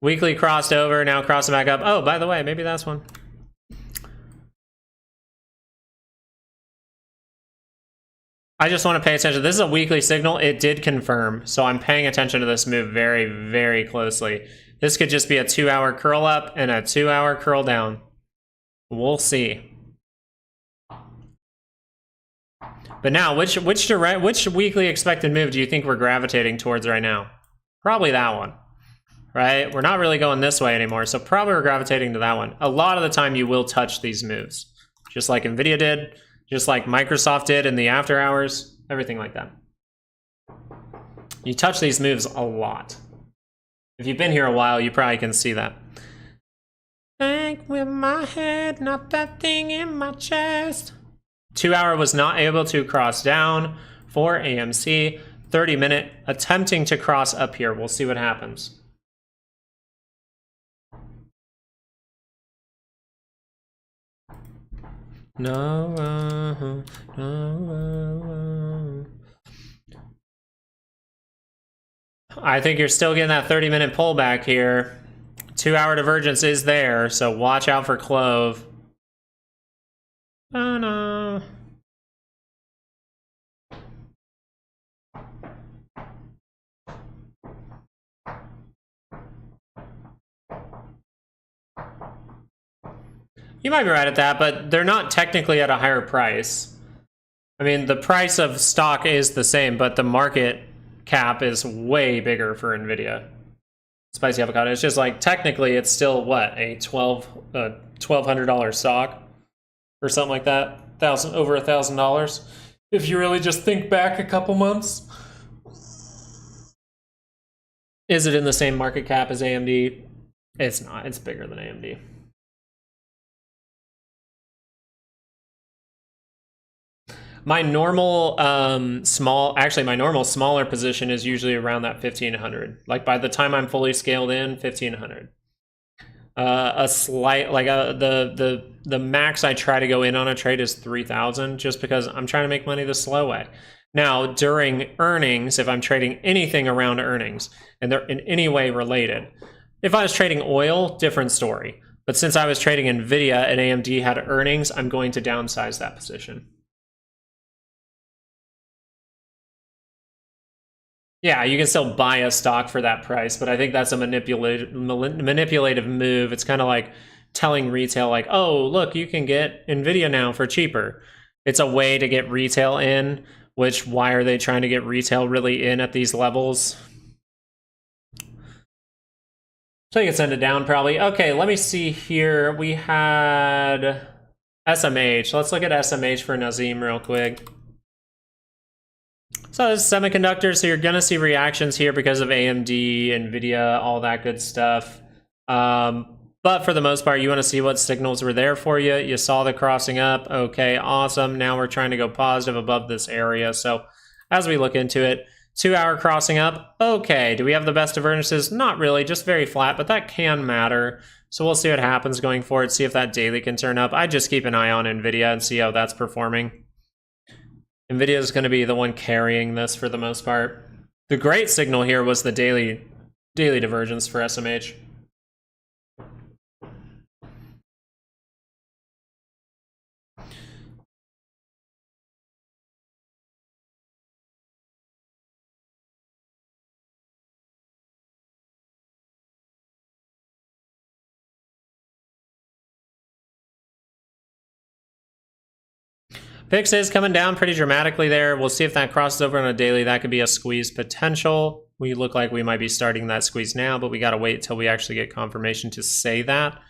Weekly crossed over, now crossing back up. Oh, by the way, maybe that's one. I just want to pay attention. This is a weekly signal. It did confirm, so I'm paying attention to this move very, very closely. This could just be a 2-hour curl up and a 2-hour curl down. We'll see. But now, which weekly expected move do you think we're gravitating towards right now? Probably that one, right? We're not really going this way anymore, so probably we're gravitating to that one. A lot of the time, you will touch these moves, just like NVIDIA did, just like Microsoft did in the after hours, everything like that. You touch these moves a lot. If you've been here a while, you probably can see that. Think with my head, not that thing in my chest. 2-hour was not able to cross down for AMC. 30-minute attempting to cross up here. We'll see what happens. No. I think you're still getting that 30-minute pullback here. 2-hour divergence is there, so watch out for Clove. Oh no. You might be right at that, but they're not technically at a higher price. I mean, the price of stock is the same, but the market cap is way bigger for NVIDIA. Spicy avocado. It's just like, technically, it's still, what, a $1,200 stock? Or something like that. Over $1,000. If you really just think back a couple months. Is it in the same market cap as AMD? It's not. It's bigger than AMD. My normal smaller position is usually around that 1,500. Like by the time I'm fully scaled in, 1,500. The max I try to go in on a trade is 3,000, just because I'm trying to make money the slow way. Now, during earnings, if I'm trading anything around earnings, and they're in any way related, if I was trading oil, different story. But since I was trading NVIDIA and AMD had earnings, I'm going to downsize that position. Yeah, you can still buy a stock for that price, but I think that's a manipulative move. It's kind of like telling retail, like, oh, look, you can get NVIDIA now for cheaper. It's a way to get retail in, which, why are they trying to get retail really in at these levels? So you can send it down probably. Okay, let me see here. We had SMH. Let's look at SMH for Nazim real quick. So this is Semiconductor, so you're going to see reactions here because of AMD, NVIDIA, all that good stuff. But for the most part, you want to see what signals were there for you. You saw the crossing up. Okay, awesome. Now we're trying to go positive above this area. So as we look into it, 2-hour crossing up, okay. Do we have the best divergences? Not really, just very flat, but that can matter. So we'll see what happens going forward, see if that daily can turn up. I just keep an eye on NVIDIA and see how that's performing. NVIDIA is going to be the one carrying this for the most part. The great signal here was the daily divergence for SMH. VIX is coming down pretty dramatically there. We'll see if that crosses over on a daily. That could be a squeeze potential. We look like we might be starting that squeeze now, but we got to wait till we actually get confirmation to say that.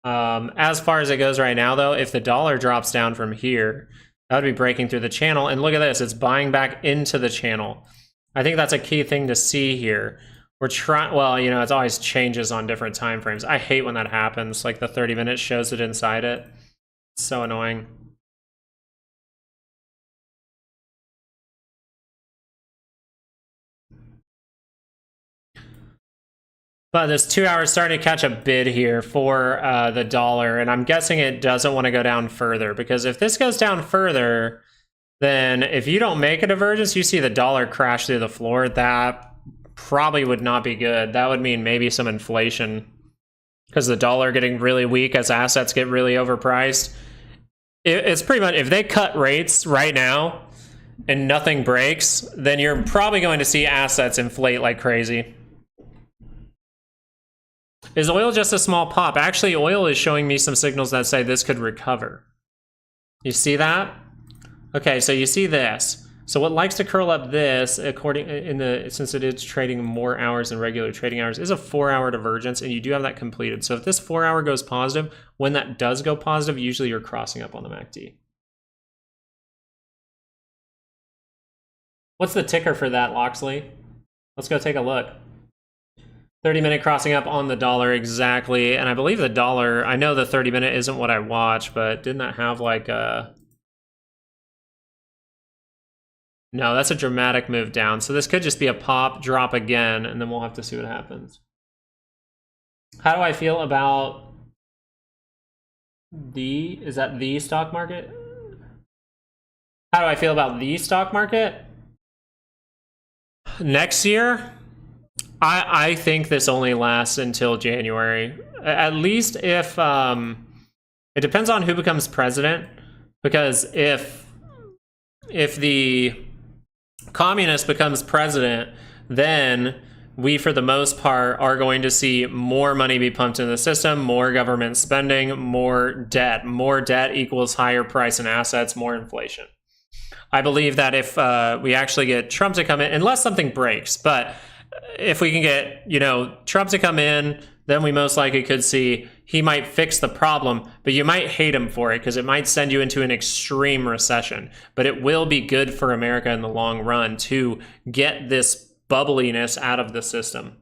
As far as it goes right now, though, if the dollar drops down from here, that would be breaking through the channel. And look at this, it's buying back into the channel. I think that's a key thing to see here. We're trying, well, you know, it always changes on different time frames. I hate when that happens, like the 30 minutes shows it inside it. It's so annoying. But this 2 hours starting to catch a bid here for the dollar, and I'm guessing it doesn't want to go down further, because if this goes down further, then if you don't make a divergence, you see the dollar crash through the floor, that probably would not be good. That would mean maybe some inflation, because the dollar getting really weak as assets get really overpriced. It's pretty much, if they cut rates right now and nothing breaks, then you're probably going to see assets inflate like crazy. Is oil just a small pop? Actually, oil is showing me some signals that say this could recover. You see that? Okay, so you see this. So what likes to curl up this, since it is trading more hours than regular trading hours, is a 4-hour divergence, and you do have that completed. So if this 4-hour goes positive, when that does go positive, usually you're crossing up on the MACD. What's the ticker for that, Loxley? Let's go take a look. 30-minute crossing up on the dollar exactly, and I believe the dollar, I know the 30-minute isn't what I watch, but didn't that have like a... No, that's a dramatic move down, so this could just be a pop, drop again, and then we'll have to see what happens. How do I feel about is that the stock market? How do I feel about the stock market? Next year? I think this only lasts until January. At least if it depends on who becomes president, because if the communist becomes president, then we, for the most part, are going to see more money be pumped into the system, more government spending, more debt. More debt equals higher price and assets, more inflation. I believe that if we actually get Trump to come in, unless something breaks, but if we can get, you know, Trump to come in, then we most likely could see he might fix the problem, but you might hate him for it because it might send you into an extreme recession. But it will be good for America in the long run to get this bubbliness out of the system.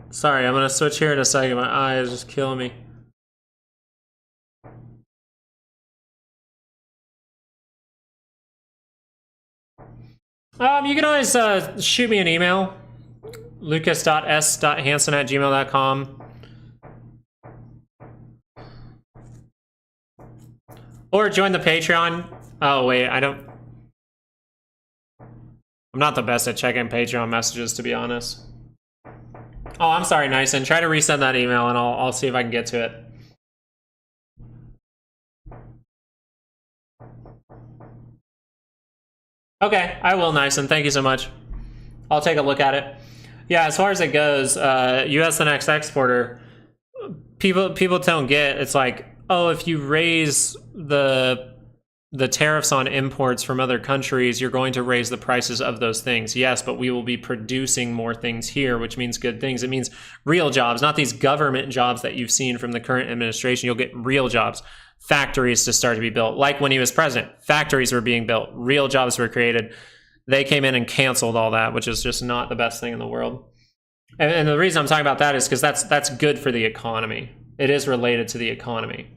Sorry, I'm gonna switch here in a second. My eye is just killing me. You can always shoot me an email, lucas.s.hansen@gmail.com. Or join the Patreon. Oh, wait, I'm not the best at checking Patreon messages, to be honest. Oh, I'm sorry, Nyson. Try to resend that email and I'll see if I can get to it. Okay, I will, Nyson. Thank you so much. I'll take a look at it. Yeah, as far as it goes, US the next exporter, people don't get, it's like, oh, if you raise the tariffs on imports from other countries, you're going to raise the prices of those things. Yes, but we will be producing more things here, which means good things. It means real jobs, not these government jobs that you've seen from the current administration. You'll get real jobs. factories to start to be built. Like when he was president, factories were being built, real jobs were created. They came in and canceled all that, which is just not the best thing in the world. And the reason I'm talking about that is because that's good for the economy. It is related to the economy.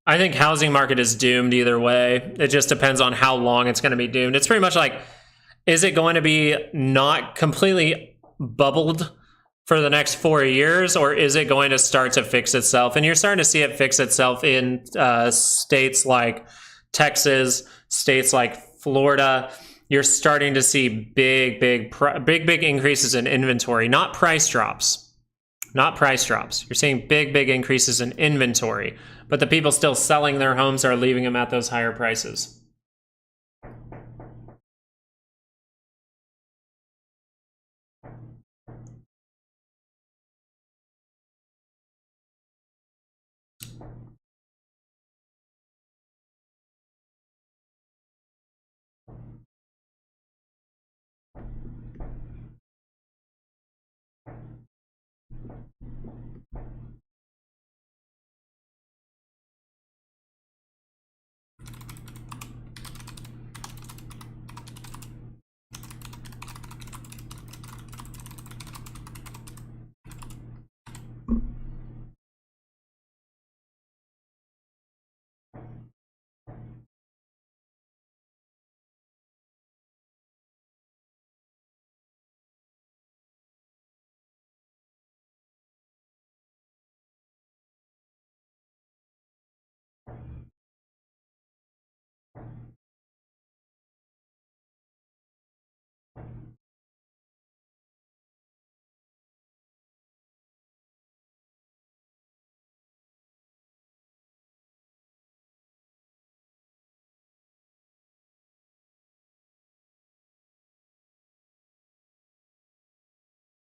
I think housing market is doomed either way. It just depends on how long it's going to be doomed. It's pretty much like, is it going to be not completely bubbled for the next 4 years, or is it going to start to fix itself? And you're starting to see it fix itself in states like Texas, states like Florida. You're starting to see big increases in inventory, not price drops. Not price drops. You're seeing big increases in inventory, but the people still selling their homes are leaving them at those higher prices.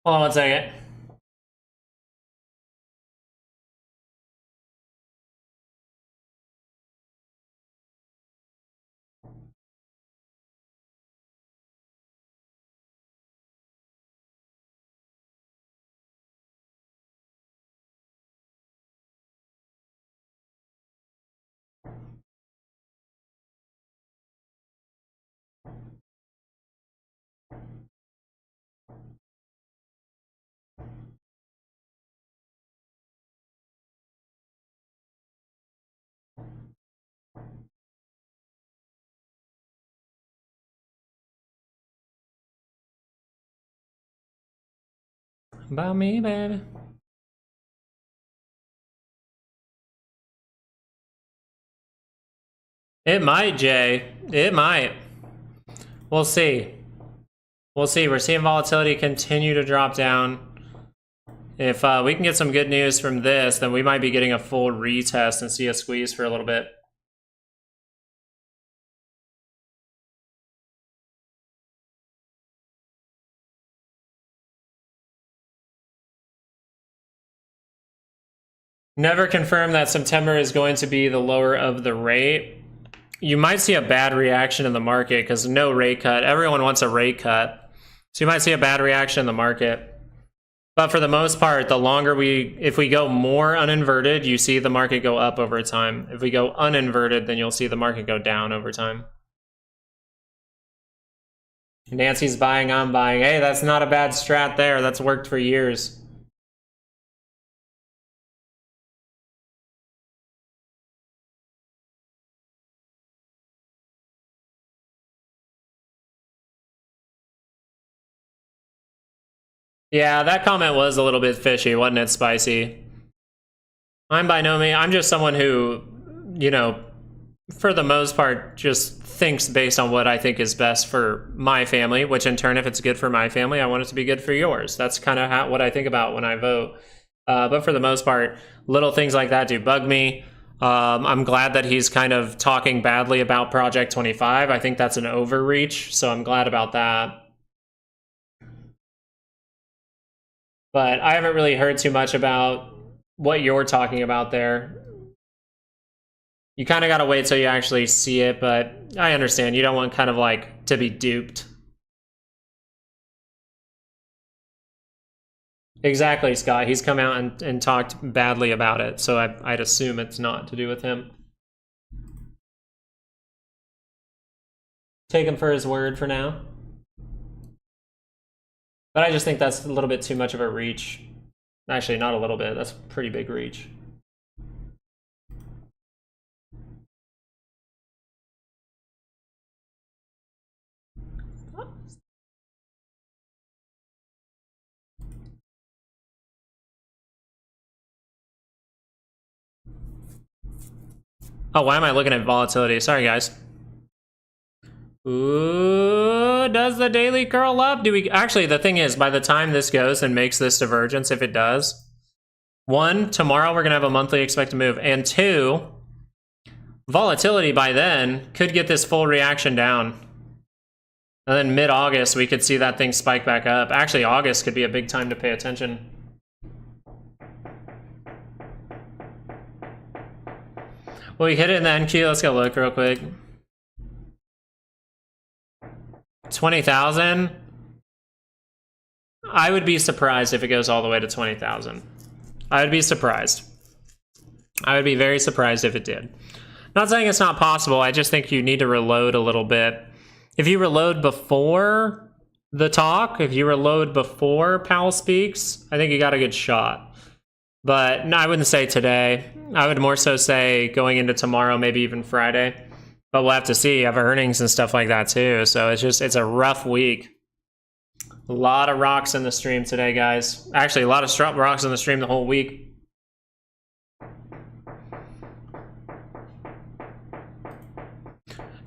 Hold on one second. About me, baby. It might, Jay. It might. We'll see. We'll see. We're seeing volatility continue to drop down. If we can get some good news from this, then we might be getting a full retest and see a squeeze for a little bit. Never confirmed that September is going to be the lower of the rate. You might see a bad reaction in the market because no rate cut. Everyone wants a rate cut. So you might see a bad reaction in the market. But for the most part, the longer if we go more uninverted, you see the market go up over time. If we go uninverted, then you'll see the market go down over time. Nancy's buying, I'm buying. Hey, that's not a bad strat there. That's worked for years. Yeah, that comment was a little bit fishy, wasn't it, Spicy? I'm by no means, I'm just someone who, you know, for the most part, just thinks based on what I think is best for my family, which in turn, if it's good for my family, I want it to be good for yours. That's kind of what I think about when I vote. But for the most part, little things like that do bug me. I'm glad that he's kind of talking badly about Project 25. I think that's an overreach, so I'm glad about that. But I haven't really heard too much about what you're talking about there. You kind of got to wait till you actually see it, but I understand. You don't want kind of like to be duped. Exactly, Scott. He's come out and talked badly about it, so I'd assume it's not to do with him. Take him for his word for now. But I just think that's a little bit too much of a reach. Actually, not a little bit. That's a pretty big reach. Oh, why am I looking at volatility? Sorry, guys. Ooh, does the daily curl up? Do we actually? The thing is, by the time this goes and makes this divergence, if it does, 1, tomorrow we're gonna have a monthly expected move, and 2, volatility by then could get this full reaction down, and then mid-August we could see that thing spike back up. Actually, August could be a big time to pay attention. Well, we hit it in the NQ. Let's go look real quick. 20,000. I would be surprised if it goes all the way to 20,000. I would be surprised. I would be very surprised if it did. Not saying it's not possible. I just think you need to reload a little bit. If you reload before the talk, if you reload before Powell speaks, I think you got a good shot. But no, I wouldn't say today. I would more so say going into tomorrow, maybe even Friday. But we'll have to see. You have earnings and stuff like that too. So it's a rough week. A lot of rocks in the stream today, guys. Actually, a lot of rocks in the stream the whole week.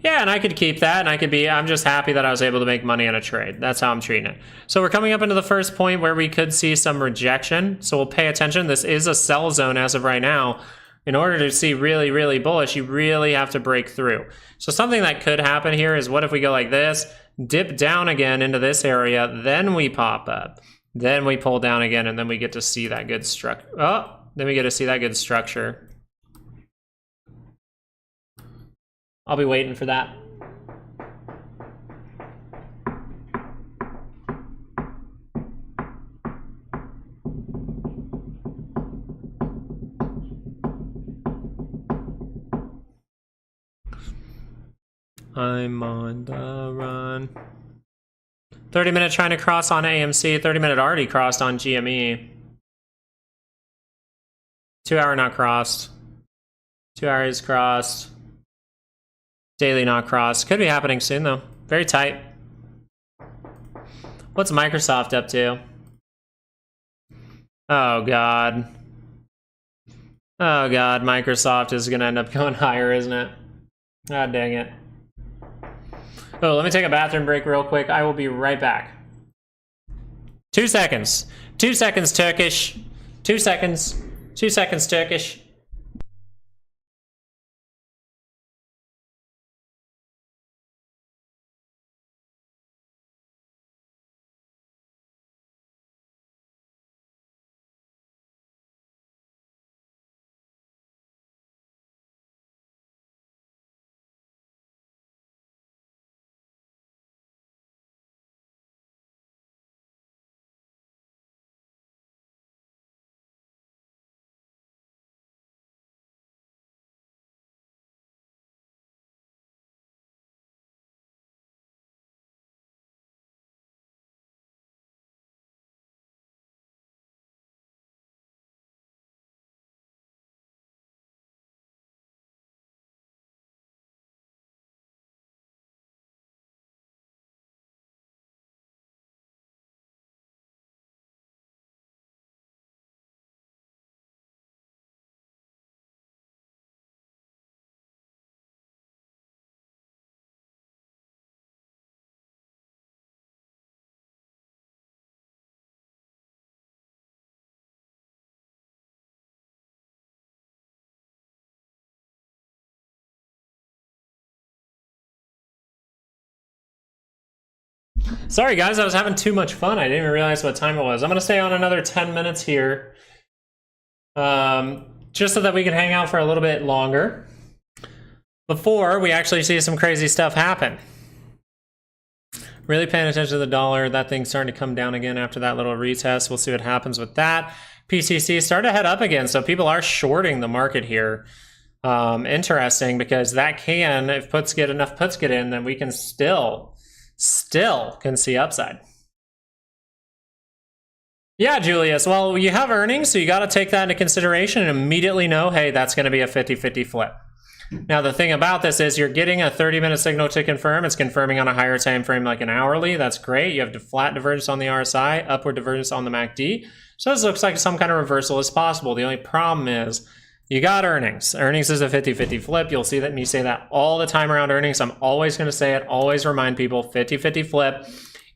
Yeah, and I could keep that, and I'm just happy that I was able to make money on a trade. That's how I'm treating it. So we're coming up into the first point where we could see some rejection. So we'll pay attention. This is a sell zone as of right now. In order to see really, really bullish, you really have to break through. So something that could happen here is, what if we go like this, dip down again into this area, then we pop up, then we pull down again, and then we get to see that good structure. Oh, then we get to see that good structure. I'll be waiting for that. I'm on the run. 30-minute trying to cross on AMC. 30-minute already crossed on GME. 2-hour not crossed. 2 hours crossed. Daily not crossed. Could be happening soon though. Very tight. What's Microsoft up to? Oh god. Oh god, Microsoft is gonna end up going higher, isn't it? God dang it. Oh, let me take a bathroom break real quick. I will be right back. 2 seconds. 2 seconds, Turkish. 2 seconds. 2 seconds, Turkish. Sorry guys, I was having too much fun. I didn't even realize what time it was. I'm gonna stay on another 10 minutes here. Just so that we can hang out for a little bit longer. before we actually see some crazy stuff happen. Really paying attention to the dollar. That thing's starting to come down again after that little retest. We'll see what happens with that. PCC started to head up again, so people are shorting the market here. Interesting, because that can, if puts get enough puts get in, then we can still can see upside. Yeah, Julius. Well, you have earnings, so you got to take that into consideration and immediately know, hey, that's going to be a 50-50 flip. Now, the thing about this is you're getting a 30-minute signal to confirm. It's confirming on a higher time frame like an hourly. That's great. You have flat divergence on the RSI, upward divergence on the MACD. So this looks like some kind of reversal is possible. The only problem is you got earnings. Earnings is a 50-50 flip. You'll see that, and you say that all the time around earnings. I'm always going to say it, always remind people, 50-50 flip.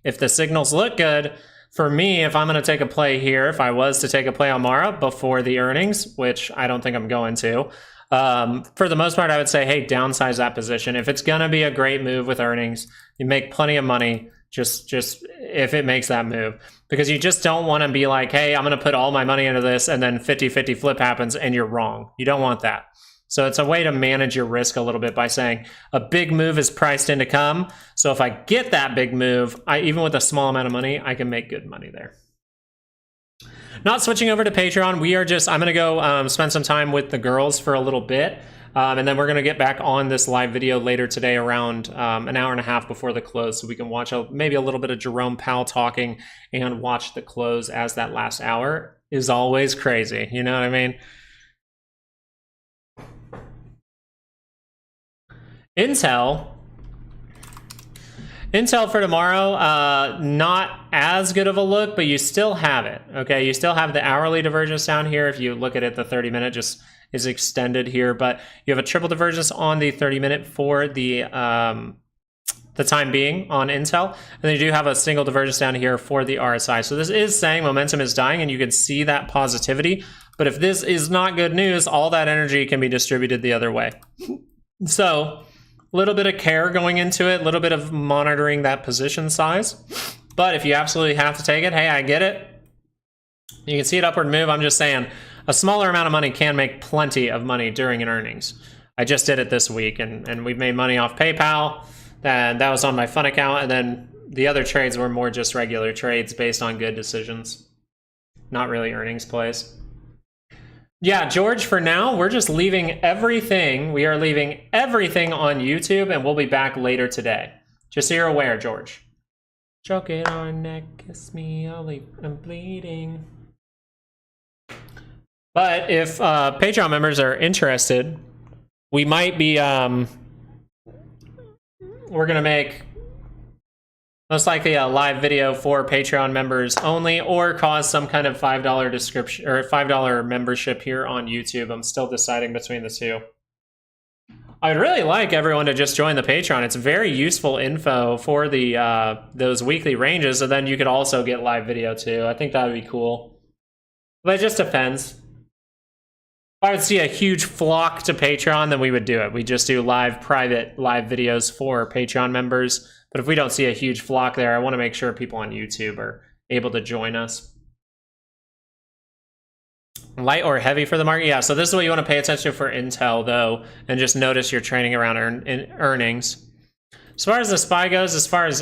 If the signals look good, for me, if I'm going to take a play here, if I was to take a play on Mara before the earnings, which I don't think I'm going to, for the most part, I would say, hey, downsize that position. If it's going to be a great move with earnings, you make plenty of money just if it makes that move. Because you just don't want to be like, hey, I'm going to put all my money into this and then 50-50 flip happens and you're wrong. You don't want that. So it's a way to manage your risk a little bit by saying a big move is priced in to come. So if I get that big move, even with a small amount of money, I can make good money there. Not switching over to Patreon. We are just, I'm going to go spend some time with the girls for a little bit. And then we're going to get back on this live video later today around an hour and a half before the close. So we can watch maybe a little bit of Jerome Powell talking and watch the close, as that last hour is always crazy. You know what I mean? Intel for tomorrow, not as good of a look, but you still have it. Okay, you still have the hourly divergence down here. If you look at it, the 30-minute just is extended here, but you have a triple divergence on the 30-minute for the time being on Intel, and then you do have a single divergence down here for the RSI. So this is saying momentum is dying, and you can see that positivity. But if this is not good news, all that energy can be distributed the other way. So a little bit of care going into it, a little bit of monitoring that position size. But if you absolutely have to take it, hey, I get it. You can see it upward move. I'm just saying a smaller amount of money can make plenty of money during an earnings. I just did it this week, and we've made money off PayPal. And that was on my fun account. And then the other trades were more just regular trades based on good decisions. Not really earnings plays. Yeah, George, for now, we're just leaving everything. We are leaving everything on YouTube, and we'll be back later today. Just so you're aware, George. Choke it on neck, kiss me, I'm bleeding. But if Patreon members are interested, we might be, we're going to make most likely a live video for Patreon members only, or cause some kind of $5 description or $5 membership here on YouTube. I'm still deciding between the two. I would really like everyone to just join the Patreon. It's very useful info for the those weekly ranges, and then you could also get live video too. I think that would be cool. But it just depends. If I would see a huge flock to Patreon, then we would do it. We just do private live videos for Patreon members. But if we don't see a huge flock there, I want to make sure people on YouTube are able to join us. Light or heavy for the market? Yeah, so this is what you want to pay attention to for Intel, though, and just notice you're trading around earnings. As far as the SPY goes, as far as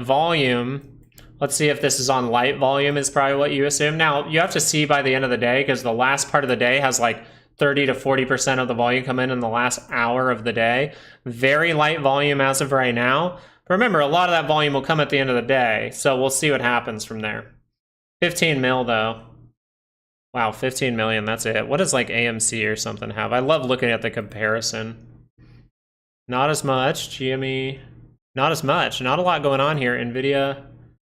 volume, let's see if this is on light volume is probably what you assume. Now, you have to see by the end of the day, because the last part of the day has like 30 to 40% of the volume come in the last hour of the day. Very light volume as of right now. But remember, a lot of that volume will come at the end of the day, so we'll see what happens from there. 15 mil, though. Wow, 15 million, that's it. What does like AMC or something have? I love looking at the comparison. Not as much. GME, not as much. Not a lot going on here. NVIDIA,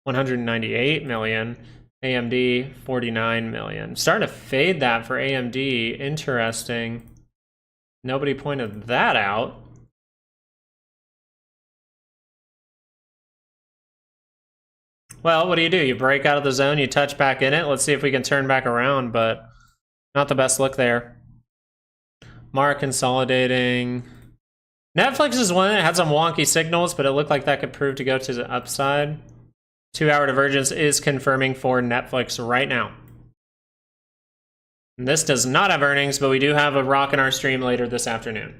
198 million. AMD, 49 million. Starting to fade that for AMD. Interesting. Nobody pointed that out. Well, what do? You break out of the zone, you touch back in it. Let's see if we can turn back around, but not the best look there. Mara consolidating. Netflix is one that had some wonky signals, but it looked like that could prove to go to the upside. 2-hour divergence is confirming for Netflix right now. And this does not have earnings, but we do have a rock in our stream later this afternoon.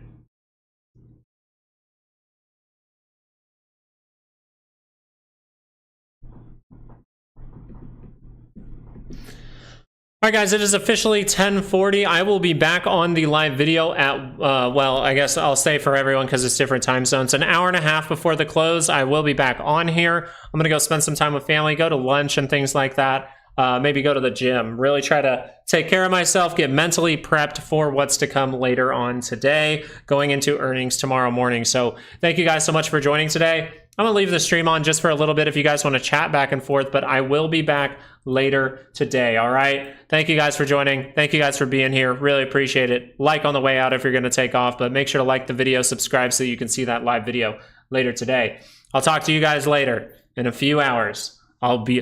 All right, guys, it is officially 10:40. I will be back on the live video at, well, I guess I'll say for everyone because it's different time zones. An hour and a half before the close, I will be back on here. I'm going to go spend some time with family, go to lunch and things like that. Maybe go to the gym. Really try to take care of myself, get mentally prepped for what's to come later on today, going into earnings tomorrow morning. So thank you guys so much for joining today. I'm going to leave the stream on just for a little bit if you guys want to chat back and forth, but I will be back later today, all right? Thank you guys for joining. Thank you guys for being here. Really appreciate it. Like on the way out if you're going to take off, but make sure to like the video, subscribe so you can see that live video later today. I'll talk to you guys later in a few hours. I'll be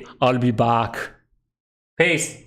back. Peace.